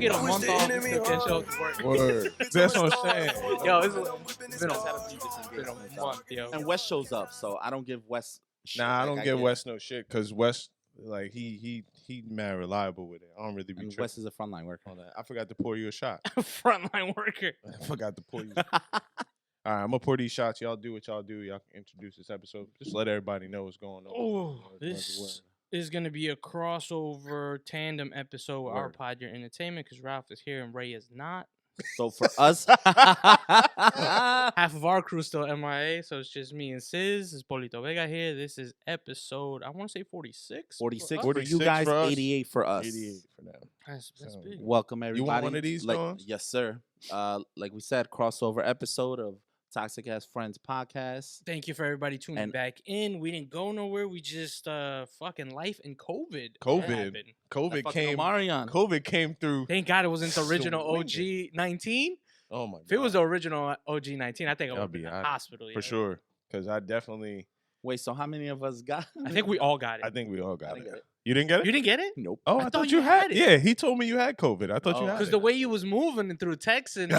should get a month off to get show to work. Word. That's what I'm saying. Yo, it's been a month, yo. And Wes shows up, so I don't give Wes shit. Nah, I Like, don't give Wes no shit because Wes, like he mad reliable with it. I don't really be And tripping Wes is a frontline worker. on that. I forgot to pour you a shot. Frontline worker. I forgot to pour you. All right, I'm gonna pour these shots. Y'all do what y'all do. Y'all can introduce this episode. Just let everybody know what's going on. Oh, this is gonna be a crossover tandem episode with our pod, your entertainment, because Ralph is here and Ray is not. So for us, Half of our crew still MIA, so it's just me and Sizz. It's Polito Vega here. This is episode, I want to say 46. 46 for for us. you guys, for us, 88 for us. 88 for now. That's So, big. Welcome everybody. You want one of these, like, Dawn? yes, sir. Like we said, crossover episode of Toxic Ass Friends podcast. Thank you for everybody tuning And- back in. We didn't go nowhere. We just fucking life and COVID. COVID. happened. COVID Fucking came. Omarion. COVID came through. Thank God it wasn't the original Swinging. OG 19. Oh my god. If it was the original OG 19, I think I That'd would be be in the alright. hospital. for yeah. sure, because I definitely. Wait, so how many of us got? I think we all got it. I think we all I got didn't it. get it. You didn't get it? You didn't get it? Nope. Oh, I thought you had it. Yeah, he told me you had COVID. I thought Oh. you had Because it. the way you was moving through text and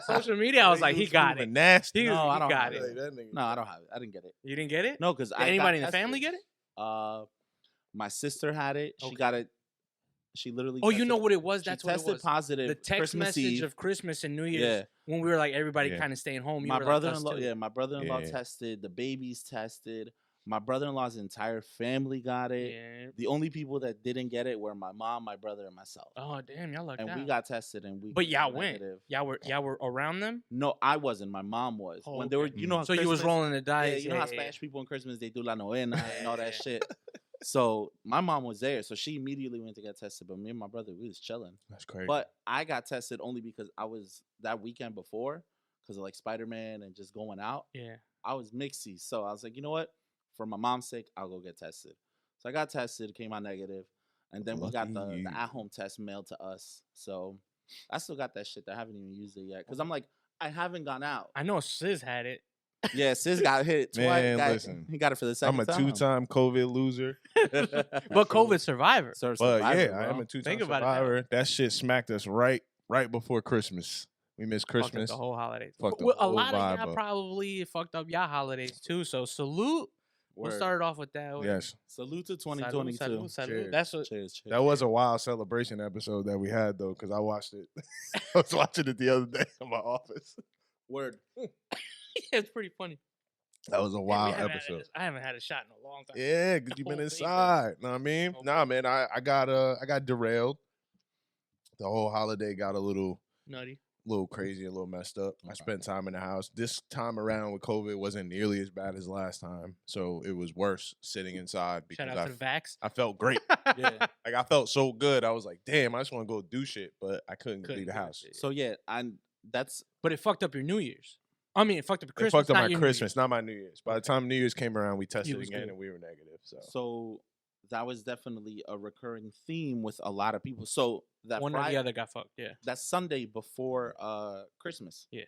social media, I was like, he got it. Nasty. No, I he don't got have it. No, I don't have it. I didn't get it. You didn't get it? No, because Did anybody in the family get it? My sister had it. She Okay. got it. She literally. Oh, you tested- know what it was? she That's what it tested was. positive. The text Christmas message Eve. of Christmas and New Year's Yeah. when we were like everybody Yeah. kind of staying home. You My were like us brother-in-law, too. yeah, my brother-in-law Yeah. tested. The babies tested. My brother-in-law's entire family got it. Yeah. The only people that didn't get it were my mom, my brother, and myself. Oh damn, y'all like And that. we got tested, and we. But came y'all went. negative. Y'all were around them. No, I wasn't. My mom was. Oh, When they were, okay. you know, how So you was Christmas- rolling the Yeah, dice. you know how yeah. Spanish people on Christmas they do la novena and all that shit. So my mom was there, so she immediately went to get tested. But me and my brother, we was chilling. That's crazy. But I got tested only because I was that weekend before, because of like Spider-Man and just going out. Yeah. I was mixy, so I was like, you know what? For my mom's sake, I'll go get tested. So I got tested, came out negative, and then we got Lucky the you. at-home test mailed to us. So I still got that shit. I haven't even used it yet because I'm like, I haven't gone out. I know Sizz had it. Yeah, Sizz got hit twice. Man, Got- listen, he got it for the second I'm a time. two-time COVID loser. But COVID survivor. So But survivor, yeah, bro. I am a two-time Think about it now. survivor. That shit smacked us right before Christmas. We missed Fucked up Christmas. the whole holidays. Fucked the Well, a whole lot of vibe y'all up. probably fucked up y'all holidays too. So salute. We'll Word. start off with that. Yes, Salute to Salud, 2022. salud, salud. Cheers. That's what. Cheers, cheers. that was a wild celebration episode that we had though, because I watched it. I was watching it the other day in my office. Word. It's pretty funny. That was a Man, we wild haven't had episode. I haven't had a shot in a long time. Yeah, because you've whole been thing, bro. inside. Know what I mean? Whole Nah, thing. man, I got derailed. The whole holiday got a little Nutty. crazy, a little messed up. I Okay. spent time in the house. This time around with COVID wasn't nearly as bad as last time, so it was worse sitting inside because Shout out to the Vax. I felt great. Yeah. Like I felt so good. I was like, damn, I just want to go do shit, but I couldn't Couldn't leave the do that house. shit. So yeah, that's But it fucked up your New Year's. I mean, it fucked up your It Christmas. fucked up not my your New Christmas, Year's. not my New Year's. By the time New Year's came around, we tested was again good. and we were negative. So so that was definitely a recurring theme with a lot of people. So that One or Friday, the other got fucked. Yeah. that Sunday before Christmas. Yeah.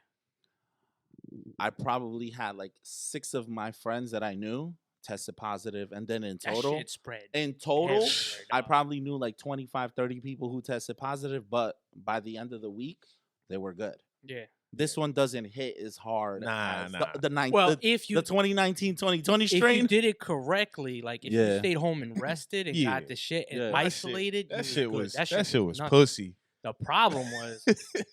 I probably had like 6 of my friends that I knew tested positive, and then in That total, shit spread. in total, Everywhere, I dog. probably knew like 25, 30 people who tested positive, but by the end of the week, they were good. Yeah. This one doesn't hit as hard Nah, as nah. the If you the 2019-2020 if you strain. did it correctly, like if you Yeah. stayed home and rested and Yeah. got the shit and Yeah. That isolated, that you shit good. was that shit was nothing. pussy. The problem was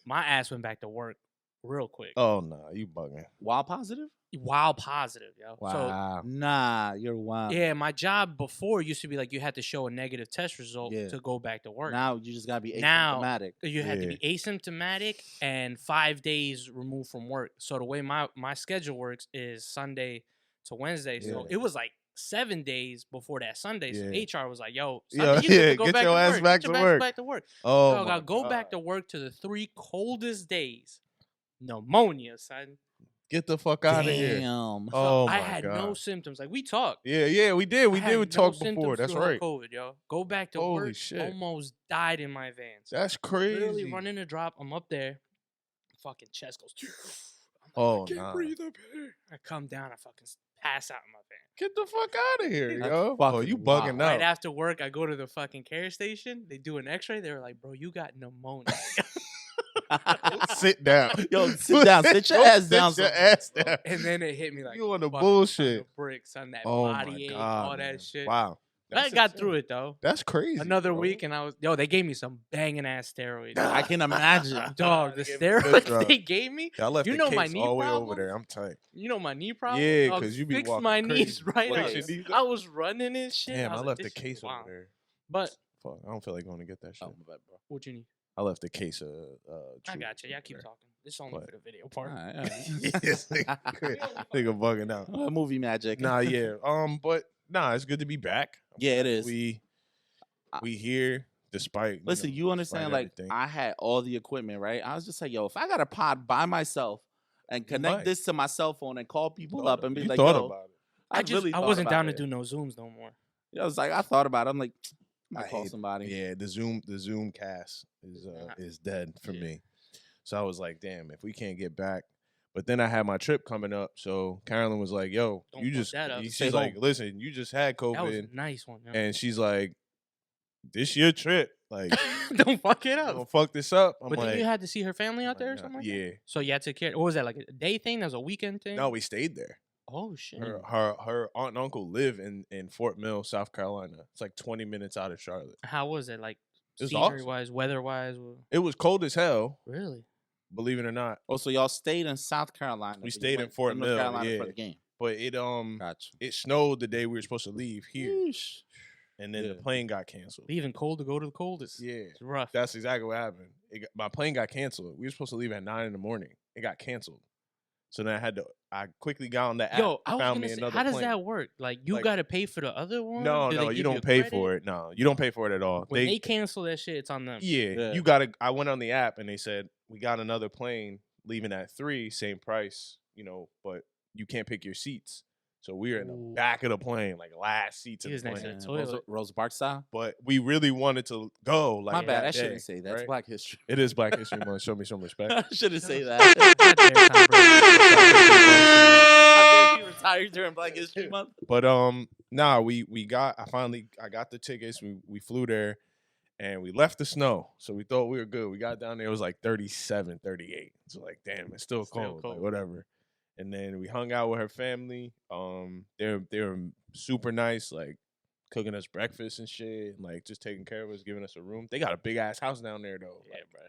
my ass went back to work real quick. Oh no, you bugging. While positive? Wild positive, yo. Wow. Nah, you're So wild. yeah, my job before used to be like you had to show a negative test result Yeah. to go back to work. Now you just gotta be Now- asymptomatic. You had to Yeah. be asymptomatic and 5 days removed from work. So the way my schedule works is Sunday to Wednesday. So Yeah. it was like 7 days before that Sunday. So Yeah. HR was like, "Yo, Yeah, Sunday, you get yeah, to go get back your to ass work. back Get your to ass work." back to work." Oh, Dog, my I go back God. to work to the 3 coldest days. Pneumonia, son. Get the fuck out of here. Damn. Oh I my had God. no symptoms. Like we talked. Yeah, we did. We I had did no talk symptoms before. That's throughout right. COVID, yo. Go back to Holy work. shit. Almost died in my vans. That's Literally crazy. running a drop. I'm up there. Fucking chest goes. I'm like, Oh, I can't nah. breathe up here. I come down. I fucking pass out in my van. Get the fuck out of here, That's yo. Oh, fucking you wild. bugging Right out. after work, I go to the fucking care station. They do an X-ray. They were like, "Bro, you got pneumonia." Sit down. Yo, sit down. Sit your Go ass down. Sit your somewhere, ass bro. down. And then it hit me like You on the fucking bullshit. ton of bricks on that Oh body my ache, god, all that man. shit. Wow. I That's got insane. through it though. That's crazy. Another bro. week, and they gave me some banging ass steroids. I can imagine. Dog, the They gave me good steroids drugs. they gave me. I left You the know case my knee all the way over problems? there. I'm tight. You know my knee problem. Yeah, Dog, 'cause you be fixed walking my crazy. knees right Fix up. your knees I up. was running and shit. Damn, I was left like, the this shit case is wild. over there. But Fuck, I don't feel like going to get that shit. Oh, my bad, bro. what you need? I left the case of. I Truth got you. Yeah, over keep there. talking. This is only What? for the video part. All right, all right. Yes, nigga bugging out. Movie magic. Nah, yeah. But nah, it's good to be back. Yeah, it is. We here despite. Listen, know, you understand? despite Like, everything. I had all the equipment, right? I was just like, yo, if I got a pod by myself and connect might. this to my cell phone and call people up and be you like, thought yo, about it. I thought wasn't about down it. to do no Zooms no more. I was like, I thought about it. I'm like, I I call hate- somebody. Yeah, the Zoom cast is dead for Yeah. me. So I was like, damn, if we can't get back. But then I had my trip coming up, so Carolyn was like, "Yo, Don't you fuck just," that up. she's Stay like, home. "Listen, you just had That was COVID," a nice one. Yo. and she's like, "This your trip, like, Don't fuck it don't up. fuck this up." I'm But like, then you had to see her family out I'm there or like, something like that? yeah. So you had to care. What was that, like a day thing? That was a weekend thing? No, we stayed there. Oh, shit. Her aunt and uncle live in Fort Mill, South Carolina. It's like 20 minutes out of Charlotte. How was it? Like, It was scenery-wise, weather-wise? It was cold as hell, Really? believe it or not. Oh, so y'all stayed in South Carolina. We but you stayed in went to Fort North Mill, Carolina yeah. for the game. But it Gotcha. it snowed the day we were supposed to leave here, Yeesh. and then the Yeah. plane got canceled. Leaving cold to go to the coldest. Yeah, It's rough. that's exactly what happened. My plane got canceled. We were supposed to leave at 9 a.m. It got canceled. So then I quickly got on the app. Yo, I was found gonna me say, another how does plane. that work? Like, you Like- got to pay for the other one? No, Do no, they you give don't pay credit? for it. No, you don't pay for it at all. When they cancel that shit, it's on them. Yeah, you gotta. I went on the app and they said we got another plane leaving at 3, same price, but you can't pick your seats. So we were in the Ooh. back of the plane, like last seats He in was the next to plane. the Rosa, toilet. Rosa Parks style. But we really wanted to go. Like My bad. that I shouldn't day, say that. That's right? Black History. It is Black History Month. Show me some respect. I shouldn't say that. Not there, Tom How dare he retired during Black History Month? But nah, I got the tickets. We flew there and we left the snow. So we thought we were good. We got down there, it was like 37, 38. So like, damn, it's still Still cold. cold. Like, whatever. And then we hung out with her family. They're super nice, like cooking us breakfast and shit, and like just taking care of us, giving us a room. They got a big ass house down there though. Yeah, Like, bro.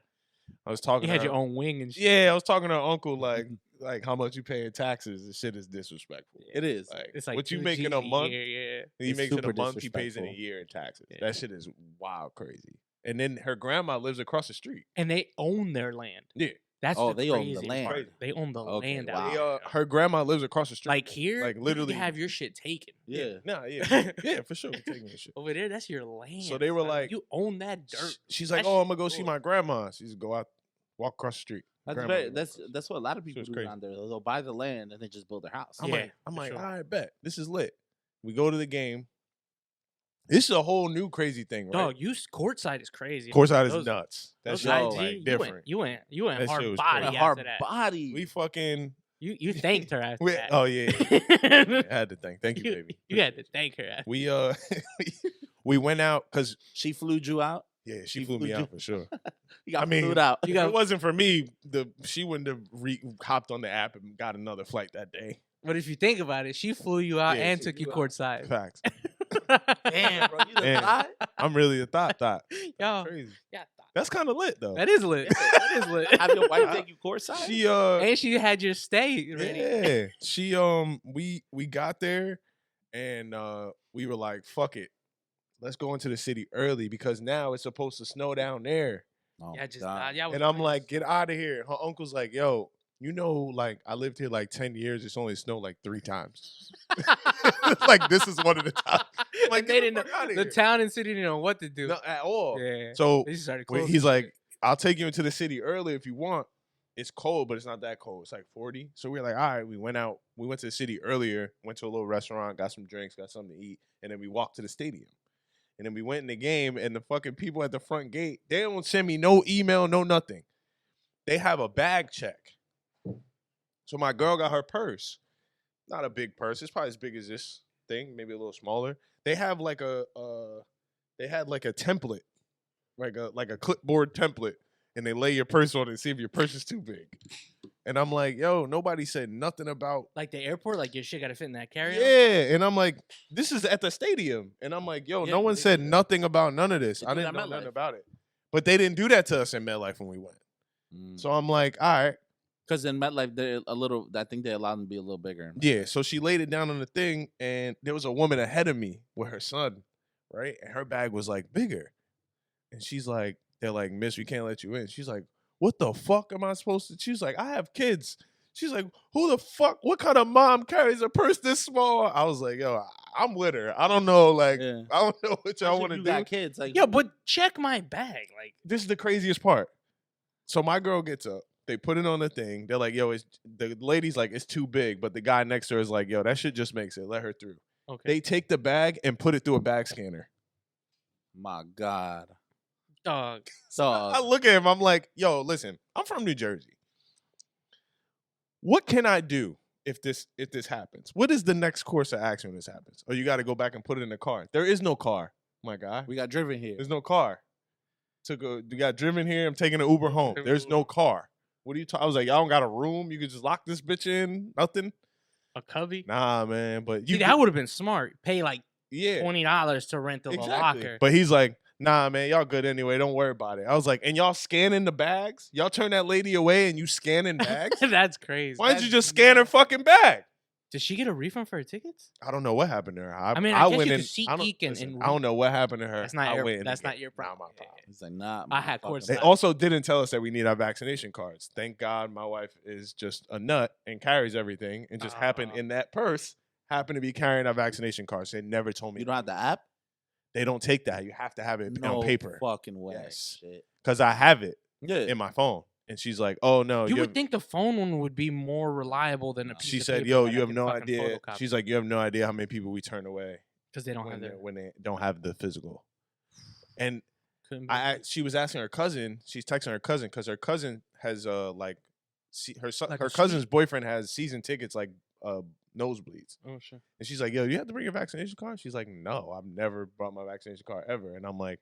I was talking You had to your her- own wing and shit. Yeah, I was talking to her uncle like how much you pay in taxes. This shit is disrespectful. It is. Like, It's like what you 2 make in G's a month. year, yeah. He It's makes it a super month. He pays in a disrespectful. year in taxes. Yeah. That shit is wild crazy. And then her grandma lives across the street. And they own their land. Yeah. That's Oh, the they own the crazy land. part. They own the Okay, land wow. out They, there. her grandma lives across the street. Like here, like you literally can have your shit taken. Yeah. No, yeah, for sure. We're taking this shit. Over there, that's your land. So they were son. like- you own that dirt. She's like, That "Oh, shit I'm gonna go see cool. my grandma." She's go out, walk across the street. That's Grandma very, lives that's across the that's what a lot of people it's do crazy. down there. They'll buy the land and then just build their house. I'm Yeah, like, for all sure. right, bet this is lit. We go to the game. This is a whole new crazy thing, right? Dog, courtside is crazy. Courtside is Those- nuts. That Those shit yo, is IG, like you different. You went That shit hard was body crazy. A after hard that. body. We fucking You thanked her after we, that. oh yeah, I had to thank you, baby. You had to thank her after. We we went out because She flew you out. yeah, she She flew me flew out you- for sure. You got I mean, flued out. You If got- it wasn't for me, she wouldn't have hopped on the app and got another flight that day. But if you think about it, she flew you out Yeah, and she took you flew out. courtside. Facts. Damn, bro. You the Damn. thought? I'm really a thought. Yo, Crazy. yeah, That's kind of lit though. that is lit. That is lit. Have your wife take you courtside? She And she had your stay ready. yeah. She we got there and we were like, fuck it. Let's go into the city early because now it's supposed to snow down there. Oh, Yeah, just God. y'all was And I'm nice. like, get out of here. Her uncle's like, yo, like I lived here like 10 years. It's only snowed like 3 times. Like this is one of the times. I'm like, And they get didn't the fuck know, outta the here. town and city didn't know what to do. No, at all. Yeah. So They just started Wait, closing. he's like, I'll take you into the city early if you want. It's cold, but it's not that cold. It's like 40. So we were like, all right, we went out. We went to the city earlier, went to a little restaurant, got some drinks, got something to eat, and then we walked to the stadium. And then we went in the game, and the fucking people at the front gate, they don't send me no email, no nothing. They have a bag check. So my girl got her purse. not a big purse. It's probably as big as this thing, maybe a little smaller. They have like they had like a template, like a clipboard template, and they lay your purse on it and see if your purse is too big. And I'm like, yo, nobody said nothing about like the airport, like your shit got to fit in that carry-on. Yeah, and I'm like, this is at the stadium, and I'm like, yo, no one said nothing about none of this. I didn't know nothing about it, but they didn't do that to us in MetLife when we went. So I'm like, all right, because in MetLife they're a little. I think they allowed them to be a little bigger. Yeah, so she laid it down on the thing, and there was a woman ahead of me with her son, right, and her bag was like bigger, and she's like, they're like, miss, we can't let you in. She's like, what the fuck am I supposed to? She's like, I have kids. She's like, who the fuck? What kind of mom carries a purse this small? I was like, yo, I'm with her. I don't know, like, I don't know what y'all want to do. Got kids, like, yeah, but check my bag. Like, this is the craziest part. So my girl gets up. They put it on the thing. They're like, yo, the lady's like, it's too big. But the guy next to her is like, yo, that shit just makes it. Let her through. Okay. They take the bag and put it through a bag scanner. My God. Dog. I look at him. I'm like, yo, listen, I'm from New Jersey. What can I do if this happens? What is the next course of action when this happens? Oh, you got to go back and put it in the car. There is no car, my guy. We got driven here. There's no car. You got driven here. I'm taking an Uber home. There's no car. What are you talking? I was like, y'all don't got a room. You could just lock this bitch in. Nothing. A cubby? Nah, man. But that would have been smart. Pay like $20 to rent the locker. But he's like, nah, man, y'all good anyway. Don't worry about it. I was like, and y'all scanning the bags? Y'all turn that lady away and you scanning bags? That's crazy. Why didn't you just scan her fucking bag? Did she get a refund for her tickets? I don't know what happened to her. I mean, I went in. I don't know what happened to her. That's not your problem. He's like, nah. I had course. They also didn't tell us that we need our vaccination cards. Thank God my wife is just a nut and carries everything and just happened in that purse, happened to be carrying our vaccination cards. They never told me. You don't have the app? They don't take that. You have to have it on paper. Fucking way. Yes. Because I have it in my phone. And she's like, oh, no. You would think the phone one would be more reliable than a piece She of said, paper yo, that you I have can no fucking idea. photocopy. She's like, you have no idea how many people we turn away. Because they don't have when they don't have the physical. And she was asking her cousin. She's texting her cousin because her cousin has her cousin's boyfriend has season tickets like nosebleeds. Oh sure. And she's like, yo, you have to bring your vaccination card? She's like, no, I've never brought my vaccination card ever. And I'm like,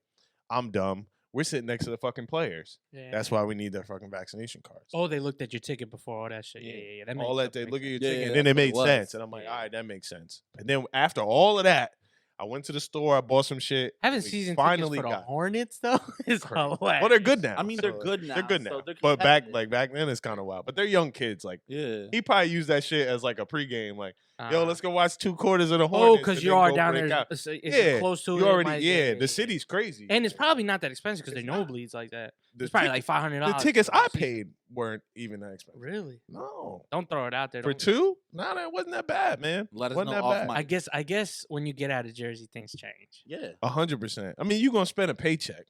I'm dumb. We're sitting next to the fucking players. Yeah. That's why we need their fucking vaccination cards. Oh, they looked at your ticket before all that shit. Yeah. That all that they look at your ticket, and then it made sense. And I'm like, all right, that makes sense. And then after all of that, I went to the store. I bought some shit. Having season tickets for the Hornets though is hilarious. Well, they're good now. I mean, they're good now. They're good now. So but back then, it's kind of wild. But they're young kids. Like, he probably used that shit as like a pregame. Like, yo, let's go watch 2 quarters of the Hornets. Oh, because you are down there. It's close to you it. already. The city's crazy, and it's probably not that expensive because they're nosebleeds like that. It's probably like $500. The tickets I paid weren't even that expensive. Really? No. Don't throw it out there. For 2? No, that wasn't that bad, man. Let us wasn't know that bad. I guess when you get out of Jersey, things change. Yeah. 100%. I mean, you're gonna spend a paycheck,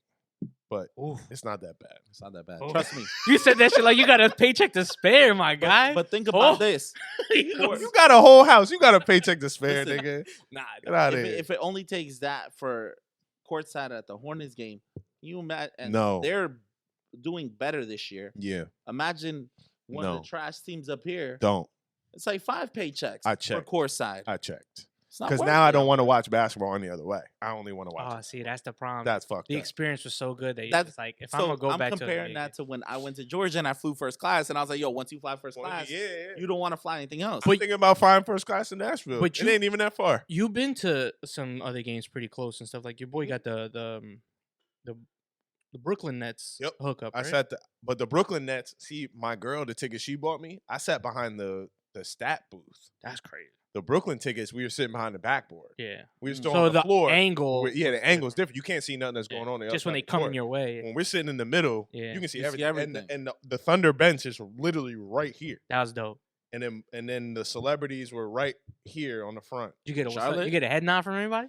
but it's not that bad. It's not that bad. Trust me. You said that shit like you got a paycheck to spare, my guy. But think about this. You got a whole house. You got a paycheck to spare, nigga. Nah, get out of here. If it only takes that for courtside at the Hornets game, you imagine. And no, they're doing better this year. Yeah. Imagine one of the trash teams up here. Don't. It's like 5 paychecks. I checked. For courtside. I checked. Because now I don't want to watch basketball any other way. I only want to watch. Oh, see, that's the problem. That's fucked. The experience was so good that it's like if I'm gonna go back to. I'm comparing that to when I went to Georgia and I flew first class, and I was like, "Yo, once you fly first class, you don't want to fly anything else." I'm thinking about flying first class in Nashville, but it ain't even that far. You've been to some other games pretty close and stuff. Like your boy got the Brooklyn Nets hookup. Right? I sat, but the Brooklyn Nets. See, my girl, the ticket she bought me, I sat behind the stat booth. That's crazy. The Brooklyn tickets, we were sitting behind the backboard. Yeah. We were still on the floor. Angle. The angle's different. You can't see nothing that's going on. Just when they come in your way. When we're sitting in the middle, you can see everything. And the Thunder bench is literally right here. That was dope. And then the celebrities were right here on the front. You get a head nod from anybody?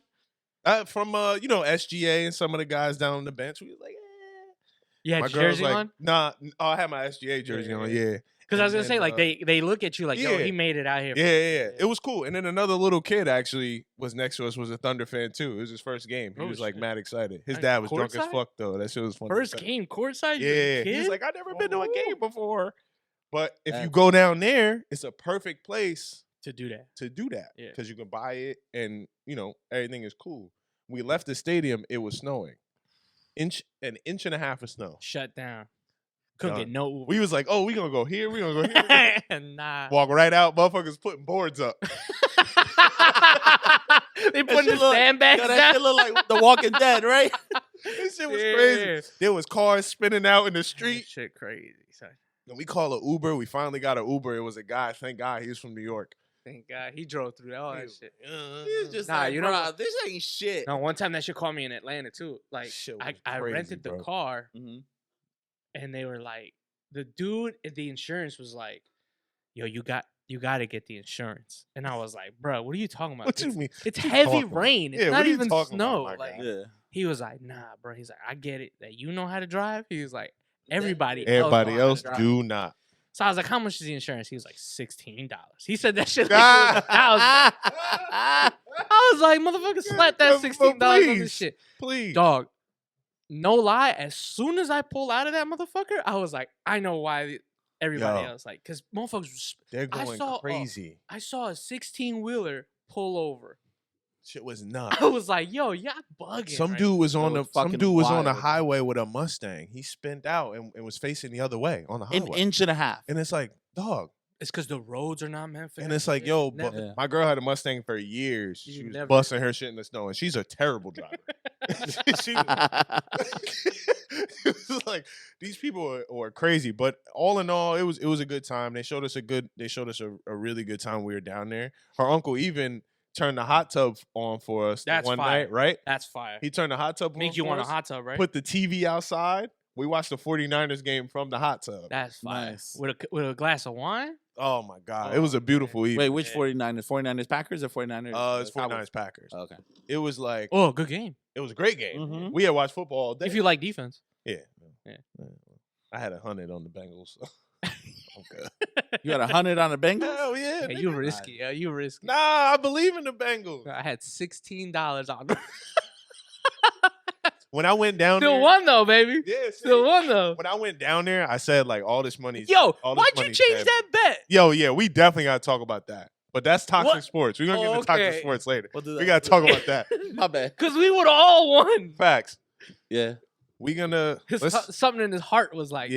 From SGA and some of the guys down on the bench. We was like, You had your jersey on? Nah, I had my SGA jersey on, yeah. Because I was going to say, like, they look at you like, yo, he made it out here. Yeah. It was cool. And then another little kid actually was next to us, was a Thunder fan, too. It was his first game. He was, like, mad excited. His dad was drunk as fuck, though. That shit was funny. First game courtside? Yeah. He's like, I've never been to a game before. But if you go down there, it's a perfect place to do that. Yeah. Because you can buy it and, everything is cool. We left the stadium. It was snowing. An inch and a half of snow. Shut down. Couldn't get no Uber. We was like, oh, we going to go here. We going to go here. Nah. Walk right out. Motherfuckers putting boards up. They putting the sandbags down. That shit look like The Walking Dead, right? This shit was crazy. There was cars spinning out in the street. That shit crazy. Son. And we call an Uber. We finally got an Uber. It was a guy. Thank God he was from New York. Thank God he drove through all that shit. He was just like, bro, this ain't shit. No, one time that shit called me in Atlanta too. Like I rented the car, and they were like, the dude at the insurance was like, "Yo, you got to get the insurance." And I was like, "Bro, what are you talking about? What you mean? It's heavy rain. It's not even snow." Like, he was like, "Nah, bro." He's like, "I get it that you know how to drive." He was like, Everybody else do not. So I was like, how much is the insurance? He was like, $16. He said that shit like it was $1,000. I was like, motherfucker, slap that $16 on this shit. Please. Dog, no lie, as soon as I pull out of that motherfucker, I was like, I know why everybody else, like, because motherfuckers, they're going crazy. I saw a 16-wheeler pull over. Shit was nuts. I was like, yo, y'all bugging. Some dude was on the highway with a Mustang. He spent out and was facing the other way on the highway. An inch and a half. And it's like, dog. It's because the roads are not meant for And it's like, yo, my girl had a Mustang for years. She was busting her shit in the snow, and she's a terrible driver. It was like, these people were crazy. But all in all, it was a good time. They showed us a really good time when we were down there. Her uncle even turned the hot tub on for us one night, right? That's fire. He turned the hot tub on. Make you want a hot tub, right? Put the TV outside. We watched the 49ers game from the hot tub. That's fire. Nice. With a glass of wine? Oh, my God. It was a beautiful evening. Wait, which 49ers? 49ers Packers or 49ers? It's 49ers Packers. Okay. It was like... Oh, good game. It was a great game. Mm-hmm. We had watched football all day. If you like defense. Yeah. I had 100 on the Bengals. So. Okay. You had 100 on the Bengals? Hell yeah. You risky. You risky. Nah, I believe in the Bengals. I had $16 on them. When I went down Still there. won though, baby. Yeah. Still won though. When I went down there, I said like all this money. Yo, why'd you change that bet? Yo, yeah, we definitely got to talk about that. But that's toxic sports. We're going to get into toxic sports later. We got to talk about that. My bad. Because we would all won. Facts. Yeah. We gonna something in his heart was like,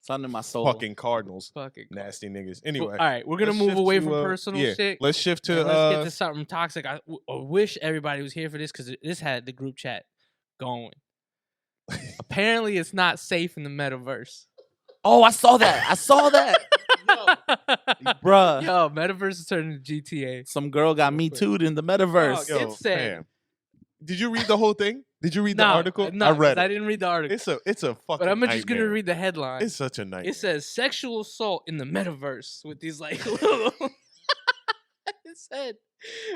something in my soul. Fucking Cardinals. Nasty niggas. Anyway. Well, all right, we're gonna move away from personal shit. Let's shift to let's get to something toxic. I wish everybody was here for this because this had the group chat going. Apparently it's not safe in the metaverse. Oh, I saw that. Bruh. Yo, Meta-Verse is turning to GTA. Some girl got me too'd in the Meta-Verse. Yo, it's sad. Did you read the whole thing? Did you read the article? No, I read it. I didn't read the article. It's a fucking But I'm nightmare. just going to read the headline. It's such a nightmare. It says sexual assault in the Meta-Verse with these like little... It said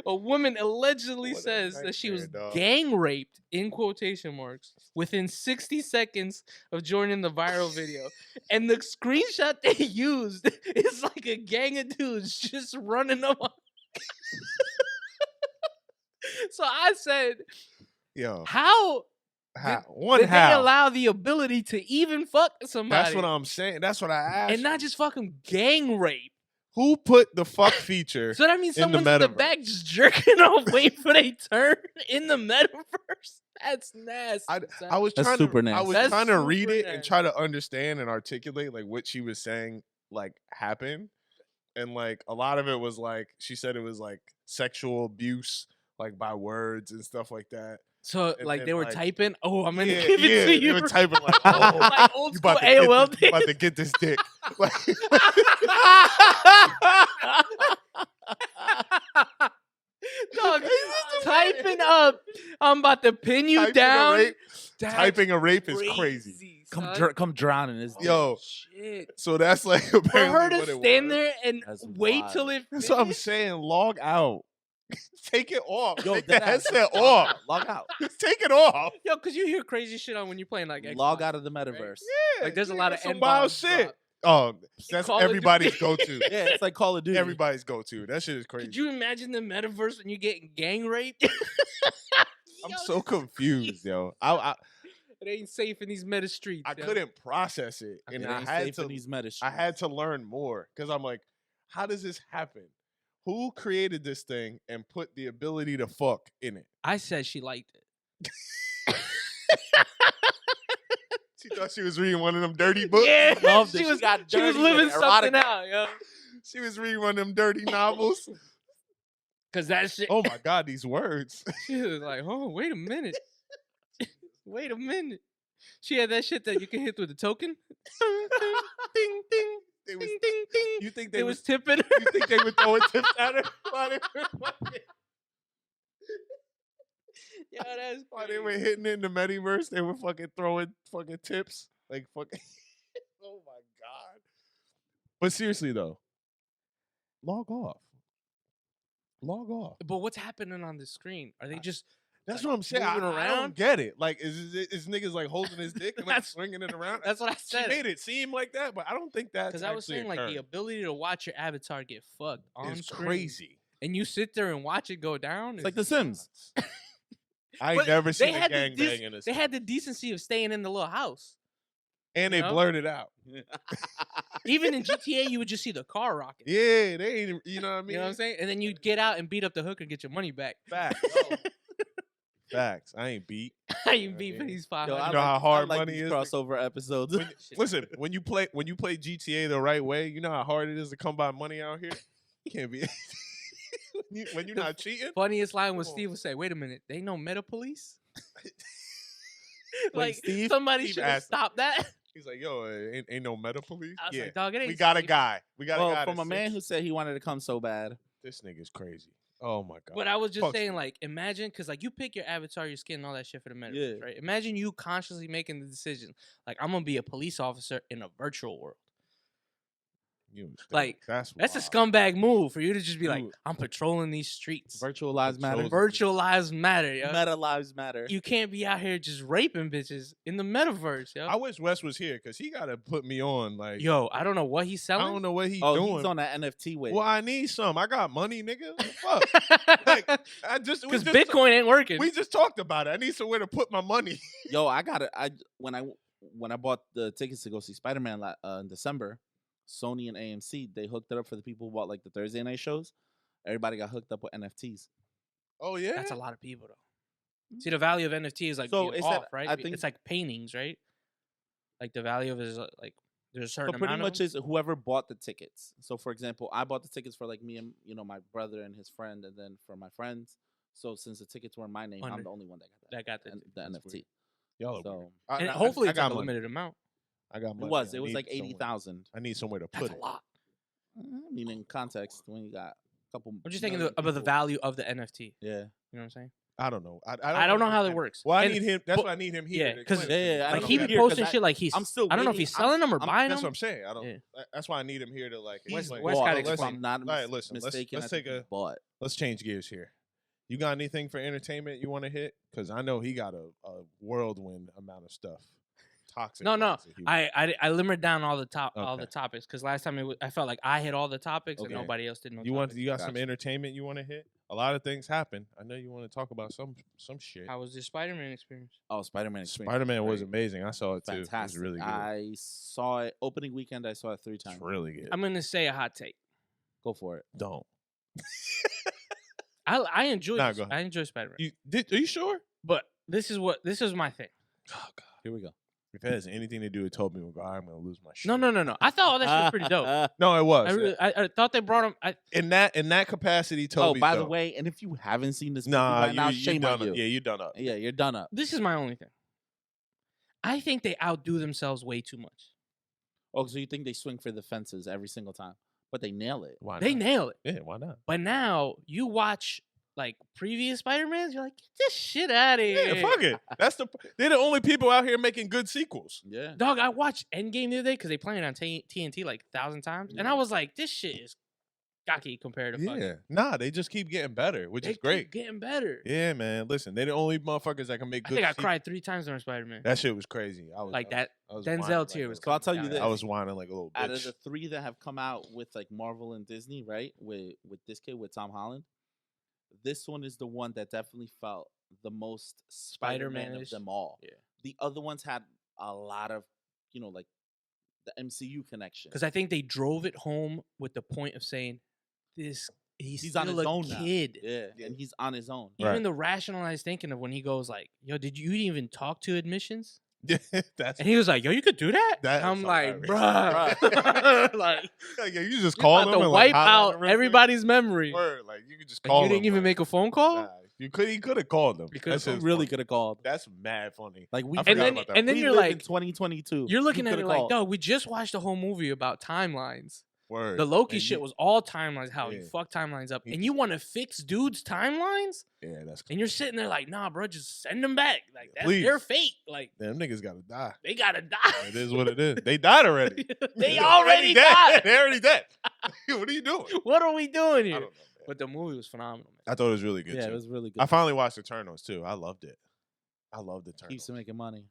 a woman allegedly says that she was gang raped in quotation marks within 60 seconds of joining the viral video. And the screenshot they used is like a gang of dudes just running up on. So I said, yo, how did they allow the ability to even fuck somebody? That's what I'm saying. That's what I asked. And not just fucking gang rape. Who put the fuck feature? So that means someone's in the back just jerking off, waiting for their turn in the Meta-Verse. That's nasty. I was trying to read it and try to understand and articulate like what she was saying like happened, and like a lot of it was like she said it was like sexual abuse like by words and stuff like that. So like they were typing, oh, I'm gonna give it to you. They were typing like, oh, like old school AOL. You about to get this dick. Like, dog, typing up, I'm about to pin you down. Typing a rape is crazy. Come drown in this. Yo, shit. So that's like apparently for her to what it stand was. there and wait till it. That's what I'm saying. Log out. Take it off. Yo, take the headset off. Log out. Just take it off. Yo, because you hear crazy shit on when you're playing like Xbox, log out of the Metaverse. Right? Yeah, like there's a lot of some wild shit. Oh, that's everybody's go-to. Yeah, it's like Call of Duty. Everybody's go-to. That shit is crazy. Could you imagine the Metaverse when you get gang raped? I'm so confused, yo. It ain't safe in these meta streets. I couldn't process it, and I had to learn more because I'm like, how does this happen? Who created this thing and put the ability to fuck in it? I said she liked it. She thought she was reading one of them dirty books. Yeah, Loved it. she She was got she was dirty with living it, something erotica. out, yo. She was reading one of them dirty novels. Cause that shit. Oh my God, these words. She was like, oh, wait a minute. Wait a minute. She had that shit that you can hit with the token. Ding, ding, ding, ding, They was, ding, ding, ding. you think They they was tipping. You think they were throwing tips at her while they were fucking? Yo, that's While they were hitting it in the Meta-Verse, they were fucking throwing fucking tips. Like fucking. Oh my God. But seriously though, log off. Log off. But what's happening on the screen? Are they just That's like, what I'm saying. I moving don't around? get it. Like, is niggas like holding his dick and like That's- swinging it around? That's what I She said. made it seem like that, but I don't think that's Because I was saying like the ability to watch your avatar get fucked on is screen, crazy. and you sit there and watch it go down. It's like The Sims. I But ain't never they seen a had the gangbang in this. They had the decency of staying in the little house. And they you know? blurred it out. Even in GTA, you would just see the car rocking. Yeah, they ain't. You know what I mean? You know what I'm saying? And then you'd get out and beat up the hooker and get your money back. Facts. Facts. I ain't beat. How you Yeah, beat for yeah. these Yo, 500? You know how hard I like money these is? crossover episodes. Listen, when you play GTA the right way, you know how hard it is to come by money out here. You can't be when you're not cheating. Funniest line was Come on. Steve would say, "Wait a minute, they know Meta Police." Wait, Like Steve? somebody Steve should have asked him. stopped that. He's like, yo, ain't no Meta Police. I was Yeah, like, dog, it ain't. we got a Steve." guy. We got a guy. Well, from a that's man six. who said he wanted to come so bad. This nigga's crazy. Oh my God. But I was just Fuck saying, Steve. like, imagine, because like you pick your avatar, your skin, and all that shit for the Metaverse, Yeah. right? Imagine you consciously making the decision, like, I'm gonna be a police officer in a virtual world. You think like, that's That's a wild. scumbag move for you to just be like, Dude. I'm patrolling these streets. Virtual lives matter. Shows- Virtual lives matter, yo. Meta lives matter. You can't be out here just raping bitches in the metaverse, yo. I wish Wes was here because he gotta put me on. Like, Yo, I don't know what he's I selling. don't know what he's Oh, doing. he's on that NFT wave. Well, I need some. I got money, nigga. What the fuck? Like, we Because just- Bitcoin ain't working. We just talked about it. I need somewhere to put my money. Yo, I got it. When I bought the tickets to go see Spider-Man in December, Sony and AMC, they hooked it up for the people who bought like the Thursday night shows. Everybody got hooked up with NFTs. Oh yeah, That's a lot of people, though. See, the value of NFT is like So being it's off, that- right? I think- It's like paintings, right? Like the value of it is like there's a certain So pretty amount much of them. is whoever bought the tickets. So for example, I bought the tickets for like me and my brother and his friend, and then for my friends. So since the tickets were in my name, I'm Under- the only one that got that got the. the That's NFT. weird. Y'all are So weird. And I- hopefully I it's like got a money. limited amount. I got it money. was I need like somewhere- 80,000. I need somewhere to That's put a it. lot. I mean, in context, when you got a couple. I'm just thinking million about the people- value of the NFT. Yeah. You know what I'm saying? I don't know. I I don't know how that understand. works. Well, I And- need him. That's but- why I need him here. yeah, to 'cause- explain it to yeah, me. I I Like don't he get be it. here 'cause posting shit like he's. I'm still I don't know if waiting. he's selling them or buying That's them. what I'm saying. I don't. Yeah. That's why I need him here to like. Wes- explain. Wes Well, gotta If explain. I'm not All right, listen. mistaken, Let's I take think he a. bought. Let's change gears here. You got anything for entertainment you want to hit? Because I know he got a whirlwind amount of stuff. Toxic. No, ones that he- I limbered down all the Okay. topics because last time I felt like I hit all the topics Okay. and nobody else did no. You want? topics. You got some Gotcha. entertainment you want to hit? A lot of things happen. I know you want to talk about some shit. How was your Spider-Man experience? Oh, Spider-Man. experience Spider-Man was great. amazing. I saw it too. Fantastic. It was really good. I saw it opening weekend. I saw it 3 times. It's really good. I'm gonna say a hot take. Go for it. Don't. I enjoy. Nah, go ahead. I enjoy Spider-Man, Are you sure? but this is my thing. Oh God. Here we go. If it has anything to do with Tobey Maguire, I'm gonna lose my shit. No. I thought all that shit was pretty dope. No, it was. I thought they brought him. In that capacity, Toby. Oh, by the way, and if you haven't seen this movie nah, by now, you shame done on up. you. Yeah, you done up. Yeah, you're done up. This is my only thing. I think they outdo themselves way too much. Oh, so you think they swing for the fences every single time, but they nail it. Why They not? nail it. Yeah, why not? But now you watch like previous Spider-Mans, you're like, get this shit out of here. Yeah, fuck it. They're the only people out here making good sequels. Yeah. Dog, I watched Endgame the other day because they played it on TNT like 1,000 times. And I Yeah. was like, this shit is cocky compared to fucking. Yeah, nah, they just keep getting better, which They is great. keep getting better. Yeah, man. Listen, they're the only motherfuckers that can make I good. think I sequels. cried 3 times during Spider-Man. That shit was crazy. I was Like I was- that I was Denzel whining tear like was a- So I'll tell you coming this. down. I was whining like a little Out of bitch. the 3 that have come out with like Marvel and Disney, right? With this kid, with Tom Holland, this one is the one that definitely felt the most Spider-Man of Spider-Man-ish. them all. Yeah. The other ones had a lot of, like the MCU connection. Because I think they drove it home with the point of saying, this He's on still his a own now. kid. Yeah, and he's on his own. Even Right. the rationalized thinking of when he goes like, "Yo, did you even talk to admissions?" That's And he was like, "Yo, you could do that." That I'm is like, hilarious. bruh, like yeah, you just you're call about them to and wipe holler at out them real quick. everybody's memory. Word, like you could just And call you didn't them, even like, make a phone call. Nah, he could have called them. He could've That called. shit's Really funny. could have called. That's mad funny. Like we I And forgot then about that. and then we you're live like, in 2022. you're looking You at it coulda like, called. dog, we just watched a whole movie about timelines. Word. The Loki And shit you- was all timelines, how he Yeah. fucked timelines up. He And you want to fix dudes' timelines? Yeah, that's And you're sitting there like, nah, bro, just send them back. Like, that's Please. their fate. Like, Them niggas gotta die. they gotta die. It is what it is. They died already. They They're already dead. died. They're already dead. What are you doing? What are we doing I here? don't know, man. But the movie was phenomenal, man. I thought it was really good Yeah, too. it was really good. I finally watched Eternals too. I loved it. I loved Eternals. Keeps making money.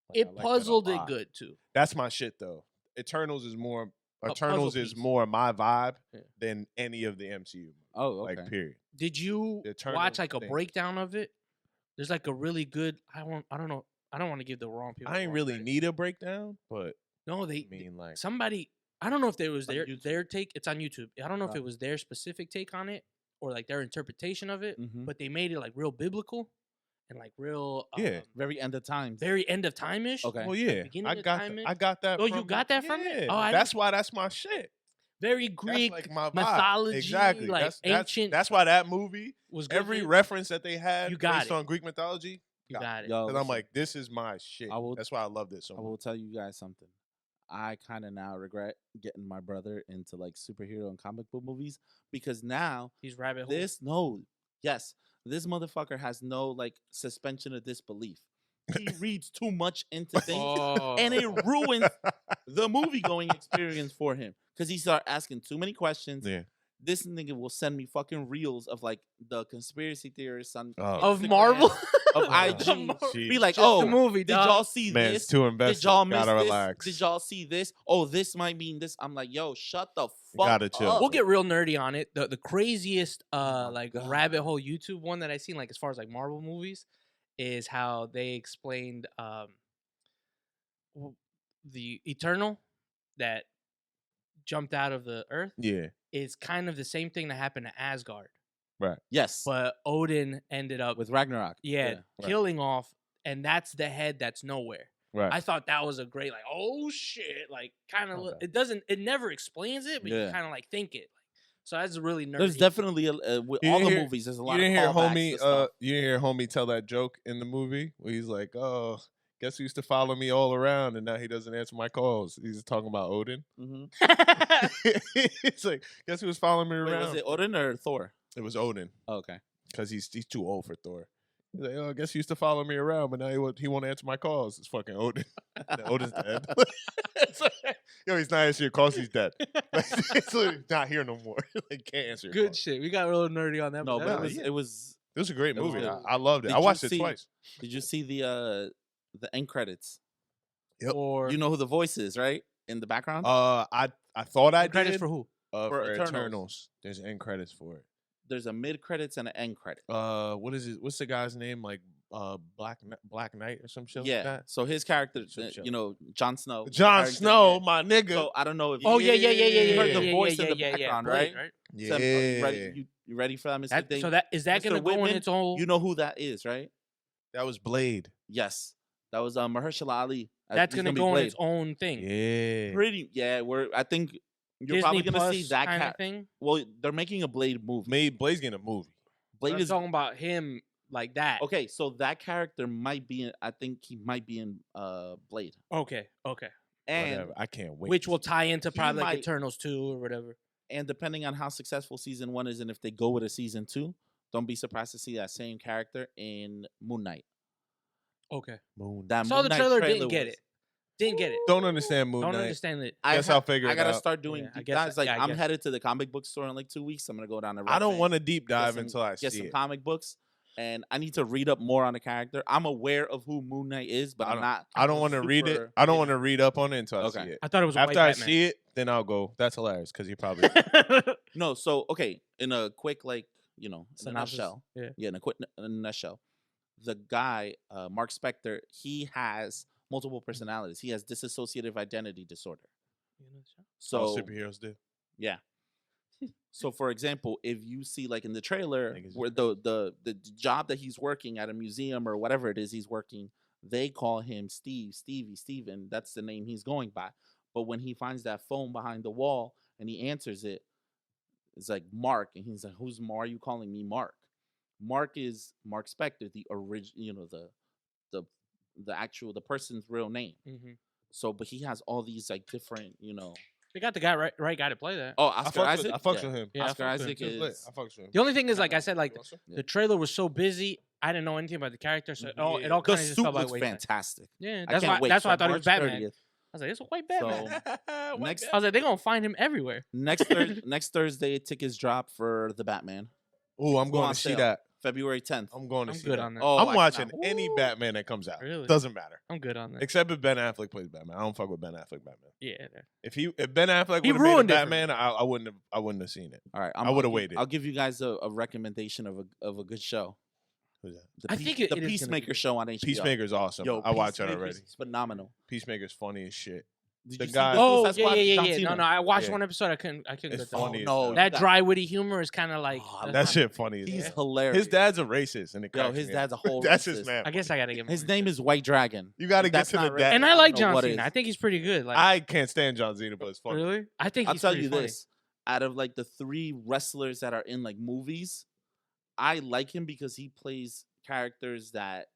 Like, I It like that a puzzled it lot. good, too. That's my shit though. Eternals is more. A Eternals puzzle is piece. more my vibe Yeah. than any of the MCU. Oh, okay. Like period. Did you The Eternals watch like a thing. breakdown of it? There's like a really good. I don't know. I don't want to give the wrong people. I ain't wrong really credit. need a breakdown, but No, I they mean like somebody. I don't know if there was On their YouTube. take. It's on YouTube. I don't know if Oh. it was their specific take on it or like their interpretation of it. Mhm. But they made it like real biblical and like real. Yeah. Very end of times. Very end of time ish. Okay. well, yeah, beginning I of got time th- in? I got that. Oh, you from- got that from it? Yeah, Oh, I that's why that's my shit. Very That's Greek like my vibe. mythology, Exactly. like that's, ancient. That's why that movie. was good Every for it. reference that they had You got based it. on Greek mythology, You got it. Yo, and I'm listen, like, this is my shit. I will- That's why I loved it so I much. will tell you guys something. I kind of now regret getting my brother into like superhero and comic book movies because now He's rabbit hole. this this motherfucker has no like suspension of disbelief. He reads too much into things Oh. and it ruins the movie going experience for him because he start asking too many questions. Yeah. This nigga will send me fucking reels of like the conspiracy theorists on of Instagram, Marvel. of Oh, IG. Jeez. Be like, Just oh, the movie, did dog. y'all see Man, this? it's too invested. Did y'all miss Gotta this? relax. Did y'all see this? Oh, this might mean this. I'm like, yo, shut the fuck Gotta chill. up. We'll get real nerdy on it. The craziest my like God. rabbit hole YouTube one that I seen like as far as like Marvel movies is how they explained the Eternal that jumped out of the earth Yeah. is kind of the same thing that happened to Asgard, Yes, but Odin ended up with Ragnarok. yeah, right. killing off, and that's the head that's nowhere. Right. I thought that was a great like oh shit like kind of Okay. it never explains it but you Yeah. kind of like think it so that's really nerdy. There's definitely with You all didn't the hear- movies. There's a You lot. didn't of hear callbacks homie. to stuff. You didn't hear homie tell that joke in the movie where he's like, "Oh, guess who used to follow me all around, and now he doesn't answer my calls." He's talking about Odin. Mhm. It's like, guess who was following me Wait, around? was it Odin or Thor? It was Odin Oh, okay. because he's too old for Thor. He's like, "Oh, I guess he used to follow me around, but now he won't answer my calls." It's fucking Odin. And Odin's dead. It's like, yo, he's not answering your calls. He's dead. It's literally not here no more. Like, can't answer. Your Good calls. shit. We got a little nerdy on that. No, but but that it was was- it was. It was a great It was movie. good. I loved it. Did I you watched it see- twice. Did you see the end credits? Yep. or You know who the voice is, right? In the background. I thought I the credits did. for who? For For Eternals. Eternals. There's end credits for it. There's a mid credits and an end credit. What is it? What's the guy's name? Like Black Knight or some shit Yeah. like that. So his character, Some shit. you know, Jon Snow. Jon character, Snow, yeah. my nigga. So I don't know if Oh yeah, yeah, yeah, yeah, You yeah. heard yeah, the yeah, voice yeah, in the yeah, yeah, background, Blade, right? yeah. Sam, you ready for that, Mr. That, Thing? so that is that Mr. gonna go in Whitman, its own? You know who that is, right? That was Blade. Yes, that was Mahershala Ali. that's He's gonna be go in Blade. its own thing. Yeah. Pretty, yeah. I think you're Disney probably gonna Plus see that kind of character. thing. Well, they're making a Blade movie. Made Blade's getting a movie. Blade I'm is talking about him like that. okay. So that character might be. I think he might be in Blade, Okay. and Whatever. I can't wait. Which to will see tie into He probably like might- Eternals 2 or whatever. and depending on how successful season 1 is, and if they go with a season 2, don't be surprised to see that same character in Moon Knight. Okay. Moon. That Saw Moon the Knight trailer, didn't was- get it. Didn't get it. Don't understand Moon Don't Knight. understand it. Guess I'll figure I it gotta out. start doing Yeah, I deep guess I- dives. Like yeah, I I'm guess. headed to the comic book store in like 2 weeks. I'm gonna go down to. I don't Red want to Bank, deep get dive some- until I get see some it. comic books, and I need to read up more on the character. I'm aware of who Moon Knight is, but I I'm don't- not. I don't want to read it. super- I don't yeah. want to read up on it until I Okay. see it. I thought it was a After white I Batman. see it, then I'll go. That's hilarious because he probably. No, so okay, in a quick in a Synopsis, nutshell. yeah. Yeah, in a nutshell. The guy, Mark Spector, he has multiple personalities. He has dissociative identity disorder. So all superheroes do. yeah. So, for example, if you see like in the trailer Niggas- where the job that he's working at a museum or whatever it is he's working, they call him Steve, Stevie, Steven. That's the name he's going by. But when he finds that phone behind the wall and he answers it, it's like Mark, and he's like, "Who's Mark? Are you calling me Mark?" Mark is Mark Spector, the original, the person's real name. Mm-hmm. So, but he has all these like different, They got the guy right guy to play that. Oh, I Oscar fucks Isaac. with, I fucks with him. Yeah, I Oscar fucks with Isaac He's lit. is. I fucks with him. The only thing is, like I said, like Yeah. the trailer was so busy, I didn't know anything about the character, so it all The kind of just suit felt like looks wayside. fantastic. Yeah, I that's can't why. wait. That's why I So thought it was March Batman. 30th. I was like, it's a white Batman. Next I was like, they're gonna find him everywhere. next Thursday, tickets drop for the Batman. Oh, I'm Go going on to see sale. that. February 10th. I'm going to I'm see good that. on that. Oh, I'm I watching cannot- any Woo! Batman that comes out. Really? Doesn't matter. I'm good on that. Except if Ben Affleck plays Batman. I don't fuck with Ben Affleck Batman. Yeah. If Ben Affleck He would have made a ruined it for Batman, I wouldn't have seen it. All right, I would've waited. I'll give you guys a recommendation of a good show. Who's that? The I think it is the gonna be Peacemaker good. show on HBO. Peacemaker's awesome. Yo, I watched it Peacemaker's already. phenomenal. Peacemaker's funny as shit. Did The you guy- see Oh Suicide yeah, Squad? yeah, John yeah. Cena? No, I watched Yeah. one episode. I couldn't It's get that. funny as no, hell. That that- dry, witty humor is kind of like Oh, that's That not- shit funny as He's hell. hilarious. His dad's a racist, and it Yo, cracks his me dad's up. a whole That's racist. his man. I guess I gotta get His more name is White Dragon. You got to If get that's to the not dad. racist, And I don't like know John what Cena. is. I think he's pretty good. Like I can't stand John Cena, but it's funny. really, I think I'll he's tell pretty you funny. this: out of like the 3 wrestlers that are in like movies, I like him because he plays characters that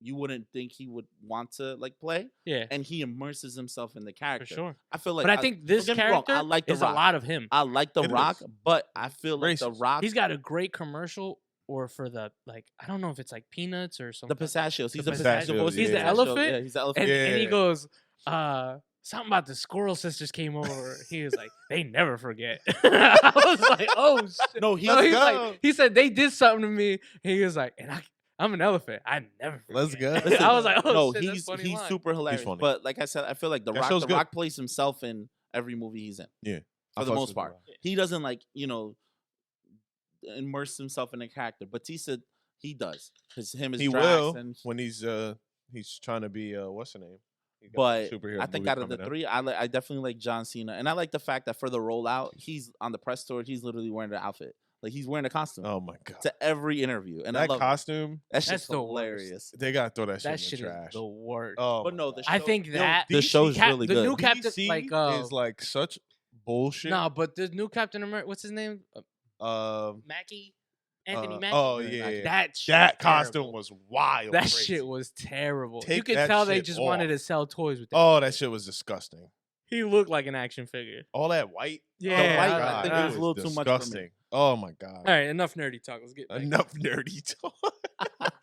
you wouldn't think he would want to like play, Yeah, and he immerses himself in the for character. sure. I feel like, But I think this don't get me wrong, character I like The is Rock. a lot of him. I like The It Rock, is. but I feel like The Racist. Rock, He's got a great commercial, or for the like, I don't know if it's like peanuts or something. the pistachios. He's The the pistachios, pistachios. he's the pistachio- elephant? Yeah, he's the elephant. And he Yeah. goes, something about the Squirrel Sisters came over. He was like, they never forget. I was like, oh shit. No, No, he's he's go. like, he said they did something to me. He was like, and I'm an elephant. I never forget. Let's go. Listen, I was like, oh no, shit, that's he's funny he's line. super hilarious. funny. But like I said, I feel like That show's The good. Rock plays himself in every movie he's in. Yeah. For I the fucks most with part. The Rock. He doesn't like, immerse himself in a character. Batista, he does. Because him is He Drax will and when he's trying to be what's the name? He got but a superhero I think movie out of the coming 3, I definitely like John Cena. And I like the fact that for the rollout, he's on the press tour, he's literally wearing the outfit. Like he's wearing a costume Oh my god, to every interview. And I that love it. costume! That's That's just the worst. hilarious. They gotta throw that shit That in shit the is trash. the worst. Oh, But my no, God. the I show- think Yo, that the show's Cap- really the good. new Captain, DC like is like such bullshit. nah, but the new Captain America, what's his name? Mackie, Anthony Mackie. Oh Mackie. yeah, yeah. That shit That was costume terrible. was wild. That crazy. shit was terrible. You Take could that tell they shit just wanted off. to sell toys with that. Oh, that shit was disgusting. He looked like an action figure. All that white. Yeah, The white, God, I think it it was a little too much for me. disgusting. Oh my god. All right, enough nerdy talk. Let's get back Enough nerdy talk.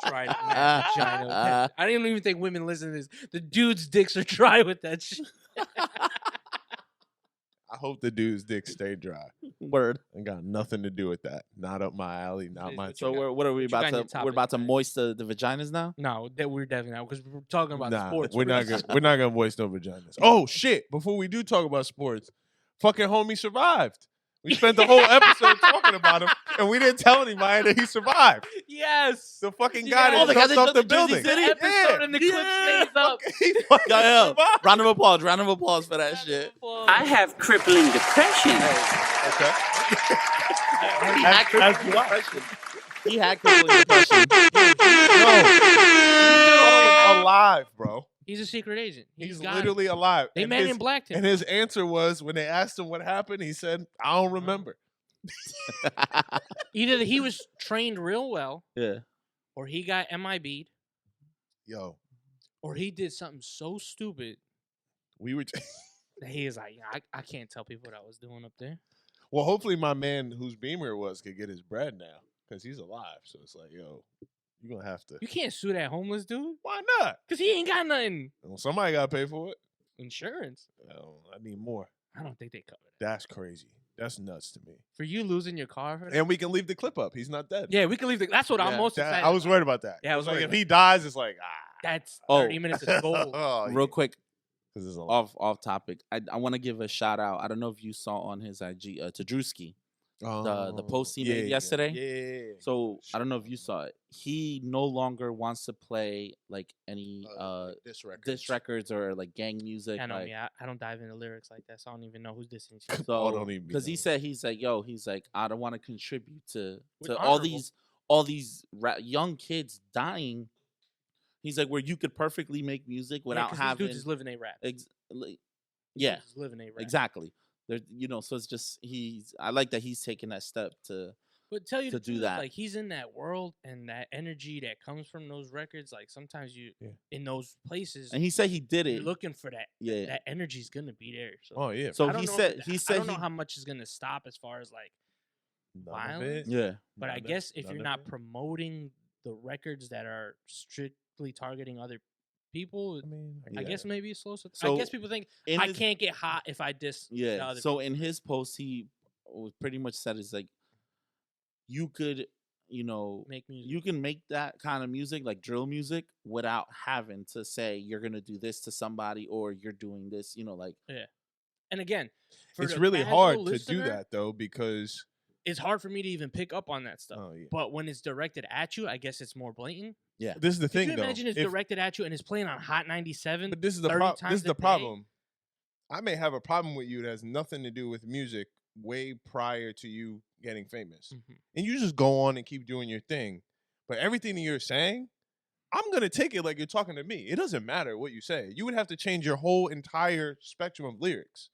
dry vagina. I don't even think women listen to this. The dudes' dicks are dry with that shit. I hope the dude's dick stay dry. Word. Ain't got nothing to do with that. Not up my alley. Not Jeez, my. what So you got? what are we What you got about in your to? topic, We're about to man? moist the vaginas now. No, that we're definitely not because we're talking about Nah, sports. we're not gonna. We're not gonna waste no vaginas. Oh shit! Before we do talk about sports, fucking homie survived. We spent the whole episode talking about him, and we didn't tell anybody that he survived. Yes. The fucking Yeah. guy Oh, that the guy jumped that off the jumped in Jersey building. City? The episode and the clip stays up. He fucking Yo, survived. round of applause. Round of applause for that shit. I have crippling depression. Okay. He had crippling depression. He had crippling depression. No, alive, bro. He's a secret agent. He's got literally alive. It. They And man his- in blacked him. And his answer was when they asked him what happened, he said, "I don't remember." Either he was trained real well, Yeah. or he got MIB'd, Yo, or he did something so stupid we were. that he is like, I can't tell people what I was doing up there. Well, hopefully my man whose Beamer it was could get his bread now because he's alive. So it's like, yo, you're gonna have to. You can't sue that homeless dude Why not? because he ain't got nothing. Well, somebody got to pay for it. Insurance. Oh, I need more. I don't think they cover that. That's crazy. That's nuts to me. For you losing your car. For that? And we can leave the clip up. He's not dead. Yeah, we can leave the. That's what I'm Yeah, most That- excited. I was about. worried about that. Yeah, I was like worried if about he dies, it's like That's Oh. 30 minutes of gold. Oh, Real quick, because it's a lot. off topic. I want to give a shout out. I don't know if you saw on his IG, Tadruski. the post he made yesterday. Yeah. So I don't know if you saw it. He no longer wants to play like any diss records or like gang music. I know like, me. I don't dive into lyrics like that, so I don't even know who's dissing. So because he's like I don't want to contribute to honorable. all these young kids dying. He's like, where you could perfectly make music without having. Dude is living a rap. Yeah, He's living a rap. exactly. There, so it's just I like that he's taking that step to. But tell you to the do truth, that. like he's in that world and that energy that comes from those records. Like sometimes in those places, And he said he did you're it. looking for that. Yeah. That energy's gonna be there. So, Oh yeah. So I don't he know said I don't know how much is gonna stop as far as like violence. Yeah. But I guess if you're not promoting the records that are strictly targeting other people, I guess maybe it slows. So I guess people think I can't get hot if I diss. the Yeah. other So people. in his post, he pretty much said it's like you could, Make music. you can make that kind of music, like drill music, without having to say you're gonna do this to somebody or you're doing this. Like And again, for It's the really casual hard to do listener, that though because it's hard for me to even pick up on that stuff. oh yeah. But when it's directed at you, I guess it's more blatant. yeah. This is the Could thing you though. imagine it's If- directed at you and it's playing on Hot 97? But this is the 30 problem. times This is a the day? problem. I may have a problem with you that has nothing to do with music way prior to you getting famous. Mhm. And you just go on and keep doing your thing. But everything that you're saying, I'm going to take it like you're talking to me. It doesn't matter what you say. You would have to change your whole entire spectrum of lyrics.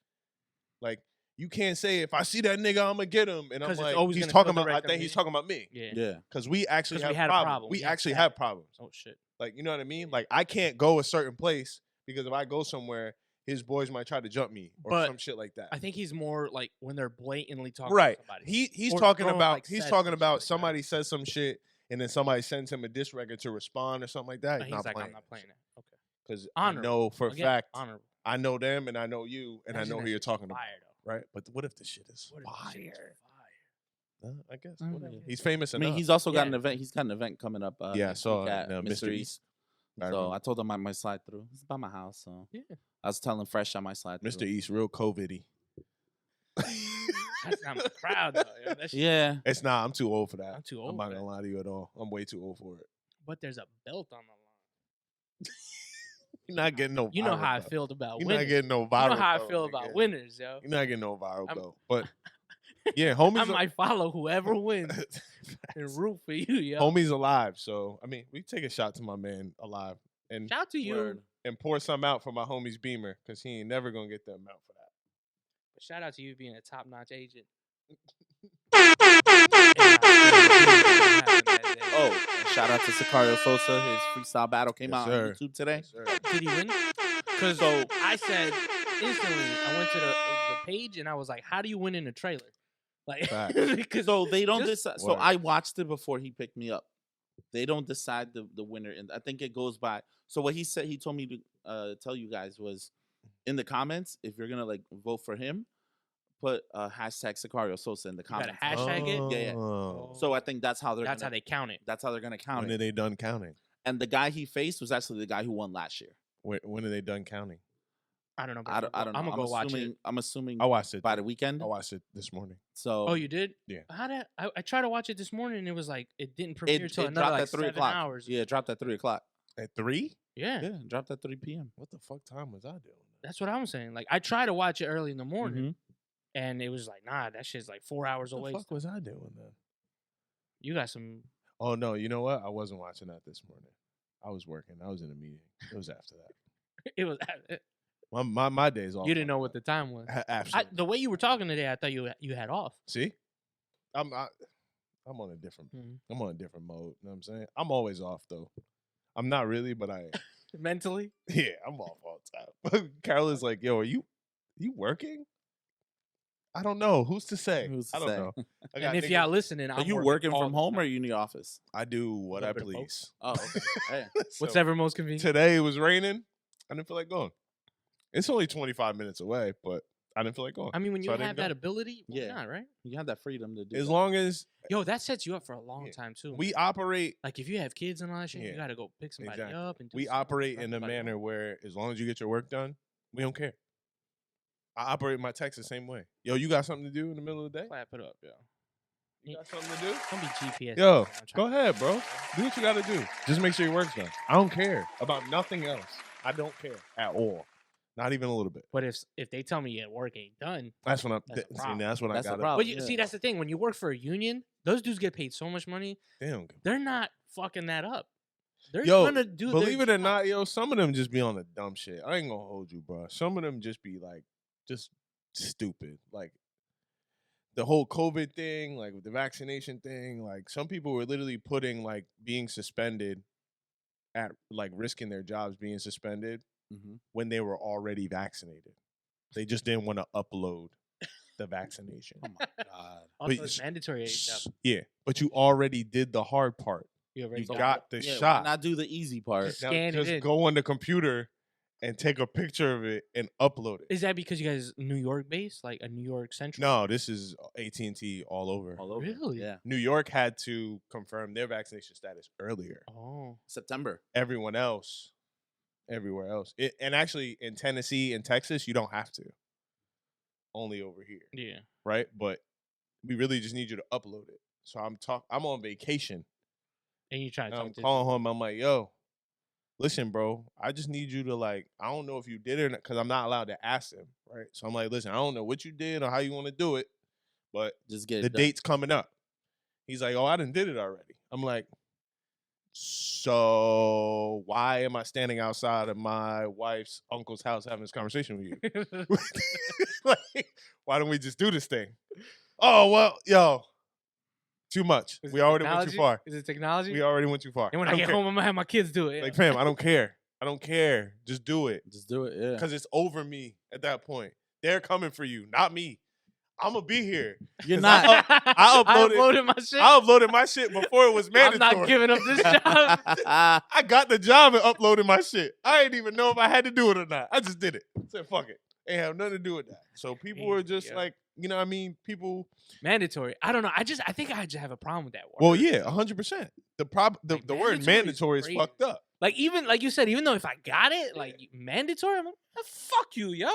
Like, you can't say, if I see that nigga, I'm going to get him. And I'm 'Cause it's like, always he's gonna talking feel about, I direct at think me. he's talking about me. Yeah. Yeah. Because we actually 'Cause have we had a problems. problem. We We actually had- have problems. Oh shit. Like, you know what I mean? Like, I can't go a certain place because if I go somewhere, his boys might try to jump me or But some shit like that. I think he's more like when they're blatantly talking Right. to somebody. He's Or talking throwing, about like, he's sets talking and shit about like that. somebody says some shit and then somebody sends him a diss record to respond or something like that. But He's he's not like, playing. I'm not playing that. Okay. Because I Honorable. know for a Again, fact honorable. I know them and I know you and Imagine I know that who you're shit's talking about. fire, though. Right? But what if the shit is What if the shit is fire? fire? I guess. Mm, Whatever. yeah. He's famous I enough. mean, he's also got Yeah. an event. He's got an event coming up. yeah, I next saw week at Mr. East. I So remember. I told him I might slide through. It's by my house, so Yeah. I was telling Fresh I might slide through. Mr. East, real COVID-y. That's not my crowd though. Yo. That shit- Yeah. It's not. I'm too old for that. I'm too I'm old. not for gonna that. lie to you at all. I'm way too old for it. But there's a belt on the line. You're not getting no. You know viral how I belt. feel about You're winners. not getting no You viral. know how I belt, feel nigga. about winners, yo. You're not getting no viral I'm- belt. But yeah, homies. I might follow whoever wins and root for you, yo. Homie's alive, so I mean, we take a shot to my man alive and Shout out to you. Word. and pour some out for my homie's Beamer because he ain't never gonna get the amount for that. But shout out to you being a top notch agent. Oh, and shout out to Sicario Sosa. His freestyle battle came Yes, out sir. on YouTube today. Yes, sir. Did he win? Because So- I said instantly, I went to the page and I was like, "How do you win in a trailer?" Like, Facts. because So they don't Just- decide. So Word. I watched it before he picked me up. They don't decide the winner, and I think it goes by. So what he said, he told me to tell you guys was in the comments, if you're gonna like vote for him, put hashtag Sicario Sosa in the gotta comments. hashtag it? Yeah, yeah. Oh. So I think that's how they're. that's how gonna, they count it. That's how they're gonna count When it. are they done counting? And the guy he faced was actually the guy who won last year. When are they done counting? I don't know. I don't know. I'm gonna go watch assuming, it. I'm assuming I watched it. by the weekend. I watched it this morning. So Oh, you did? Yeah. How did I tried to watch it this morning and it was like it didn't premiere it till another dropped like at 3 7 o'clock. hours. Yeah, it dropped at 3 o'clock. At 3? Yeah. Yeah, it dropped at 3 p.m. What the fuck time was I doing? That's what I'm saying. Like I tried to watch it early in the morning Mhm. and it was like, nah, that shit's like 4 hours What away. the fuck was I doing then? You got some. Oh no, you know what? I wasn't watching that this morning. I was working. I was in a meeting. It was after that. It was. My days off. You didn't know what the time was. Absolutely. The way you were talking today, I thought you had off. See, I'm on a different. Mhm. I'm on a different mode. You know what I'm saying? I'm always off though. I'm not really, but I am. Mentally. Yeah, I'm off all the time. Carol is like, "Yo, are you working?" I don't know. Who's to say? Who's to I don't say? know. I got And if niggas- y'all listening, Are I'm you working all from the home or are time. you in the office? I do what I Little bit of both. please. Oh, okay. Hey. So, Whatever most convenient. today it was raining. I didn't feel like going. It's only 25 minutes away, but I didn't feel like going. I mean, when So you I didn't have go. that ability, why Yeah. not, right? You have that freedom to do As that. long as Yo, that sets you up for a long Yeah. time too. we operate, like if you have kids and all that shit, Yeah. you gotta go pick somebody Exactly. up and do we something, operate drop in a somebody off. manner where as long as you get your work done, we don't care. I operate my text the same way. Yo, you got something to do in the middle of the day? Clap it up, yo. You got something to do? Don't be GPS. Yo, I'm go trying- ahead, bro. Do what you got to do. Just make sure your work's done. I don't care about nothing else. I don't care at all. Not even a little bit. But if they tell me your work ain't done, That's when That's a see, problem. that's when That's I a got problem. but yeah. see, that's the thing. When you work for a union, those dudes get paid so much money. Damn. They're not fucking that up. They're Yo, gonna do. Believe their it or job. not, yo, some of them just be on the dumb shit. I ain't gonna hold you, bro. Some of them just be like, just stupid. Like the whole COVID thing, like with the vaccination thing. Like some people were literally putting like being suspended at like risking their jobs being suspended when they were already vaccinated. They just didn't want to upload the vaccination. Oh my god. Also, But it's mandatory. stuff. Yeah, but you already did the hard part. You already You done got the Yeah, shot. why not do the easy part? Just Now scan it just in. go on the computer and take a picture of it and upload it. Is that because you guys New York based, like a New York Central? No, this is AT&T all over. All over. Really? Yeah. New York had to confirm their vaccination status earlier. Oh, September. Everyone else, everywhere else. And actually in Tennessee and Texas, you don't have to. Only over here, yeah. right? But we really just need you to upload it. So I'm on vacation. And you try to And I'm talk to calling him. I'm like, yo, listen, bro, I just need you to like, I don't know if you did it or not, because I'm not allowed to ask him, right? So I'm like, listen, I don't know what you did or how you want to do it, but Just get the it done. date's coming up. He's like, oh, I done did it already. I'm like, so why am I standing outside of my wife's uncle's house having this conversation with you? Like, why don't we just do this thing? Oh, well, yo, too much. Is We it already went too technology? far. Is it technology? We already went too far. And when I don't get care. home, I'm gonna have my kids do it. Like, fam, I don't care. I don't care. Just do it. Just do it. Yeah. Because it's over me at that point. They're coming for you, not me. I'm going to be here. You're 'Cause not. I uploaded- my shit. I uploaded my shit before it was I'm mandatory. not giving up this job. I got the job and uploaded my shit. I didn't even know if I had to do it or not. I just did it. Said, fuck it. Ain't have nothing to do with that. So people were just Yeah. like, you know what I mean? People, Mandatory. I don't know. I think I just have a problem with that word. well, yeah, 100%. The Like, the word mandatory is mandatory is crazy. fucked up. Like even like you said, even though if I got it, like mandatory, I'm like, fuck you, yo.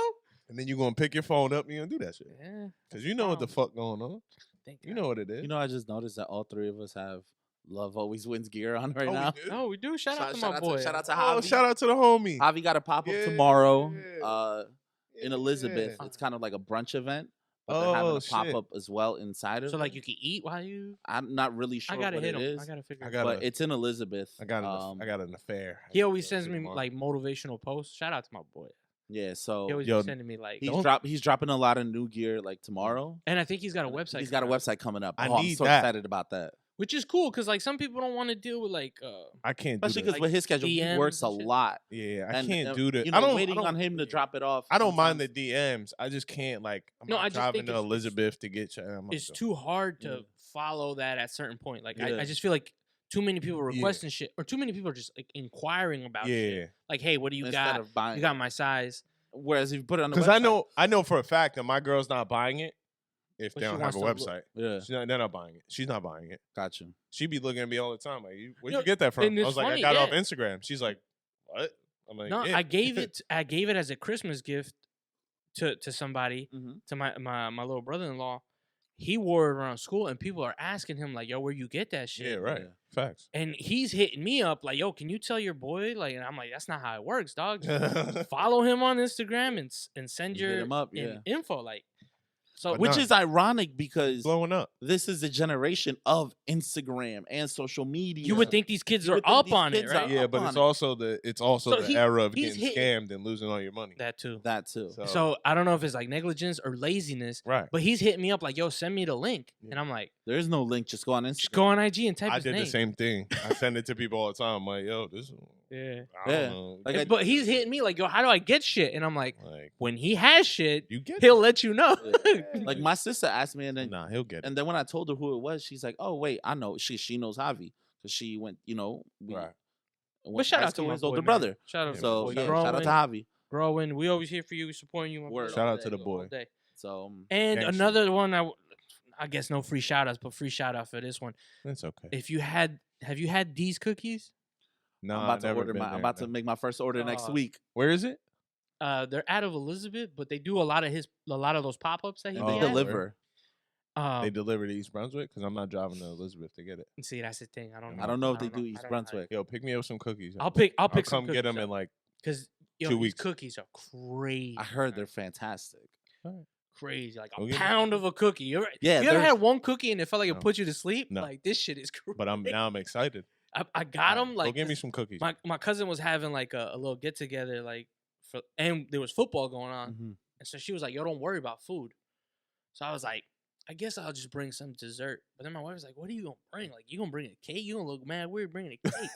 And then you're going to pick your phone up and you're going to do that shit. Yeah. Because you know what the fuck going on. Thank You know what it is. You know, I just noticed that all three of us have Love Always Wins gear on right Oh, we now. do? No, we do. Shout out to my boy. Shout out to Oh, Javi. shout out to the homie. Javi got a pop up Yeah, tomorrow in Yeah. Elizabeth. It's kind of like a brunch event, but they're having Oh, a pop shit. up as well inside of So it. like you can eat while you. I'm not really sure I gotta what hit it him. is, I gotta figure. I it got out. but it's in Elizabeth. I got an affair. He always sends me like motivational posts. Shout out to my boy. Yeah, so He always Yo, be sending me like. he's dropping a lot of new gear like tomorrow. And I think he's got a website. He's got a coming out, website coming up. I Oh, I'm need so that. excited about that. which is cool because like some people don't want to deal with like. I can't do Especially that. because Like with his schedule, he DMs works a and shit. lot. Yeah, I And, can't do that. You know, I don't waiting I don't, on him to drop it off. I don't mind the sometimes- DMs. I just can't like. I'm No, not I just driving think to it's- Elizabeth to get you. I'm It's like, too hard to Yeah. follow that at certain point. Like Yeah. I just feel like too many people Yeah. requesting shit, or too many people are just like inquiring about yeah, shit. Like, hey, what do you Instead got? of buying, You got my size. Whereas if you put it on the because website, I know for a fact that my girl's not buying it if But they she don't have a wants to website. yeah, They're not buying it. She's not buying it. got you. She be looking at me all the time like, where'd No, you get that from? and I it's was like, funny, I got it off yeah. Instagram. She's like, what? I'm like, No, yeah. I gave it as a Christmas gift to somebody, Mhm. to my little brother-in-law. He wore it around school, and people are asking him like, "Yo, where you get that shit?" Yeah, right. Yeah. Facts. And he's hitting me up like, "Yo, can you tell your boy?" Like, and I'm like, "That's not how it works, dog. Just follow him on Instagram and send Hit your him up, yeah. info." Like, so But Which nah. is ironic because Blowing up. this is a generation of Instagram and social media. you would think these kids You are would think up these on it, kids right? are Yeah, up but on it's it. also So the era of he's getting hitting- scammed and losing all your money. That too. that too. So I don't know if it's like negligence or laziness, right. but he's hitting me up like, "Yo, send me the link," and I'm like, There is no link. Just go on Instagram. "Just go on IG and type I his did name." the same thing. I send it to people all the time. I'm like, yo, this. Yeah. I don't Yeah. know. Like I- But he's hitting me like, "Yo, how do I get shit?" And I'm like, Like, when he has shit, you get he'll let you know. Like my sister asked me, and then Nah, he'll get it. and then when I told her who it was, she's like, "Oh wait, I know." She knows Javi because she went. You know, we Right. went But shout high out to school my with his boy, older man. brother. Shout out to So my boy. yeah, growing, shout out to Javi. growing. We always here for you, supporting you. My Word. brother, Shout all out to day, the all boy. day. So And Gangster. another one, I guess no free shout outs, but free shout out for this one. It's okay. If you have you had these cookies? No, I'm about to order I'm about to make my first order next Oh. week. Where is it? They're out of Elizabeth, but they do a lot of those pop-ups that he And Oh, they has. deliver. They deliver to East Brunswick because I'm not driving to Elizabeth to get it. See, that's the thing. I don't know if they do East I don't know how- Brunswick. Yo, pick me up some cookies. I'll pick I'll some come get them cookies in like because 2 these weeks. cookies are crazy. I heard they're fantastic. crazy, like Go a get me pound some of a cookie. Yeah, you ever they're- had one cookie and it felt like it No. put you to sleep? No. Like this shit is crazy. But now I'm excited. I got them. Go Like give me 'cause some cookies. my cousin was having like a little get together, like and there was football going on, Mhm. and so she was like, "Yo, don't worry about food." So I was like, "I guess I'll just bring some dessert." But then my wife was like, "What are you gonna bring? Like, you gonna bring a cake? You gonna look mad weird bringing a cake?"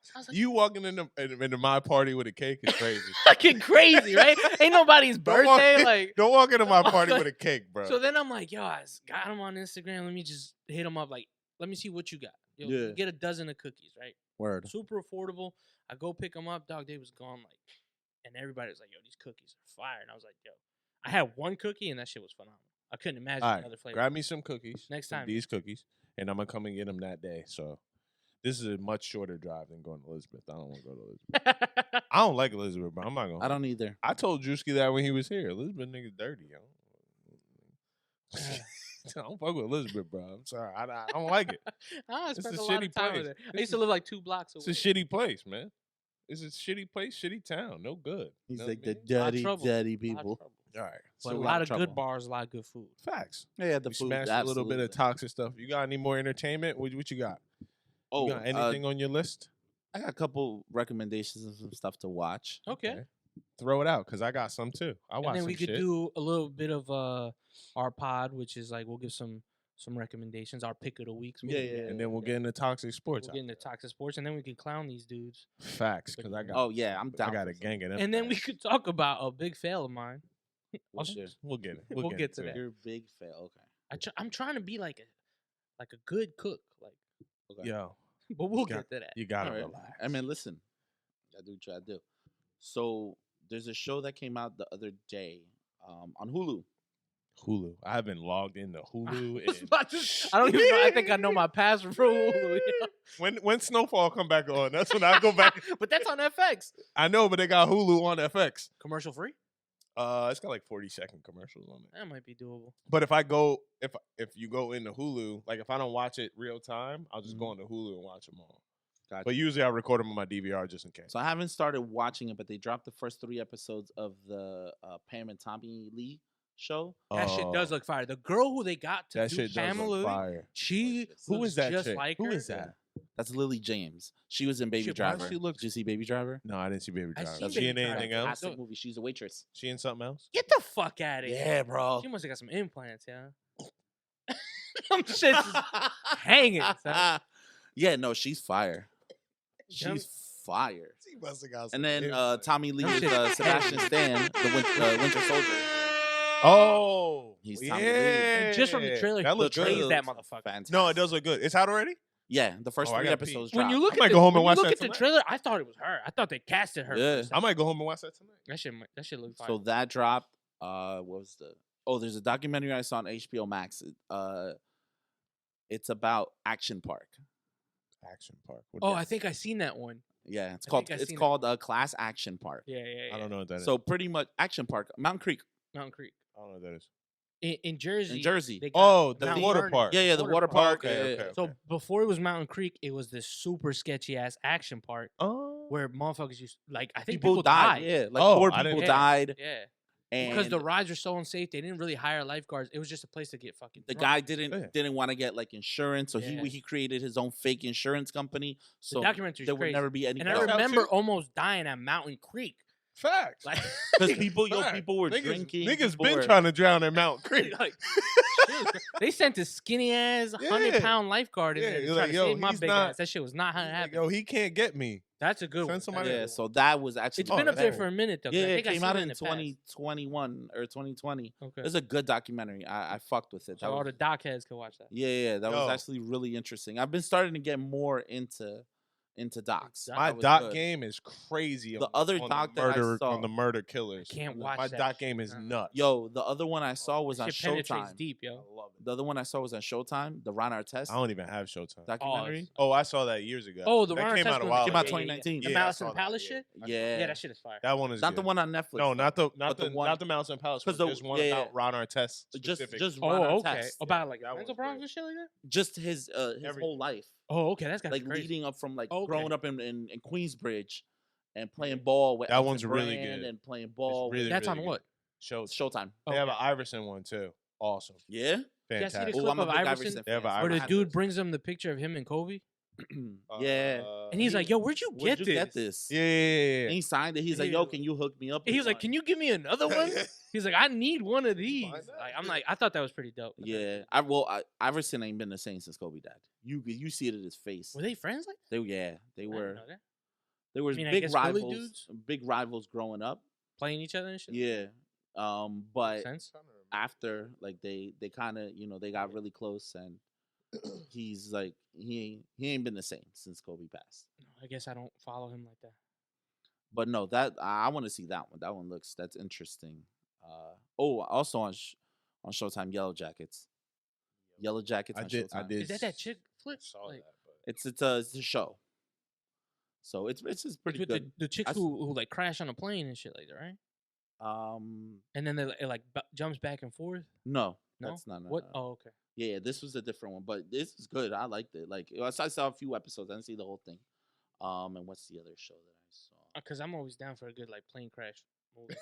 So I was like, You walking into my party with a cake is crazy. fucking crazy, right? Ain't nobody's Don't walk birthday. in- Like, Don't walk into my party with a cake, bro. so then I'm like, "Yo, I got him on Instagram. Let me just hit him up. Like, let me see what you got. Yo, Yeah. get a dozen of cookies, right? Word. Super affordable. I go pick them up. Dog, they was gone like, and everybody was like, "Yo, these cookies are fire." And I was like, "Yo," I had one cookie and that shit was phenomenal. I couldn't imagine All right, another flavor. grab me some cookies. Next some time. these cookies, and I'm gonna come and get them that day. So this is a much shorter drive than going to Elizabeth. I don't want to go to Elizabeth. I don't like Elizabeth, bro. I'm not going. I don't either. I told Drewski that when he was here. Elizabeth niggas dirty, yo. I don't fuck with Elizabeth, bro. I'm sorry. I don't like it. I It's spent a a lot shitty of time place. with it. I This used to is- live like 2 blocks away. It's a shitty place, man. It's a shitty place, shitty town. No good. He's Know like what I the mean? Lot of dirty, trouble. dirty A lot of people. trouble. All right. But So a we lot got of trouble. good bars, a lot of good food. Facts. Yeah, the We food. smashed a little bit of absolutely. toxic stuff. You got any more entertainment? What you got? Oh, You got anything on your list? I got a couple recommendations of some stuff to watch. Okay. Throw it out because I got some too. I And watch then some we could shit. do a little bit of our pod, which is like we'll give some recommendations, our pick of the weeks. Yeah, yeah, and then we'll get into toxic sports. We'll get into toxic sports, and then we can clown these dudes. Facts because I got. Oh yeah, I'm down. I got for a some. gang of them. And then we facts. could talk about a big fail of mine. What's your, We'll get it. We'll get to into that. it. your big fail? Okay. I'm trying to be like a good cook, like, Okay. Yo, but we'll got- get to that. you gotta All right. relax. I mean, listen, I do what you gotta do. So there's a show that came out the other day on Hulu. Hulu. I haven't logged into Hulu. was in- about to- I don't even know. I think I know my password for Hulu. When Snowfall come back on, that's when I go back. But that's on FX. I know, but they got Hulu on FX. Commercial free? It's got like 40-second commercials on it. That might be doable. But if you go into Hulu, like if I don't watch it real time, I'll just go into Hulu and watch them all. Gotcha. But usually I record them on my DVR just in case. So I haven't started watching it, but they dropped the first 3 episodes of the Pam and Tommy Lee show. That shit does look fire. The girl who they got to That do shit does Pamela look Louie, fire. she Who looks is that just chick? like Who her. is that? That's Lily James. She was in Baby Shit, why does Driver. she look- Did you see Baby Driver? No, I didn't see Baby I Driver. seen Is she in Baby Driver. anything else? Fantastic movie. She's a waitress. She in something else? Get the fuck out of here. Yeah, bro. She must have got some implants, yeah. Some shit just hanging. son. Yeah, no, she's fire. Yum. She's fire. She must have got And then Tommy Lee That is shit- Sebastian Stan, the Winter Soldier. Oh, He's yeah. Tommy Lee. And just from the trailer, that he looks portrays good. that motherfucker. Fantastic. No, it does look good. It's out already? Yeah, the first Oh, I 3 gotta pee. episodes When dropped. you look I at might the, go home and when watch you look that at the tonight. trailer, I thought it was her. I thought they casted her. Yeah. I might go home and watch that tonight. That shit looked fire. So that dropped. What was the? Oh, there's a documentary I saw on HBO Max. It's about Action Park. Action Park. oh, I think I seen that one. Yeah, it's I called. think I It's seen it. called Class Action Park. Yeah, yeah, yeah. I don't know what that is. So pretty much Action Park, Mountain Creek Mountain Creek I don't know what that is. in Jersey. in Jersey. they got Oh, the Mount water Vernon. park. Yeah, the water park. Okay, yeah, okay, yeah. So before it was Mountain Creek, it was this super sketchy ass action park Oh. where motherfuckers used like I think People died. Yeah, like 4 I didn't- people Yeah. died. Yeah. And Because the rides are so unsafe, they didn't really hire lifeguards. It was just a place to get fucking. the drunk. guy Yeah. didn't want to get like insurance, so Yeah. he created his own fake insurance company. The So documentary's there would crazy. never be any. And I That's how remember too. almost dying at Mountain Creek. Facts. Like, because people Facts. were Niggas- drinking. Niggas people been were- trying to drown in Mountain Creek. like they sent a skinny ass 100-pound lifeguard in Yeah, there to you're try like, to yo, save my he's big not- ass. That shit was not how it Like, happened. yo, he can't get me. That's a good Send one. somebody Yeah, else. so that was actually. It's been up that's there cool. for a minute though. 'cause Yeah, I it think I came seen out it in the past. 2021 or 2020. Okay. It's a good documentary. I fucked with it. So That all was- the doc heads could watch that. yeah, that Yo. was actually really interesting. I've been starting to get more into into docs. Doc- My That was doc good. game is crazy. The on other on doc the that I murder saw- on the murder killers. I can't My watch that doc shit. game is Uh-uh. nuts. Yo, the other one I saw was on Shit penetrates Showtime. deep, I yo. love it. The other one I saw was on Showtime. The Ron Artest I don't even have Showtime. documentary. Oh, I saw that years ago. Oh, the that Ron came Artest out a one while came ago. out 2019. The Yeah, I Malice saw and that, Palace yeah. shit. Yeah, Yeah, that shit is fire. That one is not the good. one on Netflix. No, not the one- not the Malice and Palace. 'Cause One, the- just one yeah, about yeah. Ron Artest. just specific. just Ron Oh, okay. Artest. About like That mental one's problems good. and shit like that. Just his Everything. whole life, Oh, okay, that's got like crazy. leading up from like Okay. growing up in Queensbridge and playing ball with That Elton one's really Brand good. and playing ball. really with That's really on good. what? Showtime. They have an Okay. Iverson one too. Awesome. Yeah. Yeah, I see the Fantastic. clip Oh, I'm a of big Iverson Iverson They have fan, an so where I the had dude to- brings him the picture of him and Kobe, Yeah. and he's like, "Yo, where'd you Where'd get you this?" get this? Yeah. And he signed it. He's like, He "Yo, was can you hook me up?" And he's like, "Can you give me another one?" He's like, "I need one of these." find that? Like, I'm like, I thought that was pretty dope. Yeah, Iverson ain't been the same since Kobe died. You see it in his face. Were they friends like They that? I they didn't were know that. they were I mean, I big guess Philly rivals. dudes? Big rivals growing up. Playing each other and shit. Yeah. But Makes sense. after like they kind of they got really close, and he's like he ain't been the same since Kobe passed. I guess I don't follow him like that. But no, that I want to see that one. That one that's interesting. Also on Showtime, Yellow Jackets. Yellow Jackets. I on did. Showtime. Is that chick flick? Saw Like, that, but It's a show. So it's just it's pretty with good. the chicks I s- who like crash on a plane and shit like that, right? And then it like jumps back and forth. No, No, that's not. what? no. Oh, okay. Yeah, this was a different one, but this is good. I liked it. Like I saw a few episodes. I didn't see the whole thing. And what's the other show that I saw? Because I'm always down for a good like plane crash movie.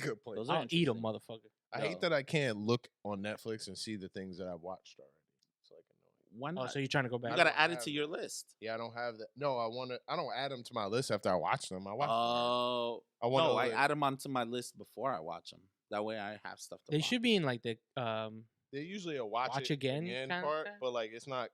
good point. Those are I'll eat a interesting. motherfucker. I No. hate that I can't look on Netflix and see the things that I've watched already. It's like annoying. Why Oh, not? so you're trying to go back? you gotta don't add it have to your that. list. Yeah, I don't have that. No, I don't add them to my list after I watch them. I watch them. Oh, I want no, I to. add them onto my list before I watch them. That way, I have stuff to They watch. should be in like the They're usually a watch Watch it again kinda part, thing? but like it's not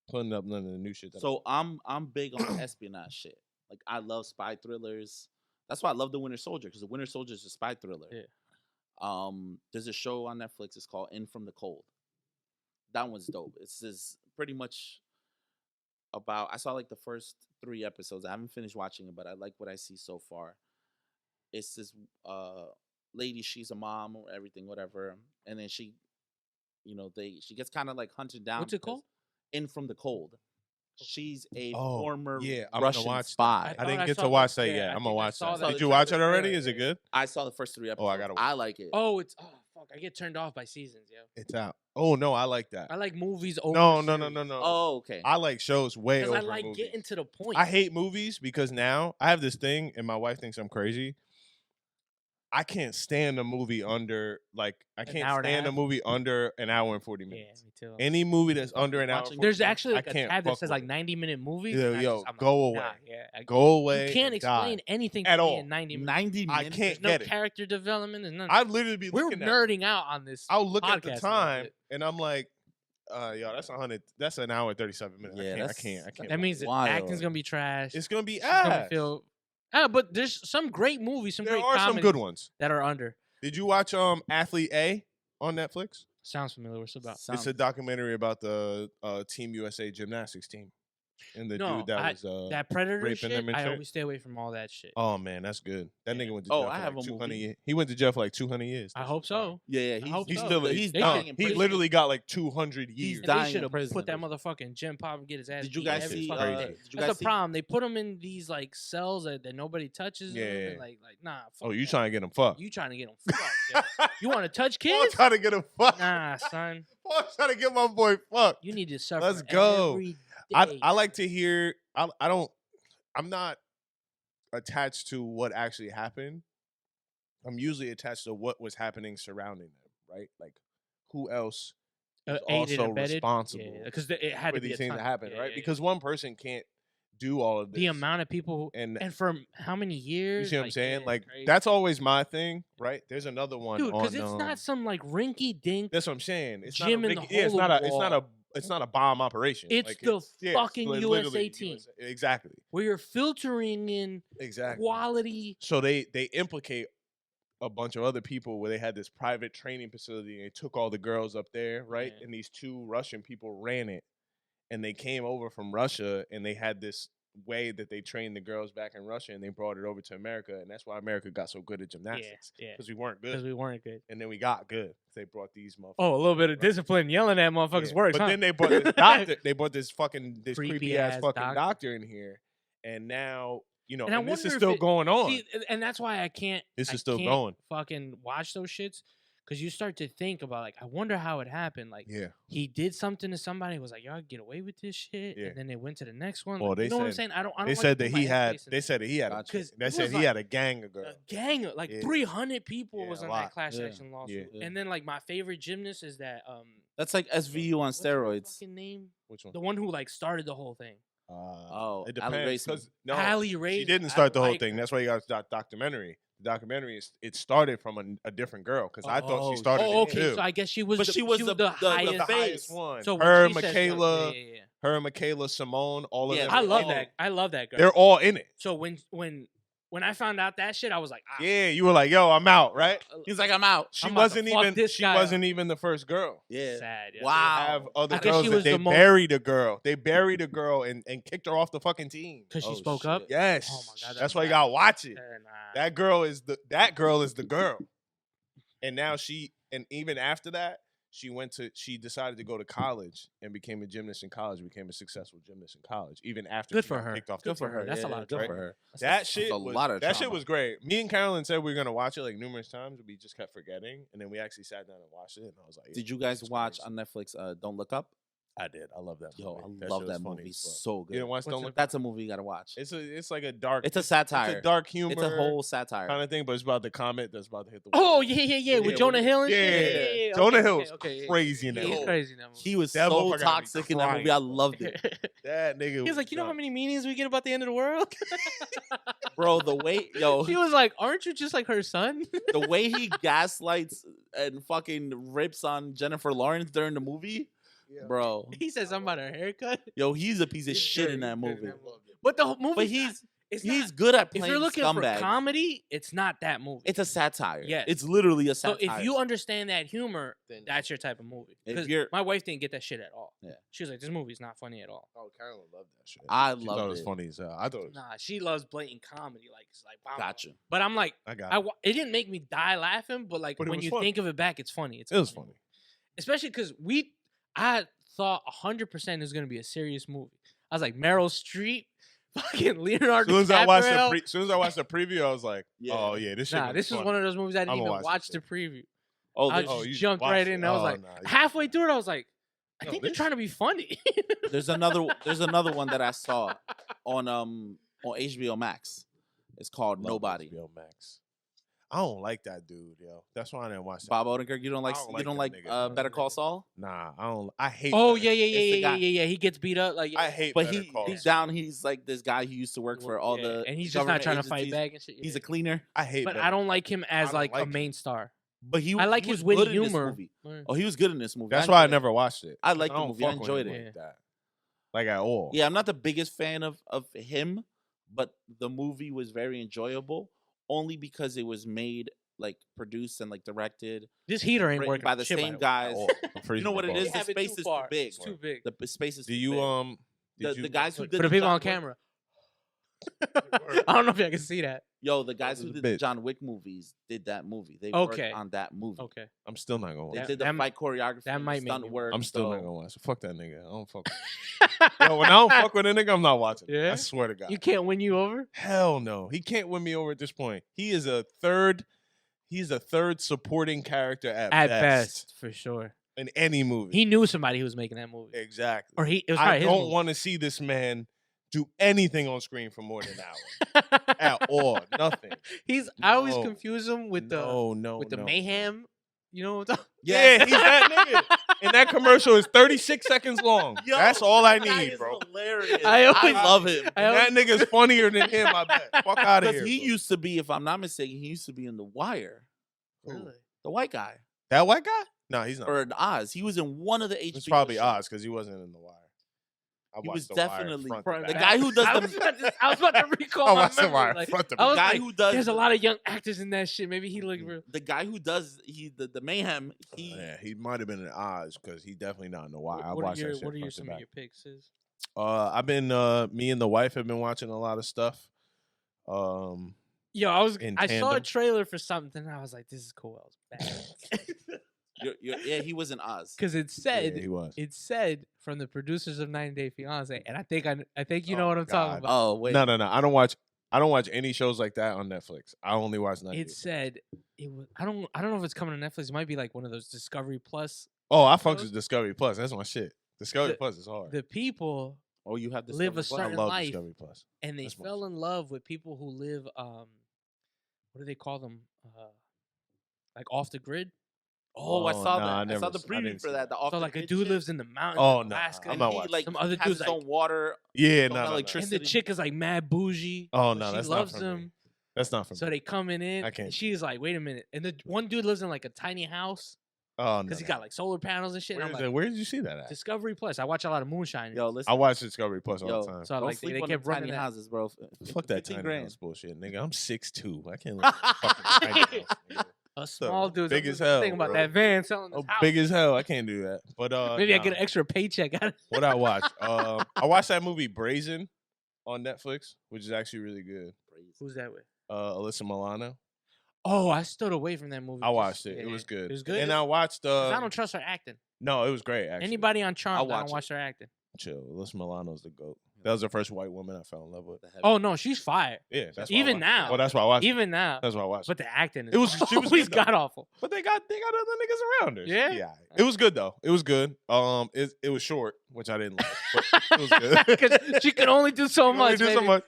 putting up none of the new shit. That So I'm big on espionage shit. Like I love spy thrillers. That's why I love The Winter Soldier, because The Winter Soldier is a spy thriller. Yeah. There's a show on Netflix. It's called In From the Cold. That one's dope. It's just pretty much about. I saw like the first 3 episodes. I haven't finished watching it, but I like what I see so far. It's this lady. She's a mom or everything, whatever, and then she gets kind of like hunted down. What's it because called? In From the Cold. She's a Oh, former yeah, I'm gonna Russian watch that. spy. I thought didn't I get saw to watch that. that Yeah, yet. I I'm think gonna I watch saw that. that. Did The you watch it trailer. already? Yeah, Is it yeah. good? I saw the first 3 episodes. Oh, I gotta watch I like it. Oh, it's fuck. I get turned off by seasons, yo. It's out. Oh no, I like that. I like movies over. No. series. Oh, okay. I like shows way Because over I like movies. getting to the point. I hate movies because now I have this thing, and my wife thinks I'm crazy. I can't stand a movie under I can't hour and a stand a half? movie under an hour and 40 Yeah, minutes. me too. Any movie that's under an hour, Watching- There's 40 actually like I a can't tab that fuck says with like it. 90-minute movies. Yo, and I yo, just- I'm go like, away. nah, yeah, Go away. You can't and die. explain anything At to me all. in 90 minutes. 90 I minutes. can't There's no get it. character development. There's none. I'd literally be We're looking at it. nerding out on this. I'll look at the podcast about time it. and I'm like, yo, that's 100. That's an hour and 37 minutes. Yeah, I can't. That means that wild. acting's gonna be trash. It's gonna be It's gonna ass. feel. But there's some great movies, some There great are some comedies good ones. that are under. Did you watch Athlete A on Netflix? Sounds familiar. What's it about? It's a documentary about the Team USA gymnastics team and the No, dude that was That Predator raping shit. them and I shit? always stay away from all that shit. Oh man, that's good. That Yeah. nigga went to Oh, jail I for have like a 200 movie. years. He went to jail for like 200 years. I hope so. Yeah, I hope He's so. still he's They dying should- in he prison. literally got like 200 He's years. And dying they in should have prison. put that motherfucker in gym pop and get his ass. Did you beat guys every see? fucking crazy. day. Did you That's guys the see? problem. They put him in these like cells that nobody touches. Yeah, them, yeah, and, yeah. like nah. Fuck Oh, you that. trying to get him fucked? You trying to get him fucked? yo. You want to touch I'm kids? trying to get him fucked. Nah, son. I'm trying to get my boy fucked. You need to suffer. Let's go. Every I day. like to hear. I'm not attached to what actually happened. I'm usually attached to what was happening surrounding them, right? Like who else is aided and also abetted? responsible Yeah, because it had for to be these a things ton. to happen, Yeah, right? yeah, Because one person can't do all of this. the amount of people and and for how many years? you see what I'm like, saying? yeah, Like crazy. that's always my thing, right? There's another one dude, on. because it's not some like rinky dink. That's what I'm saying. It's gym not in a the big, yeah, it's hole not of a. It's not a. wall. It's not a bomb operation. It's Like, the fucking literally USA team. USA. Exactly. Where you're filtering in Exactly. quality. So they implicate a bunch of other people where they had this private training facility and they took all the girls up there, right? Yeah. And these 2 Russian people ran it, and they came over from Russia and they had this way that they trained the girls back in Russia, and they brought it over to America, and that's why America got so good at gymnastics. Yeah. Because we weren't Because good, we weren't good. and then we got good. They brought these motherfuckers. Oh, a little bit of discipline, yelling at motherfuckers Yeah. works. But huh? then they brought this doctor. They brought this creepy Creepy ass ass fucking doctor in here, and now And I and this is wonder if still it- going on. See, and that's why I can't. This I is still can't going. Fucking watch those shits because you start to think about like, I wonder how it happened. Like, Yeah. he did something to somebody. Was like, y'all get away with this shit, Yeah. and then they went to the next one. Well, Like, they you know what I'm said- saying? I don't. They like said to that put my he had. headspace in They it. said that he had. Gotcha. They 'Cause said it he was like had a gang of girls. A gang of like Yeah. 300 people Yeah, was a on lot. that class Yeah. action lawsuit. Yeah. Yeah. And then like my favorite gymnast is that That's like SVU on what's her steroids. fucking name? Which one? The one who like started the whole thing. Oh, it Allie depends. Racing. 'Cause no, Allie Ray. she didn't start the whole thing. That's why you got a documentary. The documentary it started from a different girl because I thought she started. Oh, it okay. too. So I guess she was. But the, she was the the highest. the face. highest one. So when her, she said Michaela, something- yeah. her, Michaela, Simone, all of Yeah, them. I are love all- that. I love that girl. They're all in it. So when I found out that shit, I was like, ah, Yeah, you were like, "Yo, I'm out," right? He's like, I'm out. She I'm about to wasn't fuck even. this She guy wasn't even the first girl. Yeah. sad. Yeah. Wow. They have other I guess girls she that was they the most- buried a girl. They buried a girl and kicked her off the fucking team. Because she Oh, spoke shit. up. Yes. Oh my God, That's why you gotta watch it. Nah. That girl is the girl. And now even after that, she decided to go to college and became a gymnast in college, became a successful gymnast in college, even after Good she for got her. kicked off Good the for team. her. That's a Yeah, lot of good trauma. for her. That shit a was, lot of that shit trauma. was great. Me and Carolyn said we were gonna watch it like numerous times, but we just kept forgetting. And then we actually sat down and watched it, and I was like, Did yeah, you guys it's watch crazy. on Netflix Don't Look Up? I did. I love that. Yo, movie. I love shit that was funny movie. as fuck. So good. You didn't watch What's Don't it- Look? That's a movie you gotta watch. It's like a dark. It's a satire. It's a dark humor. It's a whole satire. kind of thing, but it's about the comet that's about to hit the. Oh world. yeah. With Yeah, Jonah Hill and yeah, shit. yeah. Yeah. Jonah Okay, Hill's okay. crazy in that He's movie. crazy in that movie. He was That so motherfucker got me toxic in that movie. I crying. loved it, That nigga. He was like, you know how many meetings we get about the end of the world? bro. The way He was like, aren't you just like her son? the way he gaslights and fucking rips on Jennifer Lawrence during the movie, bro. He said something about her haircut. Yo, he's a piece of shit in that movie. But the movie, But he's good at if playing you're looking scumbag. for comedy, it's not that movie. It's a satire. Yes. It's literally a So satire. if you understand that humor, Then- that's your type of movie. If 'Cause you're- my wife didn't get that shit at all. Yeah. She was like, this movie's not funny at all. Oh, Carolyn loved that shit. I She loved thought it was it. funny as hell. I thought it was. Nah, she loves blatant comedy. Like it's like, wow. Gotcha. But I'm like, I got. it didn't make me die laughing. But like But it when was you funny. think of it back, it's funny. It's It was funny. funny. Especially because I thought 100% it was gonna be a serious movie. I was like Meryl Streep, fucking Leonardo As soon as I watched DiCaprio. soon as I watched the preview, I was like, Yeah. "Oh yeah, this shit." Nah, this was one of those movies I didn't I'ma even watch watch this the preview. Oh, I there's, Oh, just you jumped watched right it. in. And I was Oh, like, nah, you- halfway through it, I was like, I No, think they're this- trying to be funny. there's another one that I saw on HBO Max. It's called Love Nobody. HBO Max. I don't like that dude, yo. That's why I didn't watch that. Bob Odenkirk. You don't like I don't like that nigga. Better Call Saul? Nah, I don't. I hate. Oh Better- yeah. It's the guy- He gets beat up like. I hate. But Better Call he's Saul. down. He's like this guy who used to work for all the and he's just not government trying to fight agencies. back and shit. He's yeah. a cleaner. I hate. But Better. I don't like him as don't like like a him. main star. But he I like he his was witty good in this humor. movie. Oh, he was good in this movie. That's I why I enjoyed it. never watched it. I liked the don't movie. I fuck with enjoyed him it. like that. Like at all. Yeah, I'm not the biggest fan of him, but the movie was very enjoyable only because it was made, like produced and like directed This heater ain't written working by the shit, same way. guys. Oh, I'm You freezing know what my it balls. is? The have it space too is too far. big. It's too big. The space is Do too you big. did the you- guys who for did For the people John on Wick- camera. I don't know if y'all can see that. Yo, the guys was who a did the bit. John Wick movies did that movie. They Okay. worked on that movie. Okay. I'm still not gonna They watch. did the That- fight choreography. that and might make stunt me work. I'm still so- not gonna watch. Fuck that nigga. I don't fuck. Yo, when I don't fuck with a nigga, I'm not watching. it. Yeah? I swear to God. You can't win you over. Hell no. He can't win me over at this point. He's a third supporting character at best for sure. in any movie. He knew somebody who was making that movie, Exactly. or it was I probably his don't movie. want to see this man do anything on screen for more than an hour at all. Nothing. I always No. confuse him with the no. mayhem. You know what I'm talking? Yeah, he's that nigga. And that commercial is 36 seconds long. Yo, That's all I that guy need, is bro. Hilarious. I always- love him. I And that nigga's funnier than him, I bet. Fuck out of Because here. he bro. used to be, if I'm not mistaken, he used to be in The Wire. Who? The white guy. That white guy? No, he's not. Or in Oz. He was in one of the HBO It's probably shows. Oz because he wasn't in The Wire. I He watched was The Wire definitely front to the back. guy who does I the was about to recall. I my watched The memory, Wire like, front to I was back. guy like, who does there's a the- lot of young actors in that shit. Maybe he looked real. the guy who does the mayhem. He Yeah, he might have been in Oz because he definitely not in The Wire. I What watched are that shit what are front to some of back. your picks? Is I've been me and the wife have been watching a lot of stuff. Yo, I saw a tandem. trailer for something. And I was like, this is Koel's bad. Yeah, he was in Oz. Because it said Yeah, he was. it said from the producers of 90 Day Fiance, and I think you know what I'm talking God. about. Oh wait, No. I don't watch any shows like that on Netflix. I only watch 90 It Days. said it was. I don't know if it's coming to Netflix. It might be like one of those Discovery Plus. Oh, I fucks shows. with Discovery Plus. That's my shit. Discovery The- Plus is hard. The people oh you have to live a I certain love life, Discovery Plus. and they That's my fell in love with people who live. What do they call them? Like off the grid. Oh, I Oh, saw nah, I that. I saw never the s- I preview didn't for see that. The off So the like a grid dude shit. lives in the mountains. Oh, in nah, Alaska. I'm And not he, watching like, Some other has dude's his like, own water. Yeah, Don't no, have no. electricity. and the chick is like mad bougie. Oh but no, she that's loves not for me. him. That's not for So me. they coming in. I can't. And she's like, wait a minute. And the one dude lives in like a tiny house Oh no. because he got like solar panels and shit. And I'm like, Where did you see that at? Discovery Plus. I watch a lot of Moonshine. Yo, listen. I watch Discovery Plus all Yo, the time. So don't like sleep they on kept the running tiny that. houses, bro. Fuck that 15 tiny grand. house bullshit, nigga. I'm 6'2". I can't live in a fucking tiny house. Nigga. A small dude. big as hell, Think about bro. that van selling I'm his house. big as hell. I can't do that. But Maybe I nah. get an extra paycheck out of it. What I watch? I watched that movie Brazen on Netflix, which is actually really good. Who's that with? Alyssa Milano. Oh, I stood away from that movie. I watched it. It was good. It was good. And I watched. 'Cause I don't trust her acting. No, it was great. Actually, Anybody on Charm, I watch don't it. watch her acting. chill. Alyssa Milano's the goat. That was the first white woman I fell in love with. Oh no, she's fire. Yeah, that's why I Even watched it. now. Well, that's why I watched. Even now. That's why I watched. But the acting is It was- she was always good, though. god awful. But they got other niggas around her. Yeah? It was good though. It was good. It was short, which I didn't like. But it was good. Because she can only do so Can only much. do so baby. much.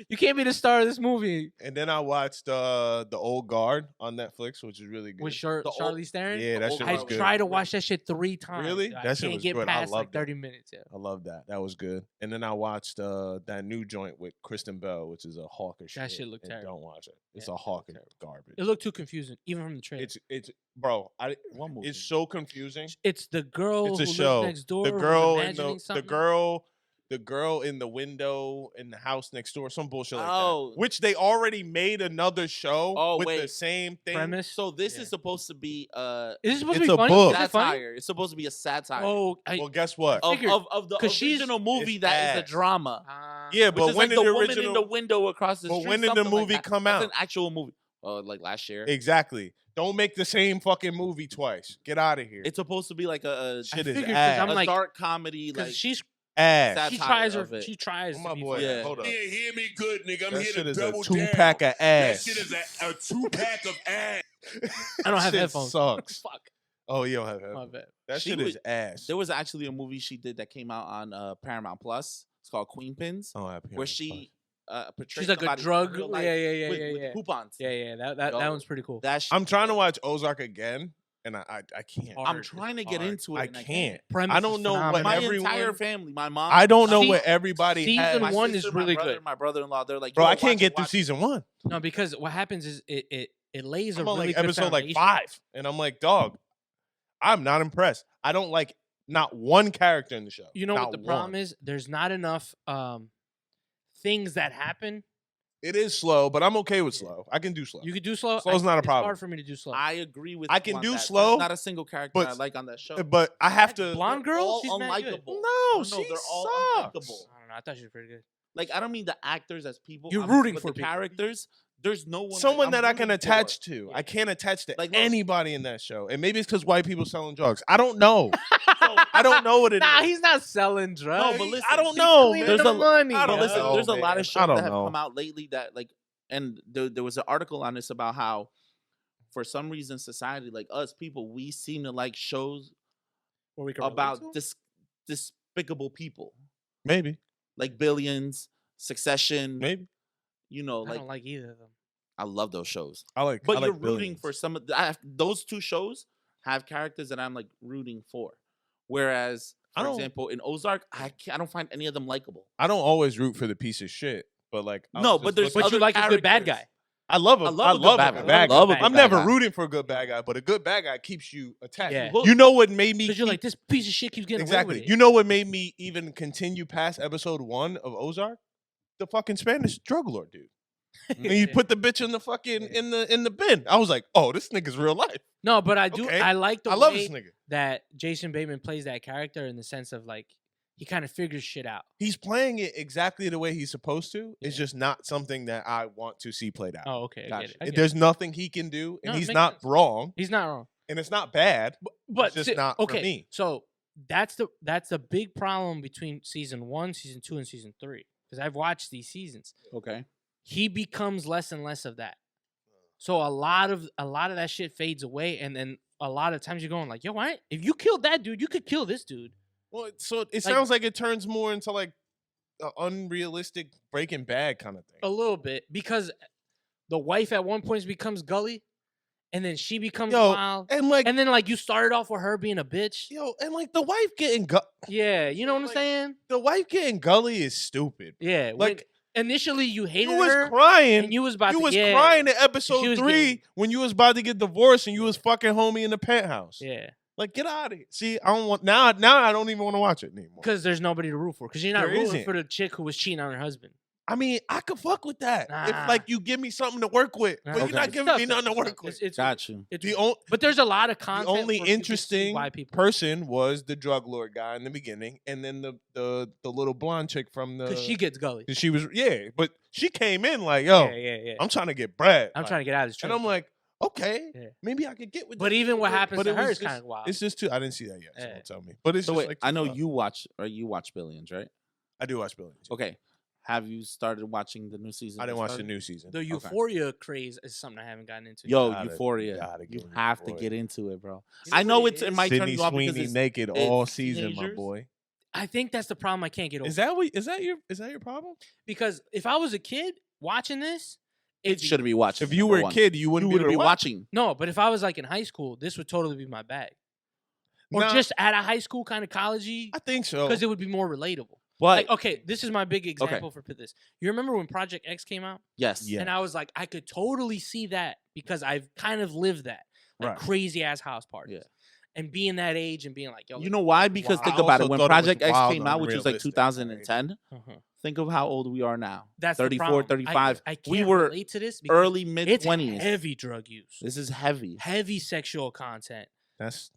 You can't be the star of this movie And then I watched The Old Guard on Netflix, which is really good. with The old- Charlize Theron. Yeah, that old shit I was Guard good. tried to watch that shit 3 times. Really? I That shit can't was get good. I past like loved it. 30 minutes. Yeah. I love that. That was good. And then I watched that new joint with Kristen Bell, which is a hawkish. That shit looked and terrible. Don't watch it. It's Yeah, a it looked hawkish terrible. garbage. It looked too confusing, even from the trailer. It's bro. One movie. It's so confusing. It's the girl It's a who show. lives next door. The who's girl in imagining the something. girl in the window in the house next door, some bullshit like Oh. that. Which they already made another show Oh, with the wait. same thing. premise. So this Yeah. is supposed to be Is this supposed It's to a be funny? book. Is it funny? satire. It's supposed to be a satire. Oh, Well, guess what? figured, of the 'cause she's- original movie it's that is ass. a drama. Yeah, Which but is when like did the the woman original? in the window across the But street. when did the something like movie that. come That's out? an actual movie. Like last year. Exactly. Don't make the same fucking movie twice. Get out of here. It's supposed to be like a Shit is figured 'cause ass. I'm a like- dark comedy. because Like she's ass. she satire tries of her it. she tries Oh, to my be boy. funny. Yeah. Hold up. Yeah, hear me good, nigga. I'm That here shit to is a double 2-pack down. of ass. That shit is a 2-pack of ass. I don't have Shit headphones. Sucks. Fuck. Oh, you don't have My headphones. bad. That She shit was- is ass. there was actually a movie she did that came out on Paramount Plus. It's called Queen Pins, Oh, I have where Paramount she portrays She's like a somebody in drug. real Yeah, life yeah, with yeah. coupons. Yeah. That Yo, one's pretty cool. That shit I'm trying to dope. watch Ozark again, and I can't. Hard. I'm trying to get hard. into it. I and can't. Premise I is don't know what phenomenal. My everyone. entire family, my mom. I don't know See- what everybody season has. my one sister, is really my brother, good. My brother-in-law, they're like, Bro, "Yo, I watch can't it, get through watch it." season 1. No, because what happens is it lays a I'm on really like good episode like foundation. 5, and I'm like, dog, I'm not impressed. I don't like not one character in the show. You know Not what the problem one. is? There's not enough things that happen. It is slow, but I'm okay with slow. I can do slow. You could do slow. Slow's not a It's problem. hard for me to do slow. I agree with. I you can on do that. There's slow, not a single character but- I like on that show. But I have to. Blonde girl, all she's mad good. unlikable. No, No, she they're all sucks. unlikable. I don't know. I thought she was pretty good. Like I don't mean the actors as people. You're I'm- rooting but for the people. characters. There's no one. Someone I'm that I can rooting attach for. to. Yeah. I can't attach to Like, look- anybody in that show, and maybe it's because white people selling drugs. I don't know. So, I don't know what it is. Nah, he's not selling drugs. No, but listen, I don't He's know. cleaning There's the a- money. I don't But listen, know, there's a lot man. of I shows don't that have know. come out lately that like, and there was an article on this about how, for some reason, society like us people, we seem to like shows Where we can relate about to? despicable people, Maybe, like Billions, Succession. maybe. You know, I like don't like either of them. I love those shows. I like. But I you're like rooting Billions. for some of those two shows have characters that I'm like rooting for. Whereas, I for don't- example, in Ozark, I don't find any of them likable. I don't always root for the piece of shit, but like. I No, was but just there's looking- But you other like a good bad characters. guy. I love a, I I love a love good a bad good guy. bad I love a guy. good I'm bad never guy. rooting for a good bad guy, but a good bad guy keeps you attached. Yeah. Hooked. You know what made me? Because you're keep- like, this piece of shit keeps getting away exactly. with it. You know what made me even continue past episode 1 of Ozark? The fucking Spanish drug lord dude. And you put the bitch in the fucking in the bin. I was like, oh, this nigga's real life. No, but I do. Okay. I like the I love way this nigga. that Jason Bateman plays that character in the sense of like he kind of figures shit out. He's playing it exactly the way he's supposed to. It's Yeah. just not something that I want to see played out. Oh, okay. I Gotcha. get it. I get There's it. nothing he can do, and No, it he's makes not sense. wrong, He's not wrong. and it's not bad. But just not for okay. me. So that's the big problem between season 1, season 2, and season 3. Because I've watched these seasons. Okay. He becomes less and less of that. So a lot of that shit fades away, and then a lot of times you're going like, yo, why? If you killed that dude, you could kill this dude. Well, so it sounds like it turns more into like an unrealistic Breaking Bad kind of thing. A little bit, because the wife at one point becomes gully, and then she becomes Yo, wild, and like, and then like you started off with her being a bitch. and like the wife getting Yeah, you know what I'm Like, saying? the wife getting gully is stupid. Yeah, like, initially you hated You was her, crying. and you was about You to was get crying at she episode was 3 getting- when you was about to get divorced and you was fucking homie in the penthouse. Yeah, Like, get out of here. See, I don't want now. I don't even want to watch it anymore. because there's nobody to root for. Because you're not There rooting isn't. for the chick who was cheating on her husband. I mean, I could fuck with that if Nah. like you give me something to work with, but Nah. you're not Okay. giving me nothing to work with. It's Got you. The only but there's a lot of content. only for people to see interesting why people, person was the drug lord guy in the beginning, and then the little blonde chick from the. because she gets gully. She was but she came in like, yo, Yeah. I'm trying to get bread. I'm trying to get out of this. and I'm like, okay, Yeah. maybe I could get with. But this even what shit, happens but to it her was is just- kind of wild. It's just too. I didn't see that yet. So Yeah. don't tell me. But it's So just wait, like I too know far. you watch Billions, right? I do watch Billions. Okay. Have you started watching the new season? I didn't that watch the started? new season. The Euphoria craze is something I haven't gotten into. Yo, Gotta- Euphoria. gotta You get have to Euphoria. get into it, bro. Is I it know what it is? might turn Sydney you off because Sweeney it's naked it's all season, my teenagers. boy. I think that's the problem I can't get over. Is that your problem? Because if I was a kid watching this, It shouldn't be watching. If you number were a one. kid, you you wouldn't would be be watching. no. But if I was like in high school, this would totally be my bag. Or Nah, just at a high school kind of collegey, I think so. because it would be more relatable. But Like, okay, this is my big example for this. You remember when Project X came out? yes, Yeah. And I was like, I could totally see that because I've kind of lived that. Like Right. crazy ass house parties. Yeah. And being that age and being like, yo, you know why? Because Wow. think I about it. also When thought it was Project X wild came out, which was like unrealistic, 2010, uh-huh. think of how old we are now. That's the 34, problem. 35. I can't We were relate to this because Early mid it's 20s. heavy drug use, This is heavy. heavy sexual content. That's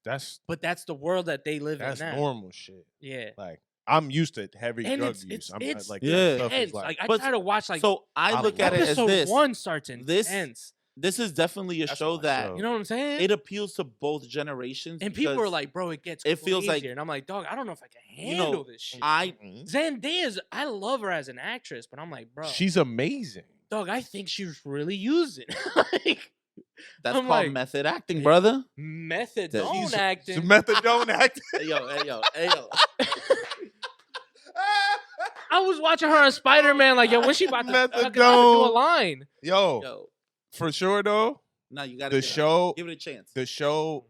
But that's the world that they live that's in now. normal shit. Yeah. Like I'm used to heavy And drug it's- use. it's- I'm it's- like Yeah. this stuff is Intense. like, Like I But- try to watch like So I look at it as episode this. 1 starts This- intense. This is definitely a That's show my that show. You know what I'm saying? it appeals to both generations. And people are because like, bro, it gets it feels like- crazier. And I'm like, dog, I don't know if I can You know, handle this shit. I Zendaya's, I love her as an actress, but I'm like, bro, she's amazing. dog, I think she's really using like that's I'm called like, method acting, brother. methadone She's acting. methadone acting. Hey yo. I was watching her on Spider-Man, like, yo, when she about to fucking do a Methadone. line? Yo, Yo, for sure though, no, you gotta the show, give it a chance.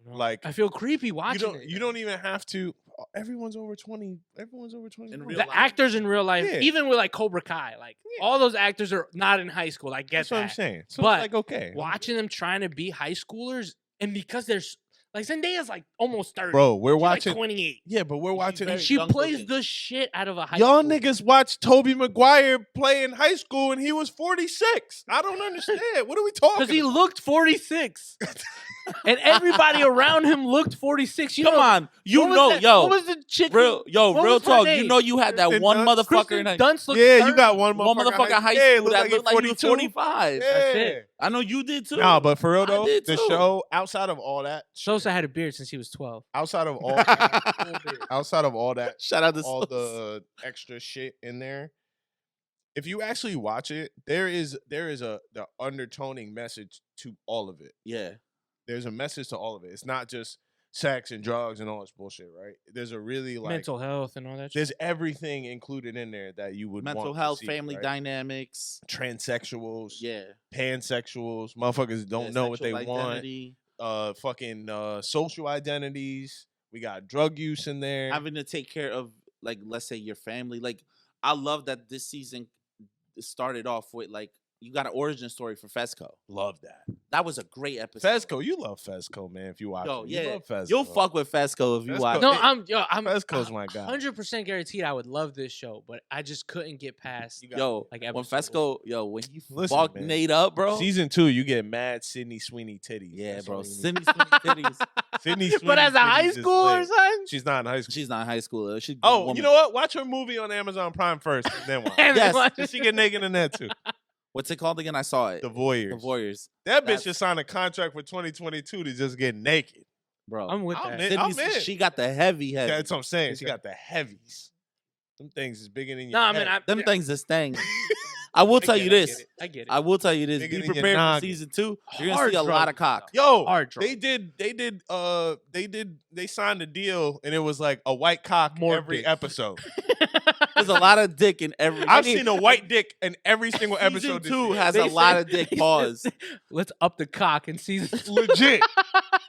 like I feel creepy you watching it. don't even have to. Everyone's over 20. Everyone's over 20. In bro. real The life. actors in real life, Yeah. even with like Cobra Kai, like all those actors are not in high school. I get That's what I'm that. saying. So But it's like okay, Watching them trying to be high schoolers, and because there's like Zendaya's like almost 30. bro, we're She's watching. like 28. Yeah, but we're watching. very And she young plays looking. the shit out of a high Y'all school. niggas watch Toby Maguire play in high school and he was 46. I don't understand. What are we talking Because he about? looked 46. And everybody around him looked 46. You Come know, on, you what was know, that- yo, What was the chick? who- real what real was her talk. You name? know, you had that Kristen one Dunst? motherfucker Kristen in high Dunst looked Yeah, 30. you got one one motherfucker in high yeah, school look that like looked like he was 42. 25. Yeah. it. I know you did too. Nah, but for real I though, did the too. show outside of all that, Sosa had a beard since he was 12. outside of all, outside of all that, Shout out to all Sosa. the extra shit in there. If you actually watch it, there is the undertoning message to all of it. Yeah, There's a message to all of it. It's not just sex and drugs and all this bullshit, right? There's a really like Mental health and all that shit. there's everything included in there that you would mental want to health, see, family right? dynamics. Transsexuals, Yeah, pansexuals, motherfuckers don't yeah, know what they sexual want. identity. Fucking social identities. We got drug use in there. Having to take care of, like, let's say your family. Like, I love that this season started off with like you got an origin story for Fesco. Love that. That was a great episode. Fesco, you love Fesco, man. If you watch Yo, it, yeah, you love Fesco. you'll fuck with Fesco if you Fesco- watch. No, Hey, I'm Fesco's my guy. 100% guaranteed I would love this show, but I just couldn't get past. You got- Yo, Like when episodes. Fesco, when he Listen, fucked man. Nate up, bro. Season 2, you get mad Sydney Sweeney titties. Yeah, That's bro. all you need. Sydney Sweeney titties. Sydney But Sweeney as a high titties is school or lit. something? She's not in high school. She's not in high school. She's a Oh, woman. you know what? Watch her movie on Amazon Prime first, and then watch. And Yes. watch- She get naked in that too. What's it called again? I saw it. The Voyeurs. The Warriors. That bitch That's- just signed a contract for 2022 to just get naked. Bro. I'm with I'm that. in. Sydney, she got the heavy. That's what I'm saying. She got the heavies. Them things is bigger than your No, I mean, head. Them things is staying. I will tell you this. I get it. I will tell you this. Nigga, Be then you prepared for noggin. season 2. You're gonna Hard see a lot of drugs, cock. Yo, Hard they signed a deal and it was like a white cock More every dick. episode. There's a lot of dick in every. I've seen a white dick in every single Season episode. this 2 year. has They a lot said- of dick. Pause. Let's up the cock and season. legit.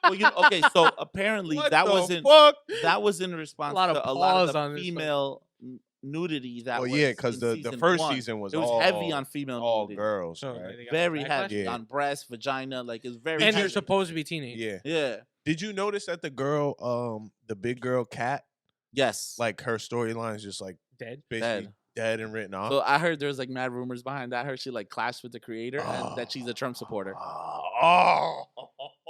Well, okay, so apparently What that the wasn't fuck? that was in response lot of to a lot pause of on the this female nudity that Well, was yeah, because in the season first 1. season was It was all heavy on female all nudity. girls, So, right? they got Very backlash? heavy Yeah. on breast, vagina, like it's very And heavy. they're supposed to be teenage. Yeah. Yeah. Did you notice that the girl, the big girl Cat, Yes. like her storyline is just like Dead. basically dead and written off? So I heard there's like mad rumors behind that. I heard she like clashed with the creator and that she's a Trump supporter. Oh,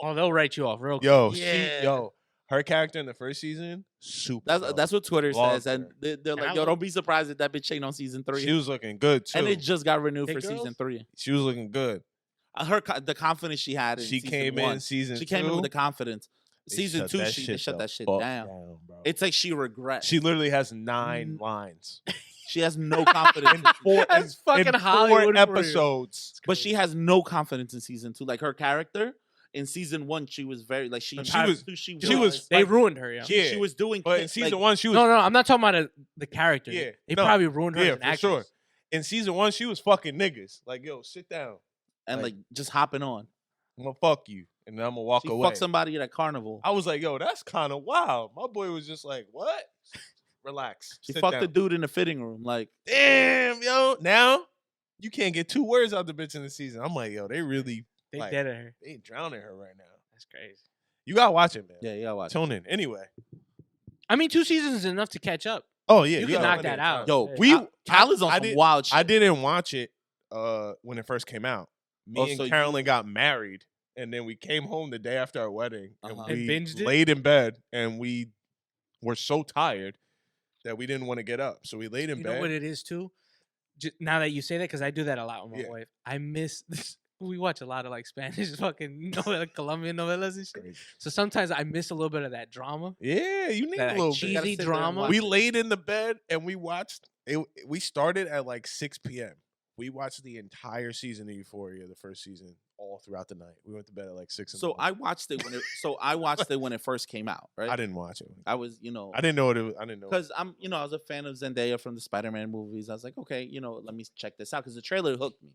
Oh, they'll write you off real quick. yo, Yeah. her character in the first season, super. That's what Twitter Love says, and her. they're And I like, "Yo, love- don't be surprised if that bitch ain't on season 3." She was looking good too. And it just got renewed Big for season girls? 3. She was looking good. The confidence she had. In She season came 1. in season She came in 2. with the confidence. They Season shut 2, that they shit shut the that shit fuck down. bro. It's like she regrets. She literally has 9 lines. She has no confidence. in That's fucking in Hollywood 4 for you. episodes. But she has no confidence in season 2. Like her character in season 1, she was very like she She knew was- who she she was They like- ruined her. Yeah. she, Yeah. she was doing. But in things, season like, 1, she was No, I'm not talking about the character. Yeah, They no, probably ruined her. yeah, as an for actress. sure. In season 1, she was fucking niggas. Like, yo, sit down. and like- like just hopping on. I'm gonna fuck you, and then I'm gonna walk She away. fucked somebody at a carnival. I was like, yo, that's kind of wild. My boy was just like, what? Relax. She sit fucked down. the dude in the fitting room. Like Damn, yo. Now you can't get 2 words out the bitch in the season. I'm like, yo, they really They like, dead at her. they drowning her right now. That's crazy. You gotta watch it, man. yeah, you gotta watch. Tune in. Anyway. I mean, 2 seasons is enough to catch up. Oh yeah, You can gotta knock watch that it. out. Yo, Yeah. Cal is on I some did- wild shit. I didn't watch it when it first came out. Me Oh, and so you- Carolyn got married, and then we came home the day after our wedding, and Uh-huh. And we binged it? laid in bed, and we were so tired that we didn't want to get up, so we laid in You bed. know what it is too. Now that you say that, because I do that a lot with my Yeah. wife. I miss this. We watch a lot of like Spanish fucking Colombian novelas and shit. Crazy. So sometimes I miss a little bit of that drama. Yeah, you need That a little cheesy bit. Gotta sit there and drama. watch We it. laid in the bed and we watched. We started at like 6 p.m. We watched the entire season of Euphoria, the first season, all throughout the night. We went to bed at like 6. in the So morning. I watched it when it. So I watched it when it first came out. Right. I didn't watch it. I was, I didn't know what it was. I didn't know. because I was a fan of Zendaya from the Spider-Man movies. I was like, okay, let me check this out because the trailer hooked me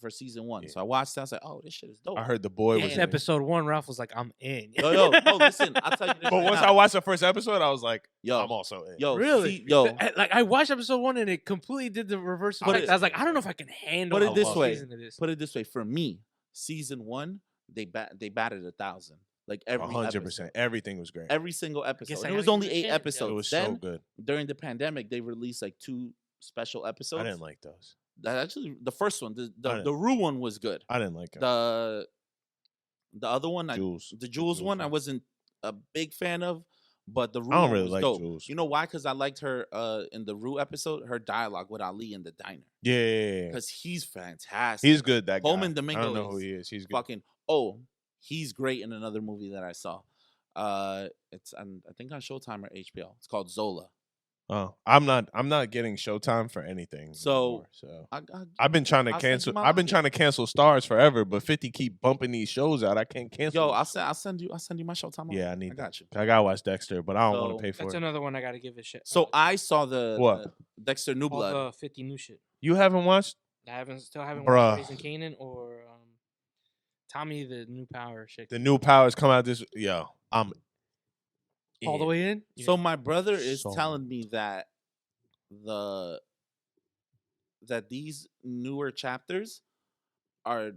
for season 1. Yeah. So I watched it. I was like, oh, this shit is dope. I heard the boy Yeah, was in in it. episode 1, Ralph was like, "I'm in." Yo, no, listen, I'll tell you this. But right once now. I watched the first episode, I was like, yo, I'm also in. yo, Really? see, yo, Like I watched episode 1 and it completely did the reverse Put effect. it- I was like, I don't know if I can handle. Put it a this whole way. season of this. put it this way. For me, season 1, they batted 1,000. Like every 100%. episode. Everything was great. Every single episode. I And it was gotta only give it a 8 chance, yo. episodes. It was then so good. during the pandemic, they released like 2 special episodes. I didn't like those. That actually the first one, I the didn't. Rue one was good. I didn't like them. The other one, Jules. the Jules one, I wasn't a big fan of, but the Rue I don't one really was like dope. Jules. You know why? Because I liked her in the Rue episode, her dialogue with Ali in the diner. Yeah. Because he's fantastic. He's good, that guy. Coleman I Domingo don't know who is he is. He's good. fucking he's great in another movie that I saw. It's I think on Showtime or HBO. It's called Zola. Oh, I'm not getting Showtime for anything. So, anymore, so I I've been trying to I'll send you cancel. my I've been login. trying to cancel Stars forever, but 50 keep bumping these shows out. I can't cancel. yo, them. I'll send you my Showtime. Yeah, I login. need I that. got you. I gotta watch Dexter, but I don't want So, to pay for That's it. another one I gotta give a shit. So I saw the What? Dexter New all Blood. the 50 new shit. You haven't watched? I still haven't Bruh. watched Raising Kanan or Tommy the New Power shit. The new powers come out this. Yo, I'm All the in. way in. So my brother is So- telling me that these newer chapters are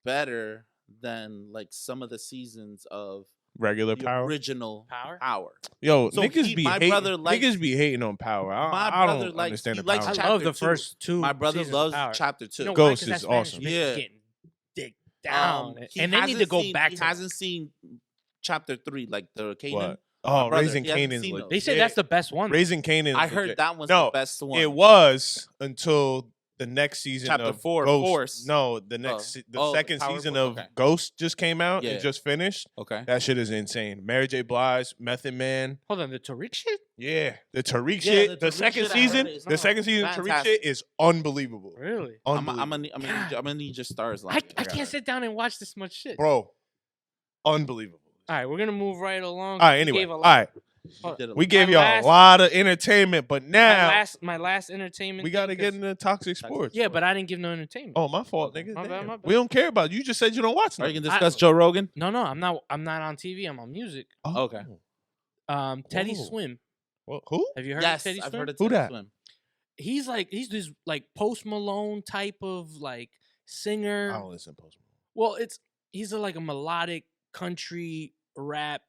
better than like some of the seasons of regular the power. original Power? Power. Yo, So niggas he- be my hating. brother likes- Niggas be hating on power. My I brother don't likes- understand he the likes power. I chapter love the 2. first 2. My brother seasons of loves Power. chapter 2. You know why? Ghost 'Cause that is Spanish awesome. bitch Yeah. getting dick down, He and they need to hasn't go seen- back He to hasn't seen chapter 3, like the Canaan. What? Oh, brother, Raising he hasn't Canaan's seen legit. those. They say that's the best one. Raising Canaan. I heard that one's no, the best one. It was until the next season Chapter of 4, Ghost. Force. No, the second Power season Book, of okay. Ghost just came out. Yeah. It just finished. Okay. That shit is insane. Mary J. Blige, Method Man. Hold on, the Tariq shit? Yeah, the Tariq Yeah, shit. the The Tariq second shit I heard season. is The second season of Tariq fantastic. shit is unbelievable. Really? I'm Unbelievable. gonna need your stars. I Like can't sit down and watch this much shit. Bro, unbelievable. All right, we're going to move right along. All right, We anyway. gave a All lot- right. did a We lot. gave My y'all last- a lot of entertainment, but now my last entertainment. we got to thing, get 'cause- into toxic sports. Yeah, but I didn't give no entertainment. Oh, my fault, Okay. nigga. My bad, Damn. my bad. We don't care about you. You just said you don't watch Are you nothing. gonna discuss Joe Rogan? No, I'm not on TV. I'm on music. Okay. Teddy Whoa. Swim. Well, who? Have you heard Yes, of Teddy I've Swim? heard of Who Teddy that? Swim. He's this like Post Malone type of like singer. I don't listen to Post Malone. Well, he's like a melodic country rap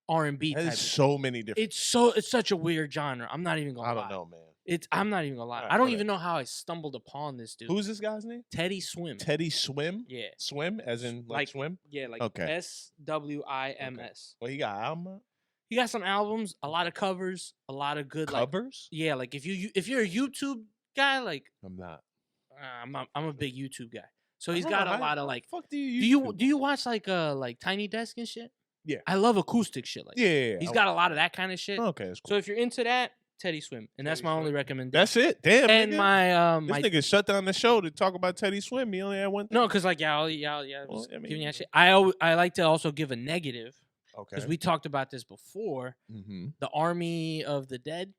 R&B type. There's of so many different. It's such a weird genre. I'm not even gonna I lie. don't know, man. I'm not even gonna lie. Alright, I don't go even know how I stumbled upon this dude. Who's this guy's name? Teddy Swim? Teddy Swim. Yeah. Swim, as in like swim. Yeah, like Okay. SWIMS. Well, he got an album out? He got some albums, a lot of covers, a lot of good like Covers. yeah, like if you're a YouTube guy, like I'm not. I'm a big YouTube guy. So he's I got don't a know, lot how of the like Fuck do you YouTube? watch like Tiny Desk and shit? Yeah. I love acoustic shit like that. Yeah. He's got a lot of that kind of shit. Okay, that's So cool. if you're into that, Teddy Swim. And that's Teddy my only Swim. recommendation. That's it. Damn. and nigga. my This my nigga shut down the show to talk about Teddy Swim. He only had one. no, thing. because like y'all Well, I giving mean, that shit. I like to also give a negative Okay. because we talked about this before. Mm-hmm. The Army of the Dead.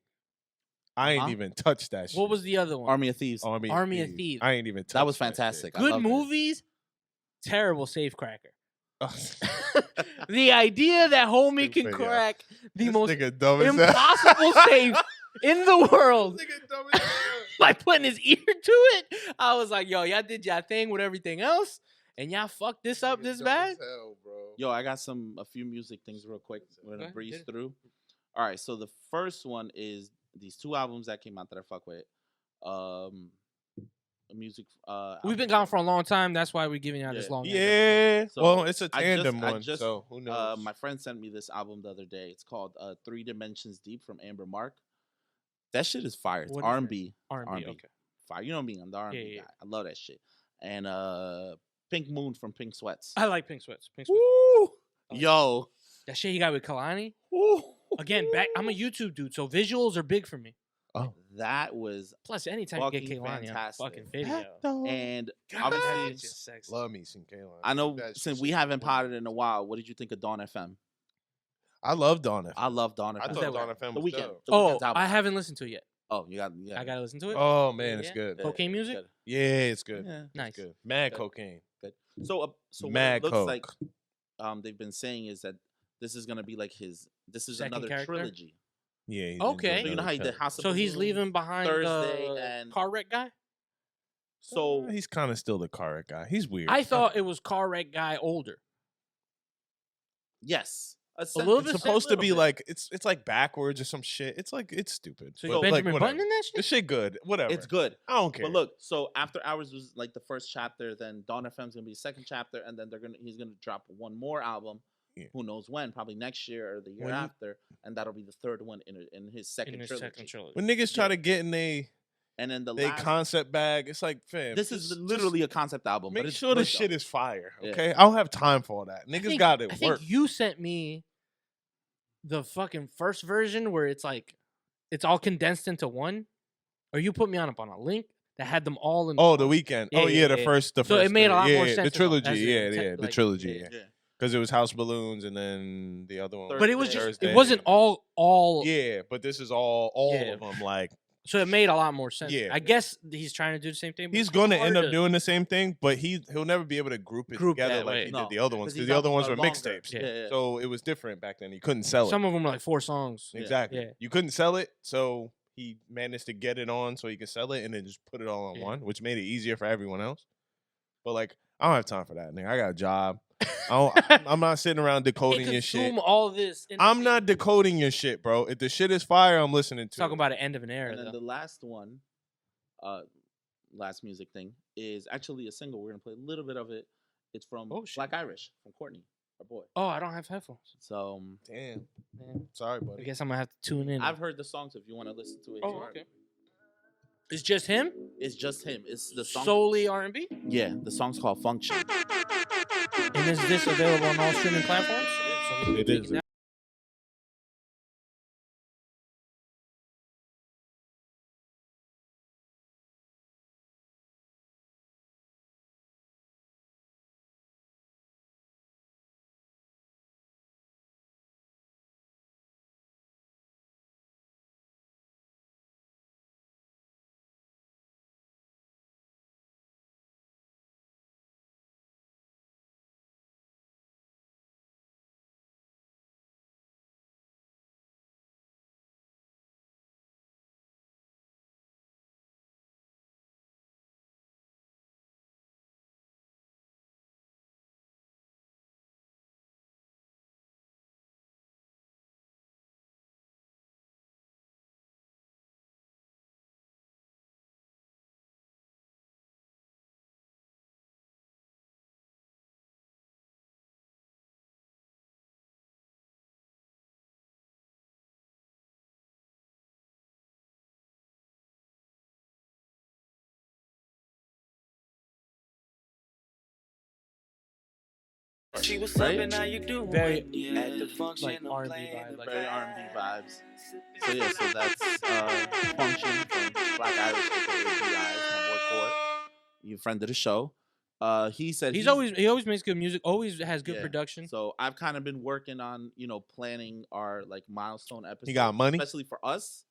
I ain't Huh? even touched that shit. What was the other one? Army of Thieves. Army Army of Thieves? I ain't even touched That was shit. fantastic. I Good loved it. movies, terrible safecracker. The idea that homie can Stupid, yo. crack the This most nigga dumb as hell. impossible safe in the world This nigga dumb as hell. by putting his ear to it, I was like, yo, y'all did y'all thing with everything else, and y'all fucked this up Nigga this dumb bad? as hell, bro. Yo, I got a few music things real quick. We're Go gonna ahead, breeze hit it. through. All right, so the first one is these two albums that came out that I fuck with. Music. We've been gone for a long time. That's why we're giving y'all this Yeah. long. Yeah. So, well, it's a I tandem I one, just, so who knows? My friend sent me this album the other day. It's called 3 Dimensions Deep from Amber Mark. That shit is fire. It's What is it? R&B. R&B. R&B. Okay. Fire. You know me, I'm the R&B Yeah. guy. I love that shit. And Pink Moon from Pink Sweats. I like Pink Sweats. Pink Sweats. Woo! like Yo. That shit he got with Kalani. Woo! Again, I'm a YouTube dude, so visuals are big for me. Oh. That was Plus, anytime you get Fucking Kalani on a fantastic. fucking video, and God, that obviously is just sexy. Love me some Kaylon. I know That since shit we is haven't cool. potted in a while, what did you think of Dawn FM? I love Dawn FM. I love Dawn I FM. thought that Dawn one? FM The was Weeknd. dope. The Oh, Weeknd's album. I haven't listened to it yet. Oh, you got. I gotta listen to it. Oh man, it's Yeah. good. Yeah. Cocaine music? Good. Yeah, it's good. Yeah. Nice. It's good. Mad Good. cocaine. So what Mad it looks coke. like they've been saying is that this is gonna be like this is Second another character? trilogy. Yeah. he's Okay. into So you know how he did another House of So he's Balloons? leaving behind Thursday the and- car wreck guy. So he's kind of still the car wreck guy. He's weird. I thought it was car wreck guy older. yes, little it's bit- supposed to be little bit. like it's like backwards or some shit. It's like it's stupid. So But, you Benjamin whatever. Button in that The shit? shit good. Whatever. It's good. I don't care. But look, so After Hours was like the first chapter, then Dawn FM's gonna be the second chapter, and then he's gonna drop one more album. Yeah. Who knows when? Probably next year or the year When you- after, and that'll be the third one in his second In his trilogy. second trilogy. when niggas try to get in And then the they last, concept bag, it's like, fam, this is literally a concept album. make but it's sure the good, shit though. is fire. Yeah. Okay, I don't have time for all that. Niggas got it I think work. you sent me the fucking first version where it's like it's all condensed into one, or you put me up on a link that had them all in. Oh, the weekend. Yeah, oh yeah, yeah, the yeah. first. The So it first made a three. lot more Yeah, sense The as trilogy. a Yeah, te- yeah, the like, trilogy. yeah. Yeah, Yeah. because it was House Balloons and then the other one. Third But it was just Thursday. it wasn't all. Yeah, but this is all Yeah. of them. Like So it made a lot more sense. Yeah. I guess he's trying to do the same thing. but he's it's gonna hard end up to- doing the same thing, but he'll never be able to group it Group together that like way. he No, did the other ones 'cause because these the other ones were albums are longer. mixtapes. Yeah. So it was different back then. You couldn't sell it. Some of them were like 4 songs. Exactly. Yeah. You couldn't sell it, so he managed to get it on so he could sell it and then just put it all on Yeah. one, which made it easier for everyone else. But like, I don't have time for that, nigga. I got a job. I'm not sitting around decoding Can't your shit. consume all this. in the I'm same- not decoding your shit, bro. If the shit is fire, I'm listening to talking it. about an end of an era. And then Though. the last one, last music thing is actually a single. We're gonna play a little bit of it. It's from Oh, shit. Black Irish from Courtney. our boy. Oh, I don't have headphones. So Damn. Man, Sorry, I buddy. guess I'm gonna have to tune in. I've heard the songs. If you want to listen to it, Oh, here. okay. It's just him? It's just him. It's the song. Solely R&B? Yeah, the song's called Function. And is this available on all streaming platforms? It is. She was Right? something how you do Very, at the function like I'm R&B playing vibe. Like Very R&B vibes. So yeah, so that's Function from Black Irish, aka B.I.'s, my boy Court. You friend of the show. He said he always makes good music, always has good Yeah. production. So I've kind of been working on, planning our like milestone episode. He got money? Especially for us.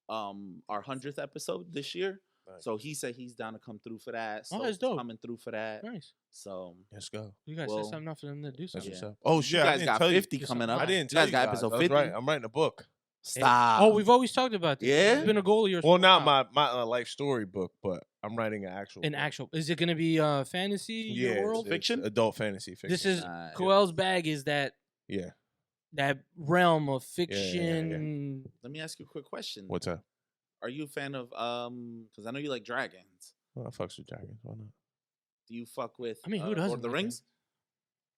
Our 100th episode this year. Nice. So he said he's down to come through for that. So Oh, that's dope. coming through for that. Nice. So Let's go. You guys Well, set something up for them to do That's something. what's Yeah. up. Oh you shit! I guys didn't got tell 50 you. coming up. I didn't You tell guys you got guys. episode That's 50. right. I'm writing a book. Stop. Oh, we've always talked about this. Yeah? It's been a goal of yours. Well, for a not while. my life story book, but I'm writing an actual. An book. actual. Is it going to be fantasy Yeah, your world? it's Fiction? adult fantasy fiction. This is Nice. Koel's bag. Is that yeah. realm of yeah, yeah. fiction? Let me ask you a quick question. What's up? Are you a fan of because I know you like dragons. Well, I fucks with dragons. Why not? Do you fuck with I mean, who Lord doesn't of the like Rings?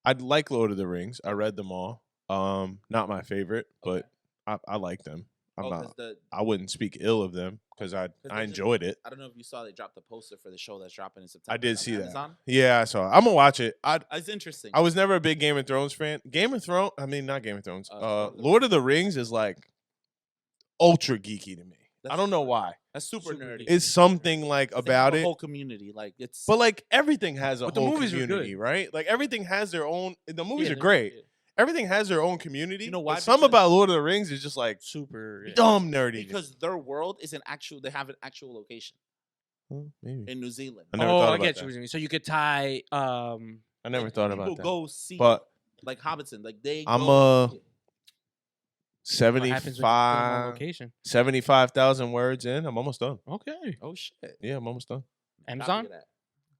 I like Lord of the Rings. I read them all. Not my favorite, Okay. but I like them. I'm Oh, 'cause not. the I wouldn't speak ill of them because I there's enjoyed it. I don't know if you saw they dropped the poster for the show that's dropping in September. I did on see that. Amazon. Yeah, I saw it. I'm gonna watch it. It's interesting. I was never a big Game of Thrones fan. Game of Thrones. I mean, not Game of Thrones. Lord of the Lord of the Rings is like ultra geeky to me. I That's don't know super- why. That's super nerdy. It's something like They have about a it. whole community. Like it's But like everything has a But the whole movies are good. community, right? Like everything has their own. The movies Yeah, are they're- great. yeah. Everything has their own community. You know but why? Some Because- about Lord of the Rings is just like Super. Yeah. dumb nerdy. because their world is an actual. They have an actual location Maybe. in New Zealand. I never Oh, thought I about get that. you. So you could tie. I never Like, thought people about that. go see, But like Hobbiton, like they. I'm go, a What happens when you put them on 75 location? 75,000 words in. I'm almost done. Okay. Oh shit! Yeah, I'm almost done. Amazon. Copy that.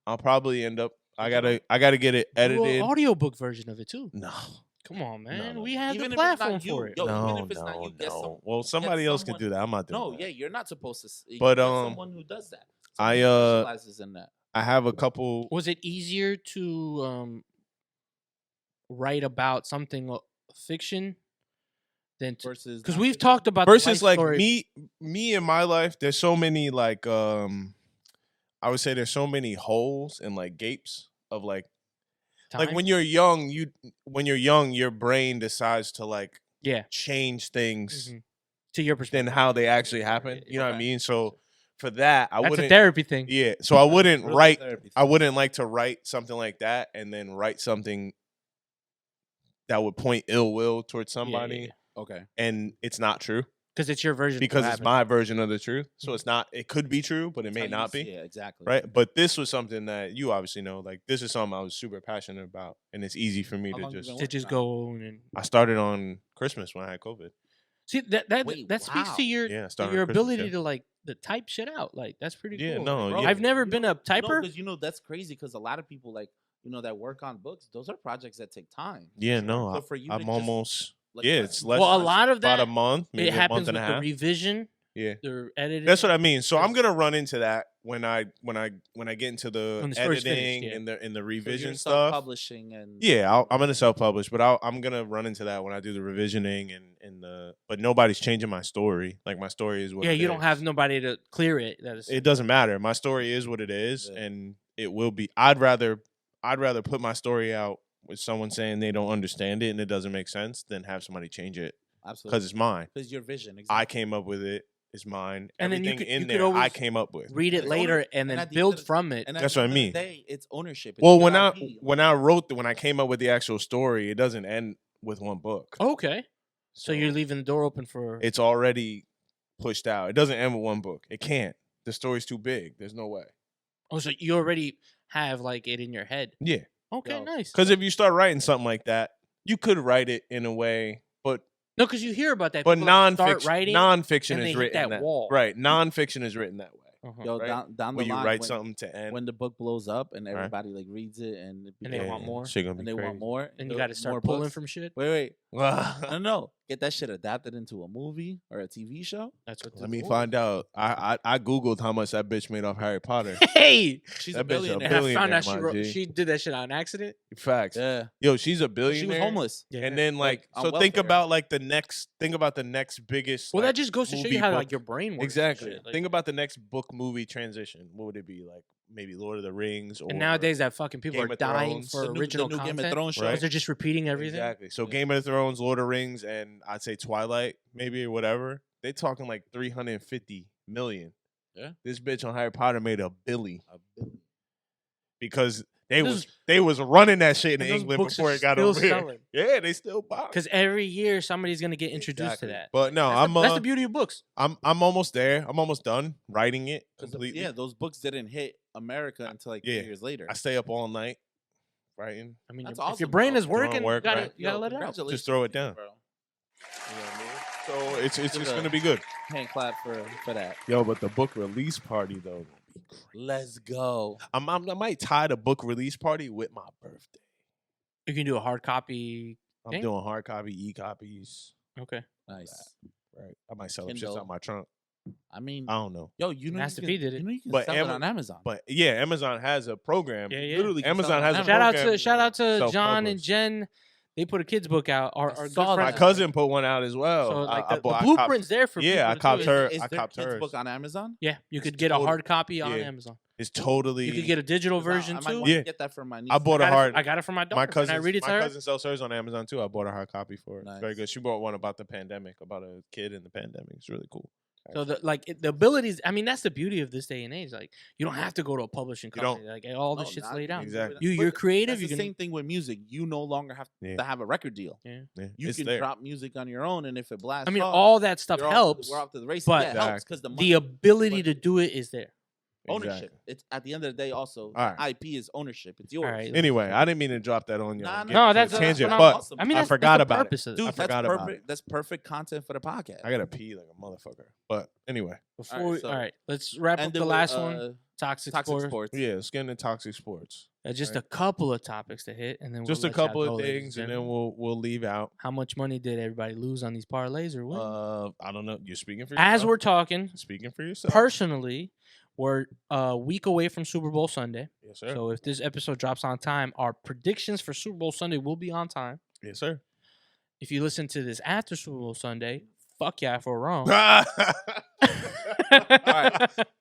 I'll probably end up. I Did you gotta get it Do edited. an audiobook version of it too. No, Come on, man. no. We have Even the if it's not platform you, for it. yo, no, even if it's not no, you, get some- no. Well, somebody else could someone- do that. I'm not doing No, that. yeah, you're not supposed to. You But, get someone who does that. I, Someone who specializes in that. I have a couple. Was it easier to write about something fiction than Versus because nonfiction. we've talked about the Versus life like story. me in my life. There's so many like I would say there's so many holes and like gapes of like time. when you're young, your brain decides to like yeah, change things mhm. To your than perspective, how they actually happen. You know what I Okay. mean? So for that, I that's a wouldn't. therapy thing. Yeah. So I wouldn't Real write. therapy I thing. wouldn't like to write something like that and then write something that would point ill will towards somebody, Okay. and it's not true Because it's your version. of because what it's happened. my version of the truth. So it's not. It could be true, but it may How you not see- be. Yeah, exactly. Right. But this was something that you obviously know. Like this is something I was super passionate about, and it's easy for me How to long you just. been to just working on go on and I started on Christmas when I had COVID. see that Wait, that speaks wow. to your Yeah, I to started your on Christmas, ability yeah. to like the type shit out. Like that's pretty Yeah, cool. no, Bro, yeah. I've never been a No, typer. because that's crazy. Because a lot of people like that work on books. Those are projects that take time. Yeah, no, So for you to I'm just, almost. like, Yeah, press it's the less. Well, a button- lot of about that a month, maybe it a happens month and with a the half. revision, Yeah, the editing. that's what I mean. So I'm gonna run into that when I get into the When the story's editing finished, yeah. and the So revision you're stuff. Publishing and Yeah, I'm gonna self-publish, but I'm gonna run into that when I do the revisioning and the. But nobody's changing my story. Like my story is what. Yeah, it you don't is. have nobody to clear it. That is. It doesn't matter. My story is what it is, Yeah. and it will be. I'd rather put my story out with someone saying they don't understand it and it doesn't make sense than have somebody change it absolutely because it's mine. because your vision. Exactly. I came up with it. It's mine. And then you Everything could- in you could there, I always came up with. Read it It's later owner- and and then at the end build of the- from it. And at That's the what I end of the mean. day, it's ownership. It's Well, your when I IP. when I came up with the actual story, it doesn't end with one book. Okay. So you're leaving the door open for. It's already pushed out. It doesn't end with one book. It can't. The story's too big. There's no way. Oh, so you already have like it in your head. Yeah. Okay, Yo, nice. Because if you start writing something like that, you could write it in a way, but No, because you hear about that. but people that start nonfiction writing. nonfiction and they is hit written that wall. right. Nonfiction is written that way. Uh-huh. Yo, right? down the Where you line, write when, something to end. when the book blows up and Right. everybody like reads it and And they want more. Shit gonna be and they crazy. want more, And you there- got to start more pulling books. from shit. Wait, Let no, get that shit adapted into a movie or a TV show. That's what. me find out. I googled how much that bitch made off Harry Potter. Hey, She's That a bitch a billionaire. and I found billionaire, out my G. she did that shit on accident. Facts. Yeah, Yo, she's a she billionaire. was homeless. Yeah. And then like on so think welfare. about like the next biggest Well, like, that just goes to show movie you how book. like your brain works. and Exactly. shit, like- Think about the next book movie transition. What would it be? Like maybe Lord of the Rings or and nowadays that fucking people Game are of dying Thrones. for The new original Game of content. Thrones show. Right. Because they're just repeating everything. Exactly. So Yeah. Game of Thrones, Lord of the Rings, and I'd say Twilight, maybe or whatever. They talking like 350 million. Yeah. This bitch on Harry Potter made a billy because they Those- was running that shit in And those England books before are it got still over here. selling. Yeah, they still buy. Because every year somebody's gonna get introduced Exactly. to that. But no, That's the beauty of books. I'm almost there. I'm almost done writing it 'Cause completely. yeah, those books didn't hit America until like Yeah. 3 years later. I stay up all night writing. I mean, That's if your awesome, brain bro. is Doing working, work, you gotta, right. you gotta Yo, let it out. congratulations Just throw it to you, down. bro. You know what I mean? So it's Just just a- gonna be good. Hand clap for that. Yo, but the book release party though gonna be crazy. Let's go. I might tie the book release party with my birthday. You can do a hard copy. I'm Dang. doing hard copy, e-copies. Okay. Nice. Right. I might sell them shits Kindle. out my trunk. I mean, I don't know. yo, you know, Master you P can, did it. You know, you can But sell it on Amazon. But yeah, Amazon has a program. Yeah, yeah. Literally can sell Amazon it has on a Shout out program. to John and self-publish. Jen. They put a kids book out. Our I good saw friends. My that. cousin put one out as well. So like I the bought- I blueprint's there for Yeah, I people to copped do it. her. Is I there copped kids hers. book on Amazon? Yeah, you could It's get a total- hard copy on yeah. Amazon. It's totally. You could get a digital 'Cause I version might too. wanna Yeah. get that for my niece. I bought a hard. I got it for my daughter. My and cousin. I read it to My her. cousin sells hers on Amazon too. I bought a hard copy for her. It's very Nice. good. She bought one about the pandemic, about a kid in the pandemic. It's really cool. So the abilities. I mean, that's the beauty of this day and age. Like you don't have to go to a publishing You don't. company. Like all No, this shit's not laid out. Exactly. You're creative. That's You the can. same thing with music. You no longer have Yeah. to have a record deal. Yeah. Yeah, You it's can there. drop music on your own, and if it blasts, I mean, off, all that stuff you're off- helps. We're off to the races. but yeah, it helps because the money, The ability but- to do it is there. ownership. Exactly. It's at the end of the day. Also, All right. IP is ownership. It's yours. right. Anyway, I didn't mean to drop that on you. Nah, No, that's tangent, phenomenal. but awesome. I mean, I that's, forgot that's the about it. purpose of Dude, it. I that's forgot about perfect. it. That's perfect content for the podcast. I gotta pee like a motherfucker. But anyway, Before All right, we, so- all right, let's wrap up And the then last with, one. Toxic, Toxic Sport. sports. yeah, let's get into toxic sports. Just right? a couple of topics to hit, and then Just we'll a let y'all couple go, of ladies things, and then gentlemen. we'll leave out. How much money did everybody lose on these parlays or win? I don't know. You're speaking for yourself. As we're talking, speaking for yourself. personally, we're a week away from Super Bowl Sunday. Yes, sir. So if this episode drops on time, our predictions for Super Bowl Sunday will be on time. Yes, sir. If you listen to this after Super Bowl Sunday, fuck yeah if we're wrong. right.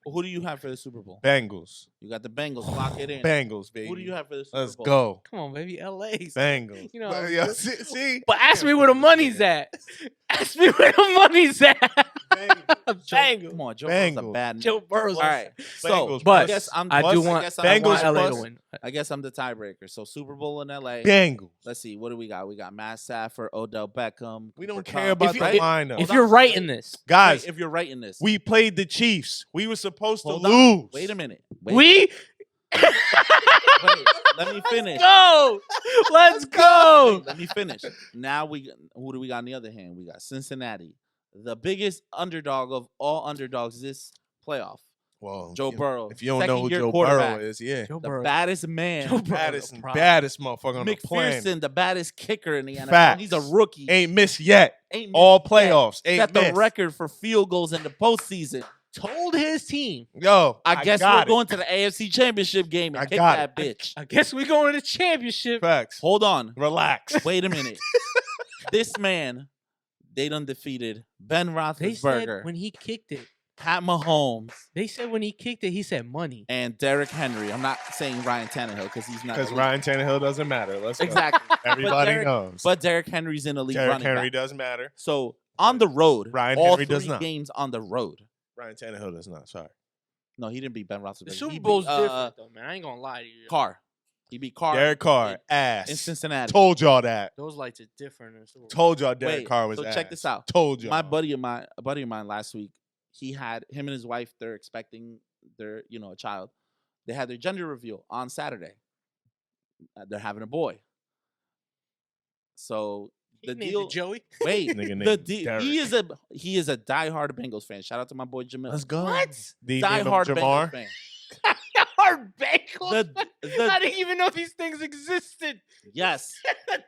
Who do you have for the Super Bowl? Bengals. You got the Bengals. Lock it in. Bengals, baby. Who do you have for the Super Let's Bowl? go. Come on, baby, LA's. Bengals. You know, Well, yeah, see? But ask me where the money's at. Ask me where the money's at. Bengals. Come on, Joe Burrow's a Bengals. bad. Joe Burrow's. All right. So Bengals, But I guess I'm. I do plus- want guess I I'm want Bengals LA to plus- win. I guess I'm the tiebreaker. So Super Bowl in LA. Bengals. Let's see. What do we got? We got Matt Stafford, Odell Beckham. We don't Cooper care Kupp. about If the you- lineup. If you're writing this, Guys, Wait, if you're writing this, we played the Chiefs. We were supposed to hold on. lose. Wait a minute. Wait, we wait, let me finish. go. Let's go. Wait, let me finish. Now who do we got on the other hand? We got Cincinnati, the biggest underdog of all underdogs this playoff. Well, Joe Burrow. If you don't know who second-year Joe quarterback, Burrow is, yeah. Joe the Burrow. baddest man, Joe Burrow. Baddest, Bro. baddest motherfucker on the planet. McPherson, the baddest kicker in the NFL. Facts. He's a rookie. Ain't missed yet. Ain't All missed yet. playoffs. Ain't Set the missed. record for field goals in the postseason. told his team, Yo, I guess we're got it. going to the AFC Championship game and I kick got that bitch. I guess we going to the championship. Facts. Hold on. Relax. Wait a minute. This man, they done defeated Ben They said Roethlisberger, when he kicked it. Pat Mahomes, They said when he kicked it, he said money. and Derrick Henry. I'm not saying Ryan Tannehill because he's not. Because elite. Ryan Tannehill doesn't matter. Let's go. Exactly. Everybody Derrick- knows. But Derrick Henry's an elite Derrick running Henry back. does matter. So on the road, Ryan all Henry does 3 not. games on the road. Ryan Tannehill does not. Sorry. No, he didn't beat Ben Roethlisberger. The He Super beat, Bowl's different, though, man. I ain't gonna lie to you. Carr. He beat Carr Derek Carr, in ass. Cincinnati. Told y'all that. Those lights are different. in the Super Bowl. Told y'all Derek Wait, Carr was so ass. check this out. Told y'all. A buddy of mine last week, he had him and his wife. They're expecting their, a child. They had their gender reveal on Saturday. They're having a boy. So He the named deal. it Joey. Wait, Nigga the named deal. Derek. He is a diehard Bengals fan. Shout out to my boy Jamil. Let's go. What? The name of Diehard Bengals Jamar. fan. Our Bengals. The- I didn't even know these things existed. Yes,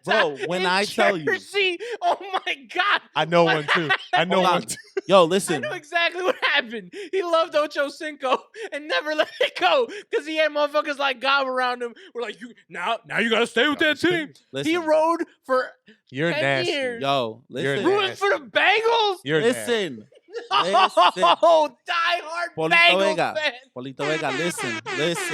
bro. When In I tell you, Jersey, oh my god. I know one too. I know Hold on. one too. yo, I listen. know exactly what happened. He loved Ocho Cinco and never let it go because he had motherfuckers like Gob around him. We're like, you now you gotta stay with that team. Listen. He rode for You're 10 nasty. years. Yo, You're listen. rooting for the Bengals. You're nasty. Listen. Oh, diehard Polito Bengals Vega. fan. Polito Vega, listen.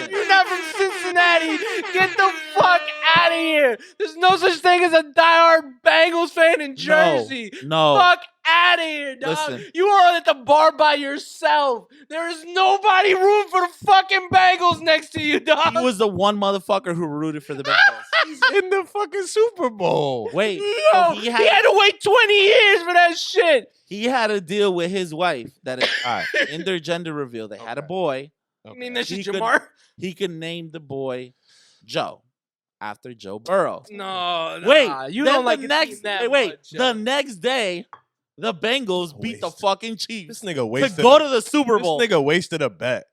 You're not from Cincinnati. Get the fuck out of here. There's no such thing as a diehard Bengals fan in Jersey. No. Fuck out of here, dog. Listen. You are at the bar by yourself. There is nobody rooting for the fucking Bengals next to you, dog. He was the one motherfucker who rooted for the Bengals. He's in the fucking Super Bowl. Wait, Yo, so he had to wait 20 years for that shit. he had a deal with his wife that All right. in their gender reveal, they had a Okay. boy. I mean, that's He just could- Jamar. He could name the boy Joe after Joe Burrow. No, Wait, you then don't like the the next that wait, much, the yo. next day, the Bengals beat the Waste. fucking This Chiefs nigga to wasted. go to the Super Bowl. This nigga wasted a bet.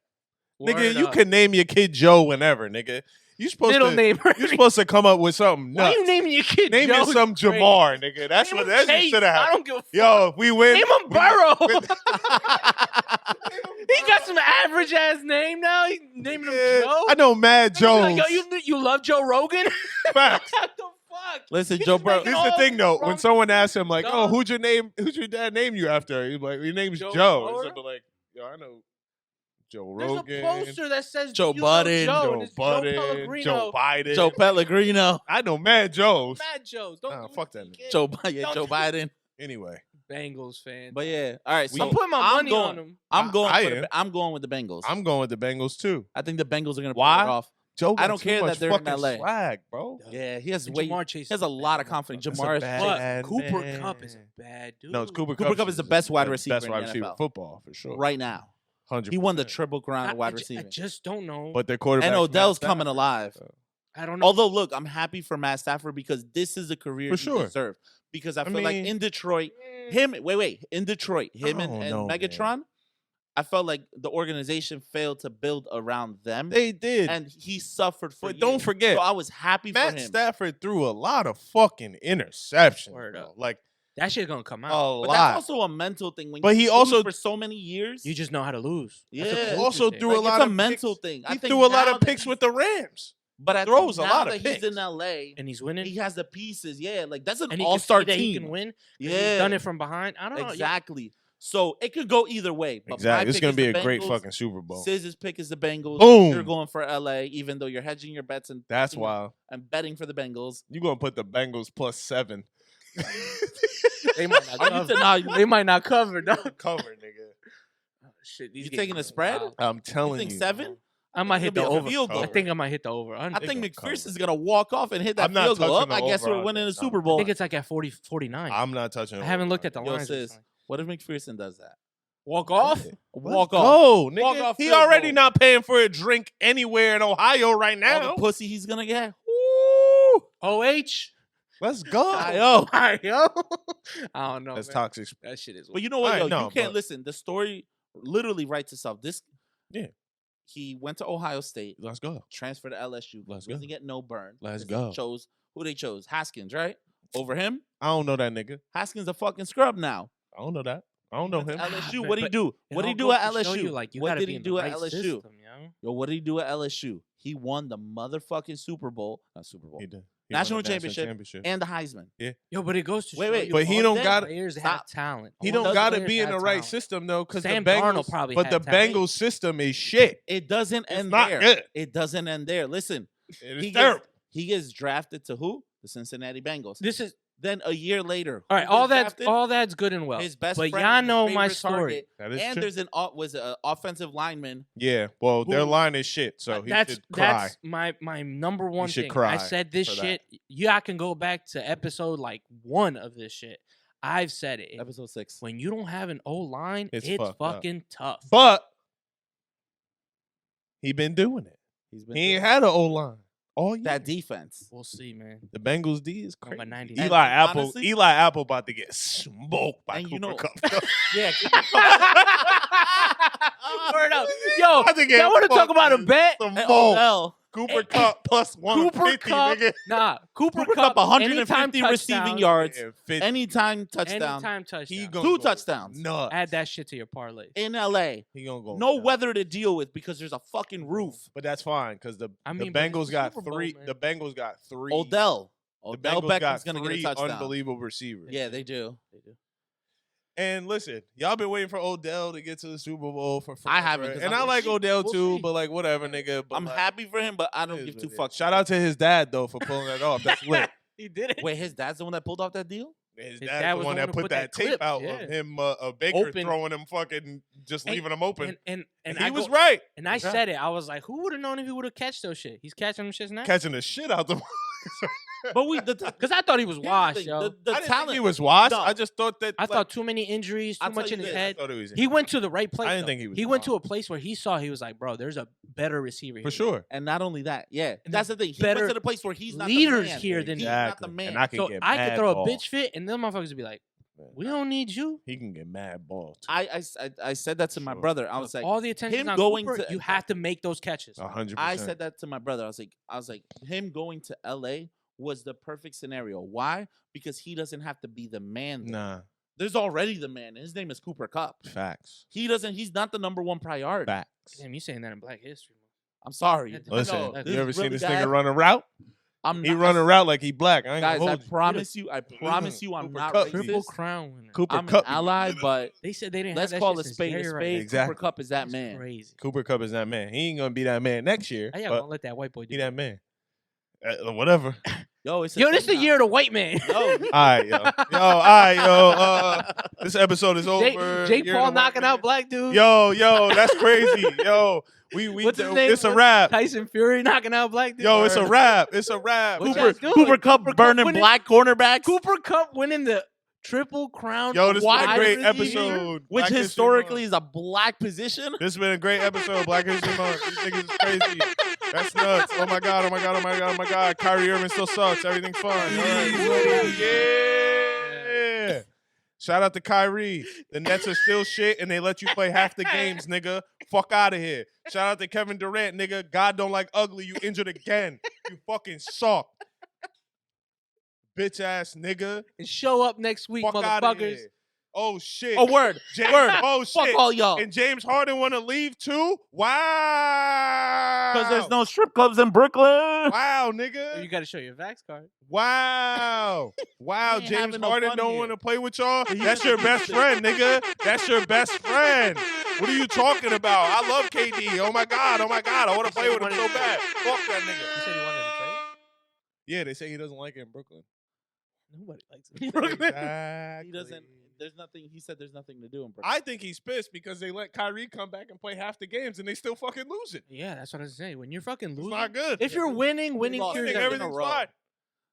Word Nigga, you up. can name your kid Joe whenever, nigga. You supposed middle to. name. You're supposed to come up with something Why nuts. you naming your kid Name Joe? it some Great. Jamar, nigga. That's Name what him that Chase. should have I happened. don't give a fuck. Yo, if we win. Name him we- Burrow. we- He got some average ass name now. He naming him Yeah, Joe. I know Mad Like, Jones. yo, you love Joe Rogan? Facts. What the fuck? Listen, He's Joe just Burrow. making This is the all thing though. When wrong- someone asks him like, "Oh, Dog. who's your dad name you after?" He's like, "Your name's Joe Joe." Florida? So, but like, yo, I know Joe There's Rogan, a poster that says Joe "Do you know Budden, Joe, and Joe it's Budden, Pellegrino. Joe Biden. Joe Pellegrino. I know Mad Joes. Mad Joes. Don't Nah, do fuck it, that nigga. kid. Joe Don't- Biden. Anyway, Bengals fan. But yeah, all right. So I'm putting my money on him. I'm going. I for am. I'm going with the Bengals. I'm going with the Bengals too. I think the Bengals are going to pull Why? it off. Joe, I got don't too care that much they're in fucking LA. swag, bro. Yeah, he has And way. Jamar Chase He is has a a lot of bad confidence. That's a Jamar is bad But man. Cooper Cup is a bad dude. No, it's Cooper Cooper Kupp is the best wide receiver Best in wide the receiver NFL. in football for sure. right now. 100%. He won the Triple Crown I, of wide I ju- receiving. I just don't know. But their quarterback And Odell's coming alive. I don't know. Although, look, I'm happy for Matt Stafford because this is a career For he sure. deserved. Because I I feel like mean- in Detroit, in Detroit, him and don't know, man. Megatron, I felt like the organization failed to build around them, They did. and he suffered for But don't years. forget, So I was happy for Matt him. Stafford threw a lot of fucking interceptions. Word bro. up. Like that shit's gonna come a out. But lot. that's also a mental thing. When But you he lose also- for so many years, You just know how to lose. That's a Yeah. culture also thing. threw like, a lot it's a of mental picks. thing. He I think threw a lot now of that picks he's- with the Rams. But I throws think a now lot of that he's picks. in LA, and he's winning. he has the pieces. Yeah, like that's an and he can all-star see that team. he can win. 'cause Yeah, he's done it from behind. I don't know. exactly. So it could go either way. But my Exactly. It's pick gonna is be the a great Bengals. fucking Super Bowl. Sizz's pick is the Bengals. Boom. You're going for LA, even though you're hedging your bets and That's picking- wild. and betting for the Bengals. You gonna put the Bengals +7. They might not Oh, you cover. said, nah, you- They might not cover, dog. Cover, nigga. Shit, You these taking games a are spread? wild. I'm telling think you. 7? I might hit the It'll be a over. field I goal. think I might hit the over. I think gonna McPherson cover. is gonna walk off and hit that I'm not field goal. touching Up. the I guess over we're on winning that. the Super I Bowl. think it's like at 40, 49. I'm not touching. I haven't looked at the Yo, lines. sis, what if McPherson does that? Walk off? Walk off. Go, nigga. Walk off He field already goal. not paying for a drink anywhere in Ohio right All now. the pussy he's gonna get. Woo. OH? Let's go. Yo. Yo. I don't know. That's man. toxic. That shit is. But you know what? Alright, Yo, no, you can't but- listen. The story literally writes itself. Yeah. He went to Ohio State, Let's go. transferred to LSU. Let's Doesn't go. get no burn. Let's because go. They chose who they chose. Haskins, right? Over him. I don't know that nigga. Haskins a fucking scrub now. I don't know that. I don't know Went to him. LSU. But- What did he but do? It What did all he do goes at to show LSU? You, like, you What gotta did be he in the do at right LSU? system, yo. Yo, what did he do at LSU? He won the motherfucking Super Bowl. Not Super Bowl. He did. He National won the championship and the Heisman. Yo, but it goes to Wait, show wait. you But he all don't these gotta- players Stop. have talent. He All don't those got to players be in have the right talent. system though, because the Sam Darnold Bengals. probably But had the talent. Bengals system is shit. It doesn't It's end not there. good. It doesn't end there. Listen, It he is terrible. he gets drafted to who? The Cincinnati Bengals. This is Then a year later, all right. who All gets that's drafted? all that's good and well. His best but friend y'all is his know my favorite story. target, That is and true. there's an offensive lineman. Yeah. Well, their Who- line is shit, so he that's should cry. my number one should thing. cry I said this for that. shit. Yeah, I can go back to episode like 1 of this shit. I've said it. Episode 6. When you don't have an O line, It's it's fucked up. fucking tough. But he been doing it. He's been He ain't doing had an O line all year. that defense. We'll see, man. The Bengals D is Number crazy. 99. Eli And Apple. honestly- Eli Apple about to get smoked by And you Cooper know- Cup. Yeah, Word up. Yo, About to get y'all want to talk fucked about a with bet? some and more. Odell. Cooper Cup plus 150, Cooper Cup, nigga. nah. Cooper Cooper Cup, Cup, 150 anytime receiving touchdown, yards, Yeah, 50. anytime touchdown, Anytime touchdown. He gonna Two go touchdowns. nuts. Add that shit to your parlay. in LA. He gonna go No nuts. weather to deal with because there's a fucking roof. But that's fine because the I the mean, but it's Bengals the got Super Bowl, three. man. The Bengals got three. Odell The Bengals Bengals got Beckham's gonna get three a touchdown. unbelievable receivers. Yeah, they do. And listen, y'all been waiting for Odell to get to the Super Bowl for forever. I haven't, 'cause And I'm I the like sheep. Odell We'll too, see. but like whatever, nigga. But I'm like, happy for him, but I it don't is give what two it is. fucks. Shout out to his dad though for pulling that off. That's lit. He did it. Wait, his dad's the one that pulled off that deal? His His dad's dad the was one that who put that tape clip, out yeah. of him, Baker Open. throwing him fucking, just And- leaving him open. And And I he was go- right. And I Okay. said it. I was like, who would have known if he would have catched those shit? He's catching them shits now. Catching the shit out the. But we Because I thought he was here's the washed, thing, yo. The I didn't think talent. he was washed. No. I just thought that. I like, thought too many injuries, I'll too tell much you in his this, I head. thought he was. He went to the right place. I didn't though. think he was He went to a washed. place where he saw he was like, bro, there's a better receiver for here. sure. And not only that, yeah, And that's the thing. He better went to the place where he's not leaders the man. here than he's him. not the man. And I can So get I could mad throw ball. a bitch fit, and them motherfuckers would be like, we don't need you. He can get mad ball. Too. I said that to my Sure. brother. I was like, All the attention him on going Cooper, to- you have to make those catches. 100%. I said that to my brother. I was like, him going to LA was the perfect scenario. Why? Because he doesn't have to be the man. there. Nah, There's already the man. His name is Cooper Cup. facts. He's not the number one priority. Facts. Damn, you saying that in Black History Month. I'm sorry. Yeah, Listen, No, you this ever is seen really this bad. nigga run a route? I'm He not- run a route like he black. I ain't Guys, gonna I hold you. promise you, I'm Cooper not Kupp, Triple racist. crown winner. Cooper I'm an Cup. ally, but They said they didn't let's have that call shit a since spade a Jerry spade. Rice. Exactly. Cooper Cup is that That's man. crazy. Cooper Cup is that man. He ain't gonna be that man next year. I But gonna let that white boy do he that man. Whatever. Yo, it's a Yo, this thing the now. year of the white man. Yo, All right, yo. All right, yo. This episode is over. Jake You're Paul the white knocking man. out black dude. Yo, that's crazy. Yo, we What's his name? it's a wrap. Tyson Fury knocking out black dude. Yo, it's a wrap. It's a wrap. What Cooper, y'all doing? Cooper Cup Cooper Kupp burning winning- black cornerbacks, Cooper Cup winning the Triple Crown. Yo, this has been a wide great receiver, episode. which Black History historically Month. is a black position. This has been a great episode. Black History Month. These niggas is crazy. That's nuts. Oh my god. Oh my god. Oh my god. Oh my god. Kyrie Irving still sucks. Everything's fine. All right. Yeah. Shout out to Kyrie. The Nets are still shit, and they let you play half the games, nigga. Fuck out of here. Shout out to Kevin Durant, nigga. God don't like ugly. You injured again. You fucking suck. Bitch ass nigga. And show up next week, Fuck out of motherfuckers. here. Oh shit. A word, James, word. oh Fuck shit. all y'all. And James Harden want to leave too? Wow. Because there's no strip clubs in Brooklyn. Wow, You nigga. got to show your Vax card. Wow. Wow, ain't James having no Harden fun don't here. want to play with y'all? He That's just- your best friend, nigga. That's your best friend. What are you talking about? I love KD. Oh my God. Oh my God. I want to play with him so bad. Fuck that You nigga. said you wanted to trade? Yeah, they say he doesn't like it in Brooklyn. Nobody likes it. Exactly. He doesn't. There's nothing. He said there's nothing to do in Brooklyn. I think he's pissed because they let Kyrie come back and play half the games and they still fucking lose it. Yeah, that's what I was saying. When you're fucking It's losing, not good. if you're winning lost cures six Winning, in a everything's row. fine.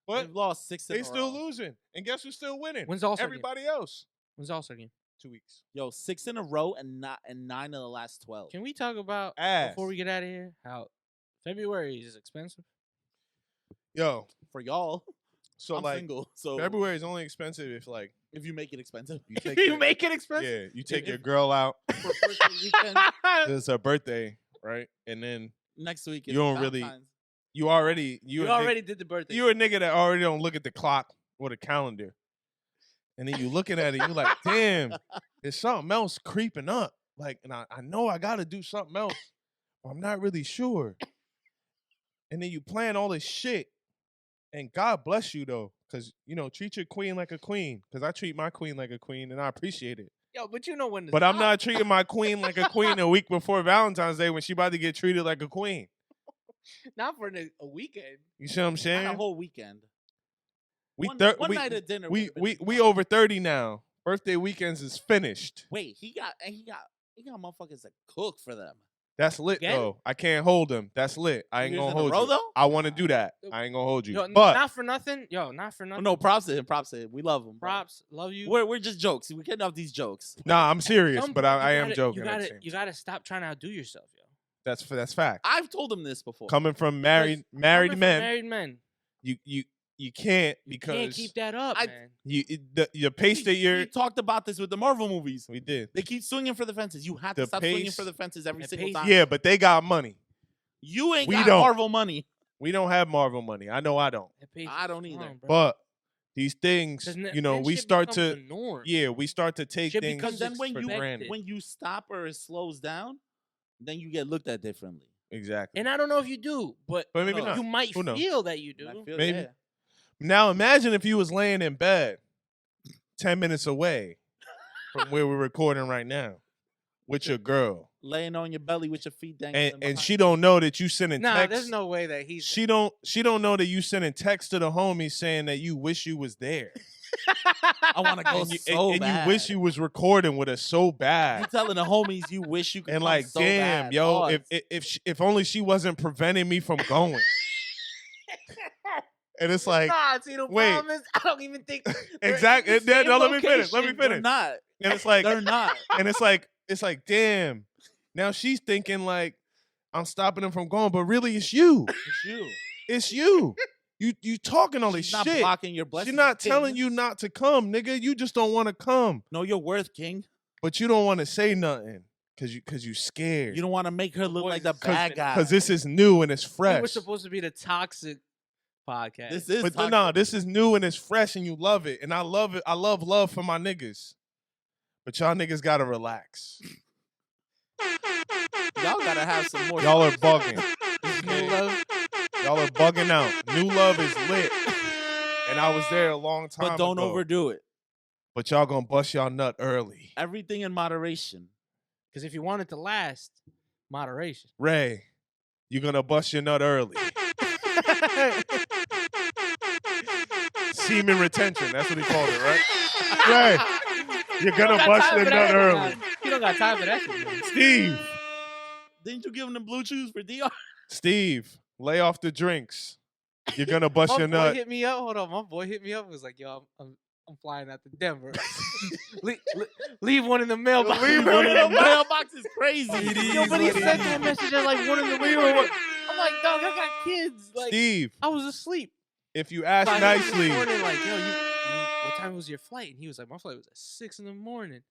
But They've lost 6 in they a still row. losing. And guess who's still winning? when's the All-Star game? Everybody else. When's the All-Star game? 2 weeks. Yo, 6 in a row and 9 of the last 12. Can we talk about Ass. before we get out of here how February is expensive? Yo, For y'all, so I'm like single. So February is only expensive if like if you make it expensive, you take you your, make it expensive. yeah, you take if- your girl out. for birthday weekend It's her birthday, right? And then next week. You don't really- Valentine's. you already You already did the birthday. you a nigga that already don't look at the clock or the calendar. And then you looking at it, you like, damn, there's something else creeping up. Like, and I know I got to do something else, but I'm not really sure. And then you plan all this shit. And God bless you, though, because, you know, treat your queen like a queen, because I treat my queen like a queen, and I appreciate it. Yo, but you know when to But I'm stop. not treating my queen like a queen a week before Valentine's Day when she about to get treated like a queen. Not for a weekend. You see what I'm Not saying? a whole weekend. We One we, night of dinner. we, would've we, been we fine. over 30 now. Birthday weekends is finished. Wait, he got motherfuckers that cook for them. That's lit, Again? though. I can't hold him. That's lit. I ain't Years gonna in a hold row, you. though? I want to do that. I ain't gonna hold you. Yo, but not for nothing. Yo, not for Oh, nothing. no, props to him. Props to him. We love him. bro. Props. Love you. We're just jokes. We're getting off these jokes. nah, I'm serious. Some But point I you am gotta- joking. You at the gotta, same you time. gotta stop trying to outdo yourself, yo. That's fact. I've told him this before. Coming from Because married coming from men, Married men. you can't You because can't keep that up, I- man. the pace that you're. We talked about this with the Marvel movies. We did. They keep swinging for the fences. You have The to stop swinging pace- for the fences every the single pace- time. Yeah, but they got money. You ain't We got don't. Marvel money. We don't have Marvel money. I know I don't. That pace I is don't either. wrong, bro. But these things, 'Cause you know, then we shit start becomes to the norm. we start to take Shit things becomes Because then when for you granted. when you stop or it slows down, then you get looked at differently. Exactly. And I don't know if you do, but But maybe No. not. you might Who knows? feel that you do. And I feel, Maybe. yeah. Now imagine if you was laying in bed 10 minutes away from where we're recording right now with your girl. Laying on your belly with your feet dangling. And behind she don't know that you sending Nah, texts. there's no way that he's. She don't know that you sending texts to the homies saying that you wish you was there. I want to go and you, so and bad. you wish you was recording with us so You bad. telling the homies you wish you could And come like, so damn, bad. yo, Pause. if only she wasn't preventing me from going. And it's like, Nah, see the wait. problem is I don't even think. they're exactly. in the same No, let me finish. Let me location. They're finish. not. And it's like, They're not. and it's like, damn. Now she's thinking like I'm stopping him from going, but really it's you. It's you. It's you. You talking all this She's not shit. blocking your blessings. She's not King. telling you not to come, nigga. You just don't want to come, Know your worth, King. but you don't want to say nothing because you scared. You don't want to make her look What like is the this bad happening? guy. Because this is new and it's We fresh. were supposed to be the toxic podcast. This is But toxic. no, this is new and it's fresh and you love it. And I love it. I love for my niggas. But y'all niggas gotta relax. Y'all gotta have some more. Y'all are bugging. This new Okay? love. Y'all are bugging out. New love is lit. And I was there a long time but don't ago. overdo it. But y'all gonna bust y'all nut early. Everything in moderation. Because if you want it to last, moderation. Ray, you're gonna bust your nut early. Semen retention. That's what he called it, right? Ray, you're You gonna don't got bust time your for nut that. early. You don't got time for that shit, man. Steve, Didn't you give him the blue chews for DR? Steve, lay off the drinks. You're gonna bust My your boy nut. hit me up. Hold on, my boy hit me up. Was like, yo, I'm flying out to Denver. leave one in the mailbox. Leave One one in the mailbox is crazy. Yo, but he sent me a message at like 1 in the morning. I'm like, dog, I got kids. Like, Steve, I was asleep. if you ask So I hit him nicely, this morning, like, yo, what time was your flight? And he was like, my flight was at 6 in the morning.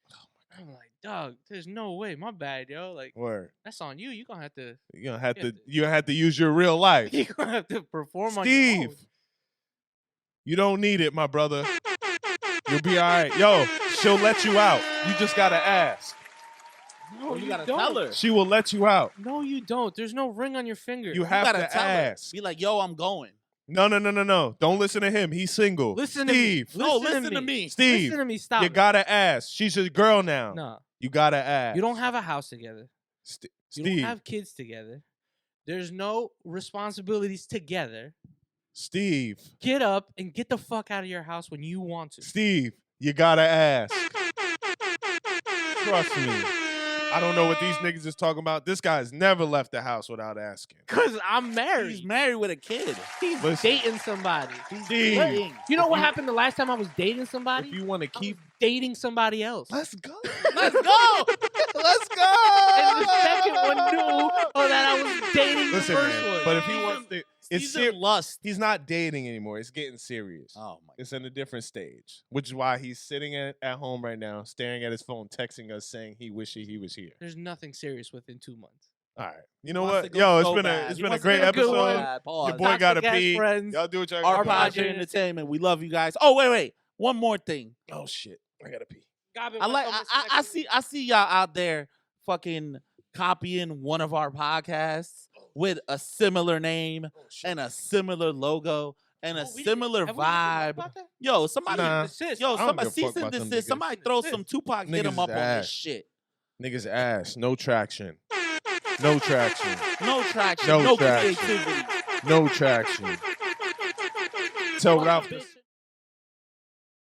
I'm like, dog, there's no way. My bad, yo. Like, word, that's on you. You gonna have to. you're gonna have Yeah. to use your real life. You gonna have to perform on your own. Steve, you don't need it, my brother. You'll be all right. Yo, she'll let you out. You just gotta ask. No, you you gotta don't. tell her. She will let you out. No, you don't. There's no ring on your finger. You have gotta to tell her. ask. Be like, yo, I'm going. No. Don't listen to him. He's single. Listen to me. Steve, No, listen to me. Steve, Listen to me. Stop. you it. gotta ask. She's a girl now. No, You gotta ask. you don't have a house together. You Steve. don't have kids together. There's no responsibilities together. Steve. Get up and get the fuck out of your house when you want to. Steve, you gotta ask. Trust me. I don't know what these niggas is talking about. This guy's never left the house without asking. Cause I'm married. He's married with a kid. He's Listen. dating somebody. Steve, Dating. You know If what you- happened the last time I was dating somebody? if you want to I was keep, dating somebody else. let's go. Let's go. Let's go. And the second one knew that I was dating Listen, the first man, one. but if he wants to, it's He's ser- in lust. he's not dating anymore. It's getting serious. Oh my. It's in a different stage, which is why he's sitting at home right now, staring at his phone, texting us, saying he wishes he was here. There's nothing serious within 2 months. All right, you know Wants what? to go Yo, it's so been bad. a it's He been a wants to great go so episode. bad. Pause. Your boy gotta Toxic ass pee. friends. Y'all do what y'all Our gotta do. Podger Entertainment. We love you guys. Oh, wait. One more thing. Oh shit, I gotta pee. I see y'all out there fucking copying one of our podcasts with a similar name and a similar logo and a similar vibe. Yo, somebody, Nah. yo, I don't somebody give a cease fuck and about them desist. niggas. Somebody throw some Tupac, hit him Niggas up on ass. this shit. Niggas ass, no traction. No traction. No traction, No no traction. creativity. No traction. So without